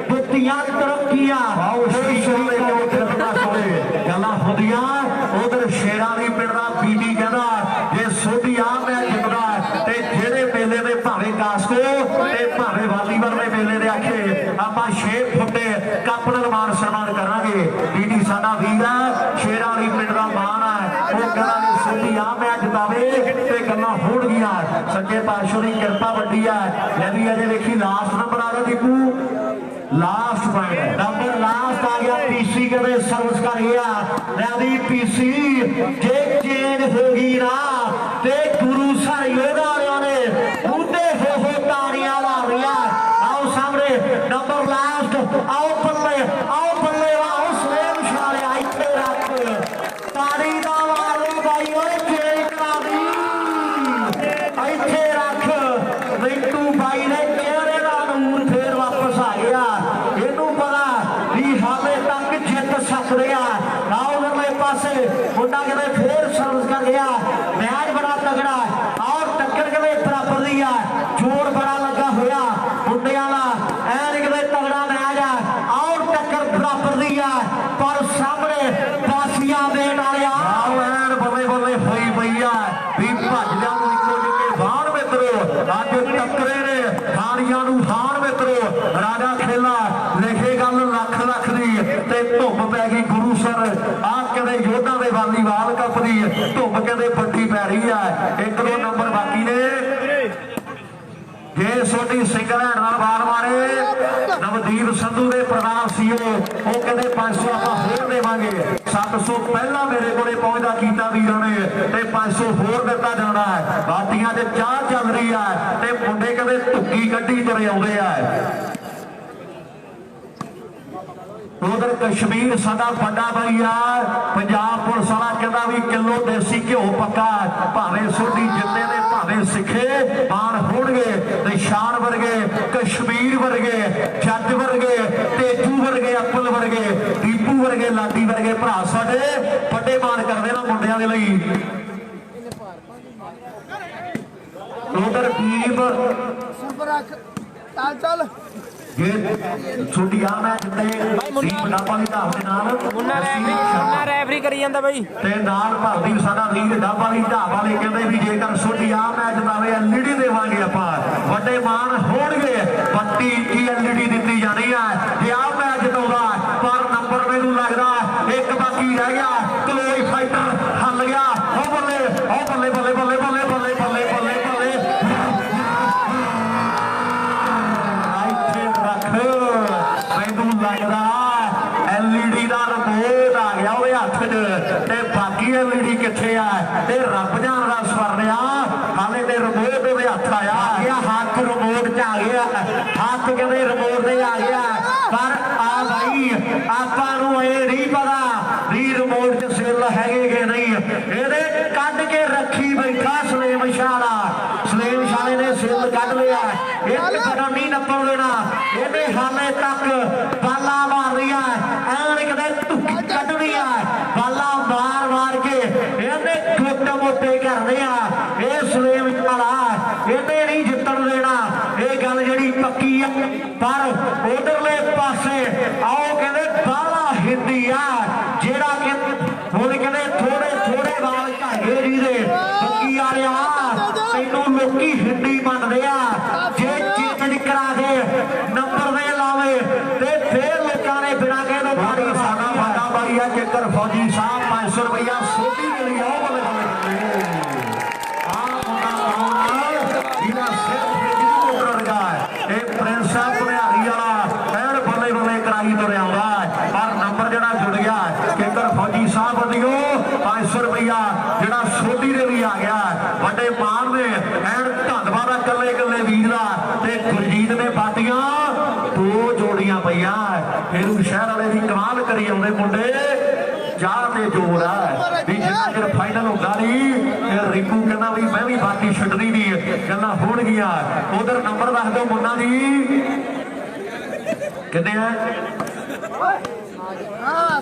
ਦਿੱਤੀਆਂ ਤਰੱਕੀਆਂ। ਆਓ ਸ਼ਰੀਰ ਦੇ ਕਿਉਂ ਖਤਨਾ ਹੋਵੇ ਗੱਲਾਂ ਹੁੰਦੀਆਂ ਉਧਰ ਸ਼ੇਰਾਂ ਦੀ ਪਿੰਡ ਦਾ ਬੀਡੀ ਕਹਿੰਦਾ ਜੇ ਸੋਢੀ ਆ ਮੈਂ ਜਿੱਤਦਾ ਤੇ ਜਿਹੜੇ ਮੇਲੇ ਦੇ ਭਾਵੇਂ ਕਾਸਕੋ ਤੇ ਭਾਵੇਂ ਵਾਲੀਬਾਲ ਦੇ ਮੇਲੇ ਦੇ ਆਖੇ ਆਪਾਂ 6 ਫੁੱਟੇ ਕੱਪ ਨਾਲ ਮਾਨ ਸਨਮਾਨ ਕਰਾਂਗੇ। ਬੀਡੀ ਸਾਡਾ ਵੀਰ ਆ ਸ਼ੇਰਾਂ ਵਾਲੀ ਪਿੰਡ ਦਾ ਮਾਣ ਆ ਉਹ ਕਹਿੰਦਾ ਜੇ ਸੋਢੀ ਆ ਮੈਂ ਜਿਤਾਵੇ ਤੇ ਗੱਲਾਂ ਹੋਣਗੀਆਂ। ਸੱਚੇ ਪਾਤਸ਼ਾਹ ਦੀ ਕਿਰਪਾ ਵੱਡੀ ਆ। ਲੈ ਵੀ ਅਜੇ ਵੇਖੀ ਲਾਸਟ ਨੰਬਰ ਆ ਗਿਆ Deepu last point number last ਆ ਗਿਆ ਪੀਸੀ ਕਹਿੰਦੇ ਸਰਵਿਸ ਕਰ ਗਿਆ। ਲੈ ਵੀ ਪੀਸੀ ਜੇ ਚੇਂਜ ਹੋ ਗਈ ਨਾ ਤੇ ਗੁਰੂ ਸਰ ਯੋਧਾ ਵਾਲਿਆਂ ਨੇ ਮੁੰਡੇ ਹੋ ਤਾੜੀਆਂ ਮਾਰ ਰਹੀਆਂ। ਆਓ ਸਾਹਮਣੇ ਨੰਬਰ ਲਾਸਟ ਆਓ ਬੱਲੇ ਆਓ ਸਲੇਮ ਸ਼ਾਲਿਆ ਇੱਥੇ ਰੱਖ ਤਾੜੀ ਦਾ ਮਾਰੂ ਬਾਈ ਓਏ ਚੇਂਜ ਕਰਾ ਦੀ ਇੱਥੇ ਰੱਖ ਰਿੰਟੂ ਬਾਈ ਨੇ ਚਿਹਰੇ ਦਾ ਨੂਰ ਫੇਰ ਵਾਪਸ ਆ ਗਿਆ। ਇਹਨੂੰ ਪਤਾ ਵੀ ਹਾਲੇ ਤੱਕ ਜਿੱਤ ਸਕਦੇ ਆ। ਆਓ ਉਧਰਲੇ ਪਾਸੇ ਮੁੰਡਾ ਕਿਤੇ ਫੇਰ ਸਰਵਿਸ ਕਰ ਗਿਆ। ਮੈਚ ਬੜਾ ਤਗੜਾ ਔਰ ਟੱਕਰ ਕਿਤੇ ਬਰਾਬਰ ਦੀ ਆ ਜੋਰ ਬੜਾ ਲੱਗਾ ਹੋਇਆ ਮੁੰਡਿਆਂ ਦਾ ਐਨ ਕਿਤੇ ਤਗੜਾ ਮੈਚ ਆ ਔਰ ਟੱਕਰ ਬਰਾਬਰ ਦੀ ਆ ਪਰ ਸਾਹਮਣੇ ਬਾਸੀਆਂ ਦੇਣ ਵਾਲਿਆ ਆਓ ਐਨ ਬੱਲੇ ਬੱਲੇ ਹੋਈ ਪਈ ਆ ਵੀ ਭੱਜਦਿਆਂ ਨੂੰ ਇੱਕੋ ਜਿਹੇ ਬਾਹਰ ਮਿੱਤਰੋ ਅੱਜ ਟੱਕਰੇ ਨੇ ਹਾਰੀਆਂ ਨੂੰ ਹਾਰ ਮਿੱਤਰੋ ਰਾਜਾ ਖੇਲਾ ਲਿਖੇ ਗੱਲ ਲੱਖ ਦੀ ਤੇ ਧੁੱਪ ਪੈ ਗਈ ਗੁਰੂ ਸਰ ਆਹ ਕਹਿੰਦੇ ਯੋਧਾ ਦੇ ਵਾਲੀਬਾਲ ਕੱਪ ਦੀ ਧੁੱਪ ਕਹਿੰਦੇ ਵੱਡੀ ਪੈ ਰਹੀ ਆ। 1-2 ਨੰਬਰ ਬਾਕੀ ਨੇ ਜੇ ਛੋਟੀ ਸਿੰਗਲ ਹੈਂਡ ਨਾਲ ਬਾਲ ਮਾਰੇ ਨਵਦੀਪ ਸੰਧੂ ਦੇ ਪ੍ਰਧਾਨ ਸੀਓ ਉਹ ਕਹਿੰਦੇ 500 ਆਪਾਂ ਹੋਰ ਦੇਵਾਂਗੇ 700 ਪਹਿਲਾਂ ਮੇਰੇ ਕੋਲੇ ਪਹੁੰਚਦਾ ਕੀਤਾ ਵੀਰਾਂ ਨੇ ਤੇ 500 ਹੋਰ ਦਿੱਤਾ ਜਾਣਾ ਹੈ। ਬਾਟੀਆਂ 'ਚ ਚਾਹ ਚੱਲ ਰਹੀ ਆ ਤੇ ਮੁੰਡੇ ਕਹਿੰਦੇ ਧੁੱਕੀ ਗੱਡੀ ਤੁਰੇ ਆਉਂਦੇ ਆ। ਉਧਰ ਕਸ਼ਮੀਰ ਸਾਡਾ ਵੱਡਾ ਬਾਈ ਆ ਪੰਜਾਬ ਪੁਲਿਸ ਵਾਲਾ ਕਹਿੰਦਾ ਵੀ ਕਿਲੋ ਦੇਸੀ ਘਿਓ ਪੱਕਾ ਭਾਵੇਂ ਸੋਢੀ ਜਿੱਤੇ ਦੇ ਭਾਵੇਂ ਸਿੱਖੇ ਮਾਣ ਹੋਣਗੇ ਤੇ ਸ਼ਾਨ ਵਰਗੇ ਕਸ਼ਮੀਰ ਵਰਗੇ ਜੱਜ ਵਰਗੇ ਤੇਜੂ ਵਰਗੇ ਅੱਪਲ ਵਰਗੇ ਦੀਪੂ ਵਰਗੇ ਲਾਡੀ ਵਰਗੇ ਭਰਾ ਸਾਡੇ ਵੱਡੇ ਮਾਣ ਕਰਦੇ ਨਾ ਮੁੰਡਿਆਂ ਦੇ ਲਈ। ਉਧਰ ਟੀਮ ਚੱਲ ਜੇ ਛੋਟੀ ਆ ਮੈਂ ਜਿੱਤੇ ਟੀਮ ਡਾਪਾ ਦੀ ਧਾਮ ਦੇ ਨਾਲ ਮੁੰਨਾ ਰੈਫਰੀ ਕਰੀ ਜਾਂਦਾ ਬਾਈ ਤੇ ਨਾਲ ਭਾਰਤੀ ਸਾਡਾ ਵੀਰ ਡਾਬਾ ਦੀ ਢਾਬ ਵਾਲੇ ਕਹਿੰਦੇ ਵੀ ਜੇਕਰ ਛੋਟੀ ਆ ਮੈਚ ਜਿਤਾਵੇ ਐਲਈਡੀ ਦੇਵਾਂਗੇ ਆਪਾਂ ਵੱਡੇ ਮਾਣ ਹੋਣਗੇ। 32 ਐਲਈਡੀ ਦਿੱਤੀ ਜਾਣੀ ਆ ਜੇ ਆ ਮੈਚ ਜਿਤਾਉਂਦਾ ਪਰ ਨੰਬਰ ਮੈਨੂੰ ਲੱਗਦਾ ਇੱਕ ਬਾਕੀ ਰਹਿ ਗਿਆ ਕਲੋਈ ਫਾਈਟਰ ਹੱਲ ਗਿਆ। ਉਹ ਬੱਲੇ ਬੱਲੇ ਬੱਲੇ ਬੱਲੇ ਬੱਲੇ ਬੱਲੇ ਬੱਲੇ ਬੱਲੇ ਬੱਲੇ ਇੱਥੇ ਰੱਖ ਮੈਨੂੰ ਲੱਗਦਾ ਐਲਈਡੀ ਦਾ ਰਿਮੋਟ ਆ ਗਿਆ ਉਹਦੇ ਹੱਥ 'ਚ ਤੇ ਬਾਕੀ ਐਲਈਡੀ ਕਿੱਥੇ ਆ ਤੇ ਰੱਬ ਜਾਣਦਾ ਸਵਰਨਿਆ ਹਾਲੇ ਤੇ ਰਿਮੋਟ ਉਹਦੇ ਹੱਥ ਆਇਆ ਹੱਥ ਰਿਮੋਟ 'ਚ ਆ ਗਿਆ ਹੱਥ ਕਹਿੰਦੇ ਰਿਮੋਟ ਤੇ ਆ ਗਿਆ ਪਰ ਆ ਭਾਈ ਆਪਾਂ ਨੂੰ ਇਹ ਨਹੀਂ ਪਤਾ ਵੀ ਰਿਮੋਟ 'ਚ ਸੇਲ ਹੈਗੇ ਕਿ ਨਹੀਂ। ਇਹਦੇ ਕੱਢ ਕੇ ਰੱਖੀ ਬੈਠਾ ਸਲੇਮ ਸ਼ਾਲੇ ਨੇ ਸੇਲ ਕੱਢ ਲਿਆ ਇੱਕ ਕਦਮ ਨਹੀਂ ਨੱਪਣ ਦੇਣਾ। ਇਹਨੇ ਹਾਲੇ ਤੱਕ ਬਾਲਾਂ ਮਾਰ ਰਹੀਆਂ ਐਨ ਕਿਤੇ ਧੁੱਕੀ ਕੱਢਣੀ ਆ ਬਾਲਾਂ ਮਾਰ ਕੇ ਇਹਨੇ ਗੁੱਟ ਮੋਟੇ ਕਰਨੇ ਆ। ਇਹ ਸਲੇਮ ਵਾਲਾ ਇਹਨੇ ਨਹੀਂ ਜਿੱਤਣ ਦੇਣਾ ਇਹ ਗੱਲ ਜਿਹੜੀ ਪੱਕੀ ਆ। ਪਰ ਉਧਰਲੇ ਪਾਸੇ ਆਓ ਕਹਿੰਦੇ ਬਾਲਾ ਹਿੰਦੀ ਆ ਜਿਹੜਾ ਕਿ ਹੁਣ ਕਹਿੰਦੇ ਥੋੜੇ ਵਾਲ ਢਾਗੇ ਜੀ ਦੇ ਪੱਕੀ ਵਾਲਿਆ ਤੈਨੂੰ ਲੋਕੀ ਹਿੰਦੀ ਮੰਨਦੇ ਆ ਜੇ ਚੇਂਜ ਕਰਾ ਦੇ ਨੰਬਰ ਦੇ ਲਾਵੇ ਤੇ ਫੇਰ ਲੋਕਾਂ ਨੇ ਬਿਨਾਂ ਕਹੇ ਤੋਂ ਬਾੜੀ ਸਾਡਾ ਵੱਡਾ ਬਾਈ ਆ ਜੇਕਰ ਫੌਜੀ ਸਾਹਿਬ 500 ਰੁਪਇਆ ਸੋਢੀ ਦੇ ਲਈ ਆਓ ਬੱਲੇ ਆ ਮੁੰਡਾ ਜਿਹਦਾ ਸਿਰ ਬਿਜਲੀ ਮੋਟਰ ਲਗਾ ਇਹ ਪ੍ਰਿੰਸ ਭੁਨਿਆਰੀ ਵਾਲਾ ਐਨ ਬੱਲੇ ਕਰਾਈ ਤੁਰਿਆ ਆਉਂਦਾ ਪਰ ਨੰਬਰ ਜਿਹੜਾ ਜੁੜ ਗਿਆ ਜੇਕਰ ਫੌਜੀ ਸਾਹਿਬ ਵੱਲੋਂ 500 ਰੁਪਇਆ ਜਿਹੜਾ ਸੋਢੀ ਦੇ ਵੀ ਆ ਗਿਆ ਵੱਡੇ ਮਾਣ ਦੇ ਐਨ ਧੰਨਵਾਦ ਕੱਲੇ ਪਾਰਟੀਆਂ 2 ਜੋੜੀਆਂ ਪਈਆਂ ਫੇਰੂ ਸ਼ਹਿਰ ਵਾਲੇ ਦੀ ਕਮਾਲ ਕਰੀ ਆਉਂਦੇ ਮੁੰਡੇ ਚਾਹ ਤੇ ਜੋਰ ਆ ਵੀ ਜਿੰਨਾ ਚਿਰ ਫਾਈਨਲ ਹੁੰਦਾ ਨਹੀਂ ਇਹ ਰਿੰਕੂ ਕਹਿੰਦਾ ਵੀ ਮੈਂ ਵੀ ਬਾਕੀ ਛੱਡਣੀ ਨਹੀਂ ਕਹਿੰਦਾ ਹੋਣਗੀਆਂ ਉਧਰ ਨੰਬਰ ਦੱਸ ਦਿਓ ਮੁੰਨਾ ਜੀ ਕਿੰਨੇ ਆ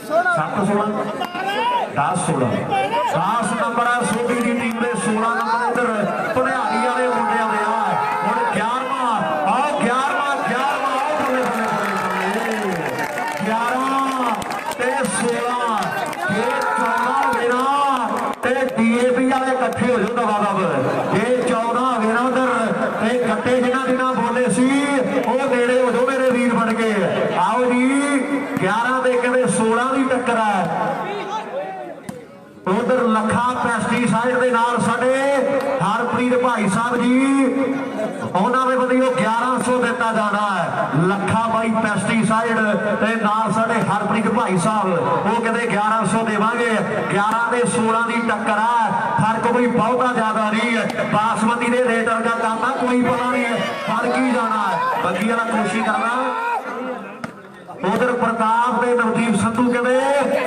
7 16 10 16 10 ਨੰਬਰ ਆ ਸੋਢੀ ਦੀ ਟੀਮ ਦੇ 16 ਨੰਬਰ ਇੱਧਰ ਭਨਿਆਰੀ ਵਾਲੇ ਮੁੰਡਿਆਂ ਦੇ ਆ ਹੁਣ 11ਵਾਂ ਆਹ 11ਵਾਂ ਬੱਲੇ ਬੱਲੇ 11 ਤੇ 16 ਇਹ 14 ਵੇਰਾ ਤੇ ਡੀਏਪੀ ਵਾਲੇ ਇਕੱਠੇ ਹੋ ਜਾਓ ਦਵਾ ਦਬ ਇਹ 14 ਵੇਰਾ ਉਧਰ ਤੇ ਕੱਟੇ ਜਿਹਨਾਂ ਦਿਨਾਂ ਬੋਲੇ ਸੀ ਉਹ ਨੇੜੇ ਹੋ ਜਾਓ ਮੇਰੇ ਵੀਰ ਬਣ ਕੇ ਆਓ ਜੀ 11 ਦੇ ਕਹਿੰਦੇ 16 ਦੀ ਟੱਕਰ ਹੈ ਉਧਰ ਲੱਖਾ ਪੈਸਟੀਸਾਈਡ ਦੇ ਨਾਲ ਸਾਡੇ ਹਰਪ੍ਰੀਤ ਭਾਈ ਸਾਹਿਬ ਜੀ ਉਹਨਾਂ ਦੇ ਵੱਲੋਂ 1100 ਦਿੱਤਾ ਜਾਣਾ ਹੈ ਲੱਖਾ ਬਾਈ ਪੈਸਟੀਸਾਈਡ ਤੇ ਨਾਲ ਸਾਡੇ ਹਰਪ੍ਰੀਤ ਭਾਈ ਸਾਹਿਬ ਉਹ ਕਹਿੰਦੇ 1100 ਦੇਵਾਂਗੇ 11 ਦੇ 16 ਦੀ ਟੱਕਰ ਹੈ ਫਰਕ ਕੋਈ ਬਹੁਤਾ ਜ਼ਿਆਦਾ ਨਹੀਂ ਬਾਸਮਤੀ ਦੇ ਰੇਟ ਵਰਗਾ ਕੰਮ ਆ ਕੋਈ ਪਤਾ ਨਹੀਂ ਫਰਕ ਹੀ ਜਾਣਾ ਹੈ ਬੱਗੀ ਵਾਲਾ ਕੋਸ਼ਿਸ਼ ਕਰਨਾ ਉਧਰ ਪ੍ਰਤਾਪ ਦੇ ਨਵਦੀਪ ਸੰਧੂ ਕਹਿੰਦੇ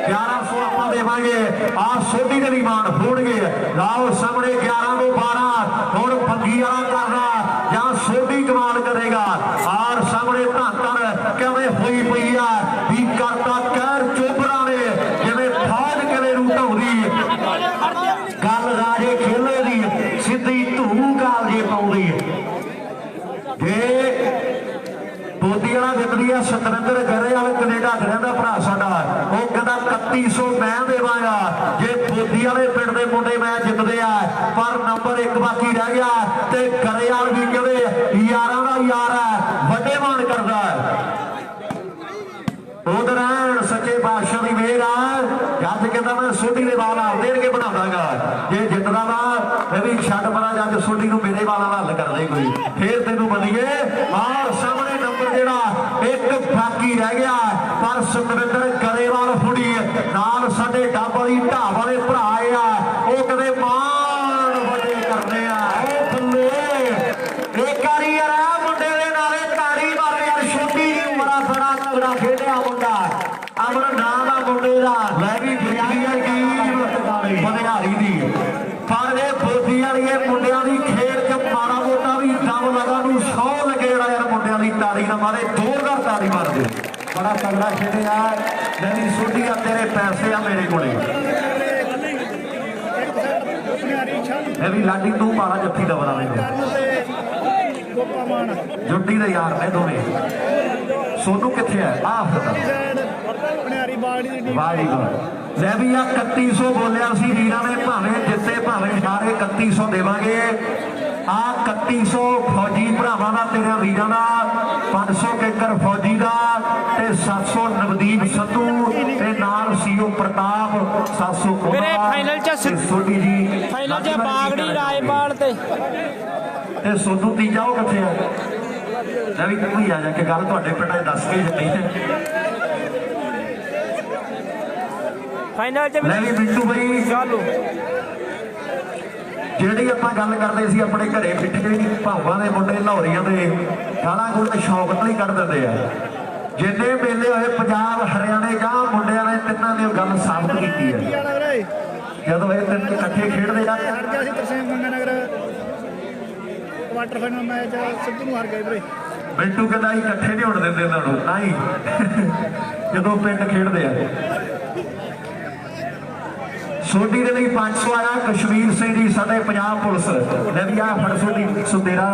1100 ਆਪਾਂ ਦੇਵਾਂਗੇ ਆ ਸੋਢੀ ਦੇ ਨਿਮਾਨ ਹੋਣਗੇ ਲਾਓ ਸਾਹਮਣੇ 11 ਤੋਂ 12 ਹੁਣ ਬੱਗੀ ਵਾਲਾ ਕਰਨਾ ਜਾਂ ਸੋਢੀ ਕਮਾਲ ਕਰੇਗਾ ਆਰ ਸਾਹਮਣੇ ਧਾਕਰ ਕਿਵੇਂ ਹੋਈ ਪਈ ਆ ਵੀ ਕਰਤਾ ਕਹਿਰ ਚੋਬਰਾ ਨੇ ਜਿਵੇਂ ਫੌਜ ਕਿਲੇ ਨੂੰ ਢਾਉਂਦੀ ਗੱਲ ਰਾਜੇ ਖੇਲੇ ਦੀ ਸਿੱਧੀ ਧੂ ਗਾਲ ਜੇ ਪਾਉਂਦੀ ਜੇ ਬੋਦੀ ਵਾਲਾ ਜਿੱਤਦੀ ਆ ਸਤਰਿੰਦਰ ਗਰੇ ਵਾਲੇ ਕੈਨੇਡਾ ਖੜਿਆ ਦਾ ਭਰਾ ਸਾਡਾ ਉਹ ਕਹਿੰਦਾ 3100 ਮੈਂ ਦੇਵਾਂਗਾ ਜੇ ਬੋਦੀ ਵਾਲੇ ਪਿੰਡ ਦੇ ਮੁੰਡੇ ਮੈਂ ਜਿੱਤਦੇ ਆ ਪਰ ਨੰਬਰ 1 ਬਾਕੀ ਰਹਿ ਗਿਆ ਤੇ ਗਰੇ ਵਾਲ ਵੀ ਕਹਿੰਦੇ ਯਾਰਾਂ ਦਾ ਯਾਰ ਹੈ ਵੱਡੇ ਮਾਣ ਕਰਦਾ ਉਧਰ ਸੱਚੇ ਬਾਦਸ਼ਾਹ ਦੀ ਮਿਹਰ ਆ ਜੱਜ ਕਹਿੰਦਾ ਮੈਂ ਸੋਢੀ ਦੇ ਵਾਲ ਆਉਂਦੇ ਕੇ ਬਣਾਵਾਂਗਾ ਜੇ ਜਿੱਤਦਾ ਵਾ ਇਹ ਵੀ ਛੱਡ ਪਰਾਂ ਜੱਜ ਸੋਢੀ ਨੂੰ ਮੇਰੇ ਵਾਲਾਂ ਦਾ ਹੱਲ ਕਰ ਦੇ ਕੋਈ ਫੇਰ ਤੈਨੂੰ ਬਣੀਏ ਆਹ ਸਾਹਮਣੇ ਨੰਬਰ ਜਿਹੜਾ 1 ਬਾਕੀ ਰਹਿ ਗਿਆ ਪਰ ਸੁਖਵਿੰਦਰ ਗਰੇਵਾਲ ਫੁੜੀ ਨਾਲ ਸਾਡੇ ਡੱਬ ਵਾਲੀ ਢਾਹ ਵਾਲੇ ਭਰਾ ਆ ਉਹ ਕਦੇ ਮਾਣ ਵੱਡੇ ਕਰਦੇ ਆ ਉਹ ਬੱਲੇ ਇੱਕ ਵਾਰੀ ਯਾਰ ਆ ਮੁੰਡੇ ਦੇ ਨਾਲੇ ਤਾੜੀ ਮਾਰ ਯਾਰ ਛੋਟੀ ਜਿਹੀ ਉਮਰਾਂ ਬੜਾ ਤਗੜਾ ਖੇਡਿਆ ਮੁੰਡਾ ਅਮਰ ਨਾਂ ਦਾ ਮੁੰਡੇ ਦਾ ਲੈ ਵੀ ਬਿਆਨੀ ਆ ਕੀ ਬਨਿਆਰੀ ਦੀ ਪਰ ਇਹ ਬੋਦੀ ਵਾਲੀ ਇਹ ਮੁੰਡਿਆਂ ਦੀ ਖੇਡ ਚ ਮਾੜਾ ਮੋਟਾ ਵੀ ਦਮ ਲਗਾ ਨੂੰ 100 ਲੱਗੇ ਜਿਹੜਾ ਯਾਰ ਮੁੰਡਿਆਂ ਦੀ ਤਾੜੀ ਨਾ ਮਾਰੇ ਜ਼ੋਰਦਾਰ ਤਾੜੀ ਮਾਰਦੇ ਬੜਾ ਤਗੜਾ ਖੇਡਿਆ ਲੈਣੀ ਸੋਢੀ ਆ ਤੇਰੇ ਪੈਸੇ ਆ ਮੇਰੇ ਕੋਲੇ ਇਹ ਵੀ ਲਾਡੀ ਤੂੰ ਮਾਰਾ ਜੱਫੀ ਦਾ ਬਣਾ ਮੈਨੂੰ ਜੁੱਟੀ ਦੇ ਯਾਰ ਨੇ ਦੋਵੇਂ ਸੋਨੂ ਕਿੱਥੇ ਹੈ ਆਹ ਭਨਿਆਰੀ ਬਾੜੀ ਦੀ ਟੀਮ ਵਾਹ ਜੀ ਲੈ ਵੀ ਆ 3100 ਬੋਲਿਆ ਸੀ ਵੀਰਾਂ ਨੇ ਭਾਵੇਂ ਜਿੱਤੇ ਭਾਵੇਂ ਸਾਰੇ 3100 ਦੇਵਾਂਗੇ ਆ 3100 ਫੌਜੀ ਭਰਾਵਾਂ ਦਾ ਤੇਰੇ ਵੀਰਾਂ ਦਾ 500 ਕੇਕਰ ਫੌਜੀ ਦਾ ਤੇ 700 ਨਵਦੀਪ ਸੰਧੂ ਤੇ ਨਾਲ ਸੀਓ ਪ੍ਰਤਾਪ 700 ਵੀਰੇ ਫਾਈਨਲ ਚ ਸੋਢੀ ਜੀ ਫਾਈਨਲ ਚ ਬਾਗੜੀ ਰਾਏਵਾਲ ਤੇ ਸੋਨੂ ਤੀਜਾ ਉਹ ਕਿੱਥੇ ਆ ਲੈ ਵੀ ਤੂੰ ਹੀ ਆ ਜਾ ਕੇ ਗੱਲ ਤੁਹਾਡੇ ਪਿੰਡਾਂ 'ਚ ਦੱਸ ਕੇ ਜੱਟੀ ਫਾਈਨਲ ਚ ਲੈ ਵੀ ਬਿੱਟੂ ਬਈ ਚਾਲੂ ਜਿਹੜੀ ਆਪਾਂ ਗੱਲ ਕਰਦੇ ਸੀ ਆਪਣੇ ਘਰੇ ਪਿੱਠੇ ਦੀ ਭਾਵਾਂ ਦੇ ਮੁੰਡੇ ਲਾਹੌਰੀਆਂ ਦੇ ਗਾਲਾਂ ਗੁੱਲ ਸ਼ੌਕ ਨਾਲ ਹੀ ਕੱਢ ਦਿੰਦੇ ਆ ਜਿੰਨੇ ਮੇਲੇ ਹੋਏ ਪੰਜਾਬ ਹਰਿਆਣੇ ਜਾਂ ਮੁੰਡਿਆਂ ਨੇ ਤਿੰਨਾਂ ਨੇ ਗੱਲ ਸਾਬਤ ਕੀਤੀ ਹੈ ਜਦੋਂ ਇਹ ਤਿੰਨ ਇਕੱਠੇ ਖੇਡਦੇ ਆ ਹਾਰ ਗਿਆ ਸੀ Tarsem Ganganagar quarter final match Sidhu ਨੂੰ ਹਾਰ ਗਏ ਵੀਰੇ ਬਿੱਟੂ ਕਹਿੰਦਾ ਇਕੱਠੇ ਨਹੀਂ ਹੋਣ ਦਿੰਦੇ ਇਹਨਾਂ ਨੂੰ ਨਹੀਂ ਜਦੋਂ ਪਿੰਡ ਖੇਡਦੇ ਆ ਸੋਢੀ ਦੇ ਲਈ 500 ਆਇਆ ਕਸ਼ਮੀਰ ਸਿੰਘ ਜੀ ਸਾਡੇ ਪੰਜਾਬ ਪੁਲਿਸ ਲੈ ਵੀ ਆ ਫੜ ਸੋਢੀ 113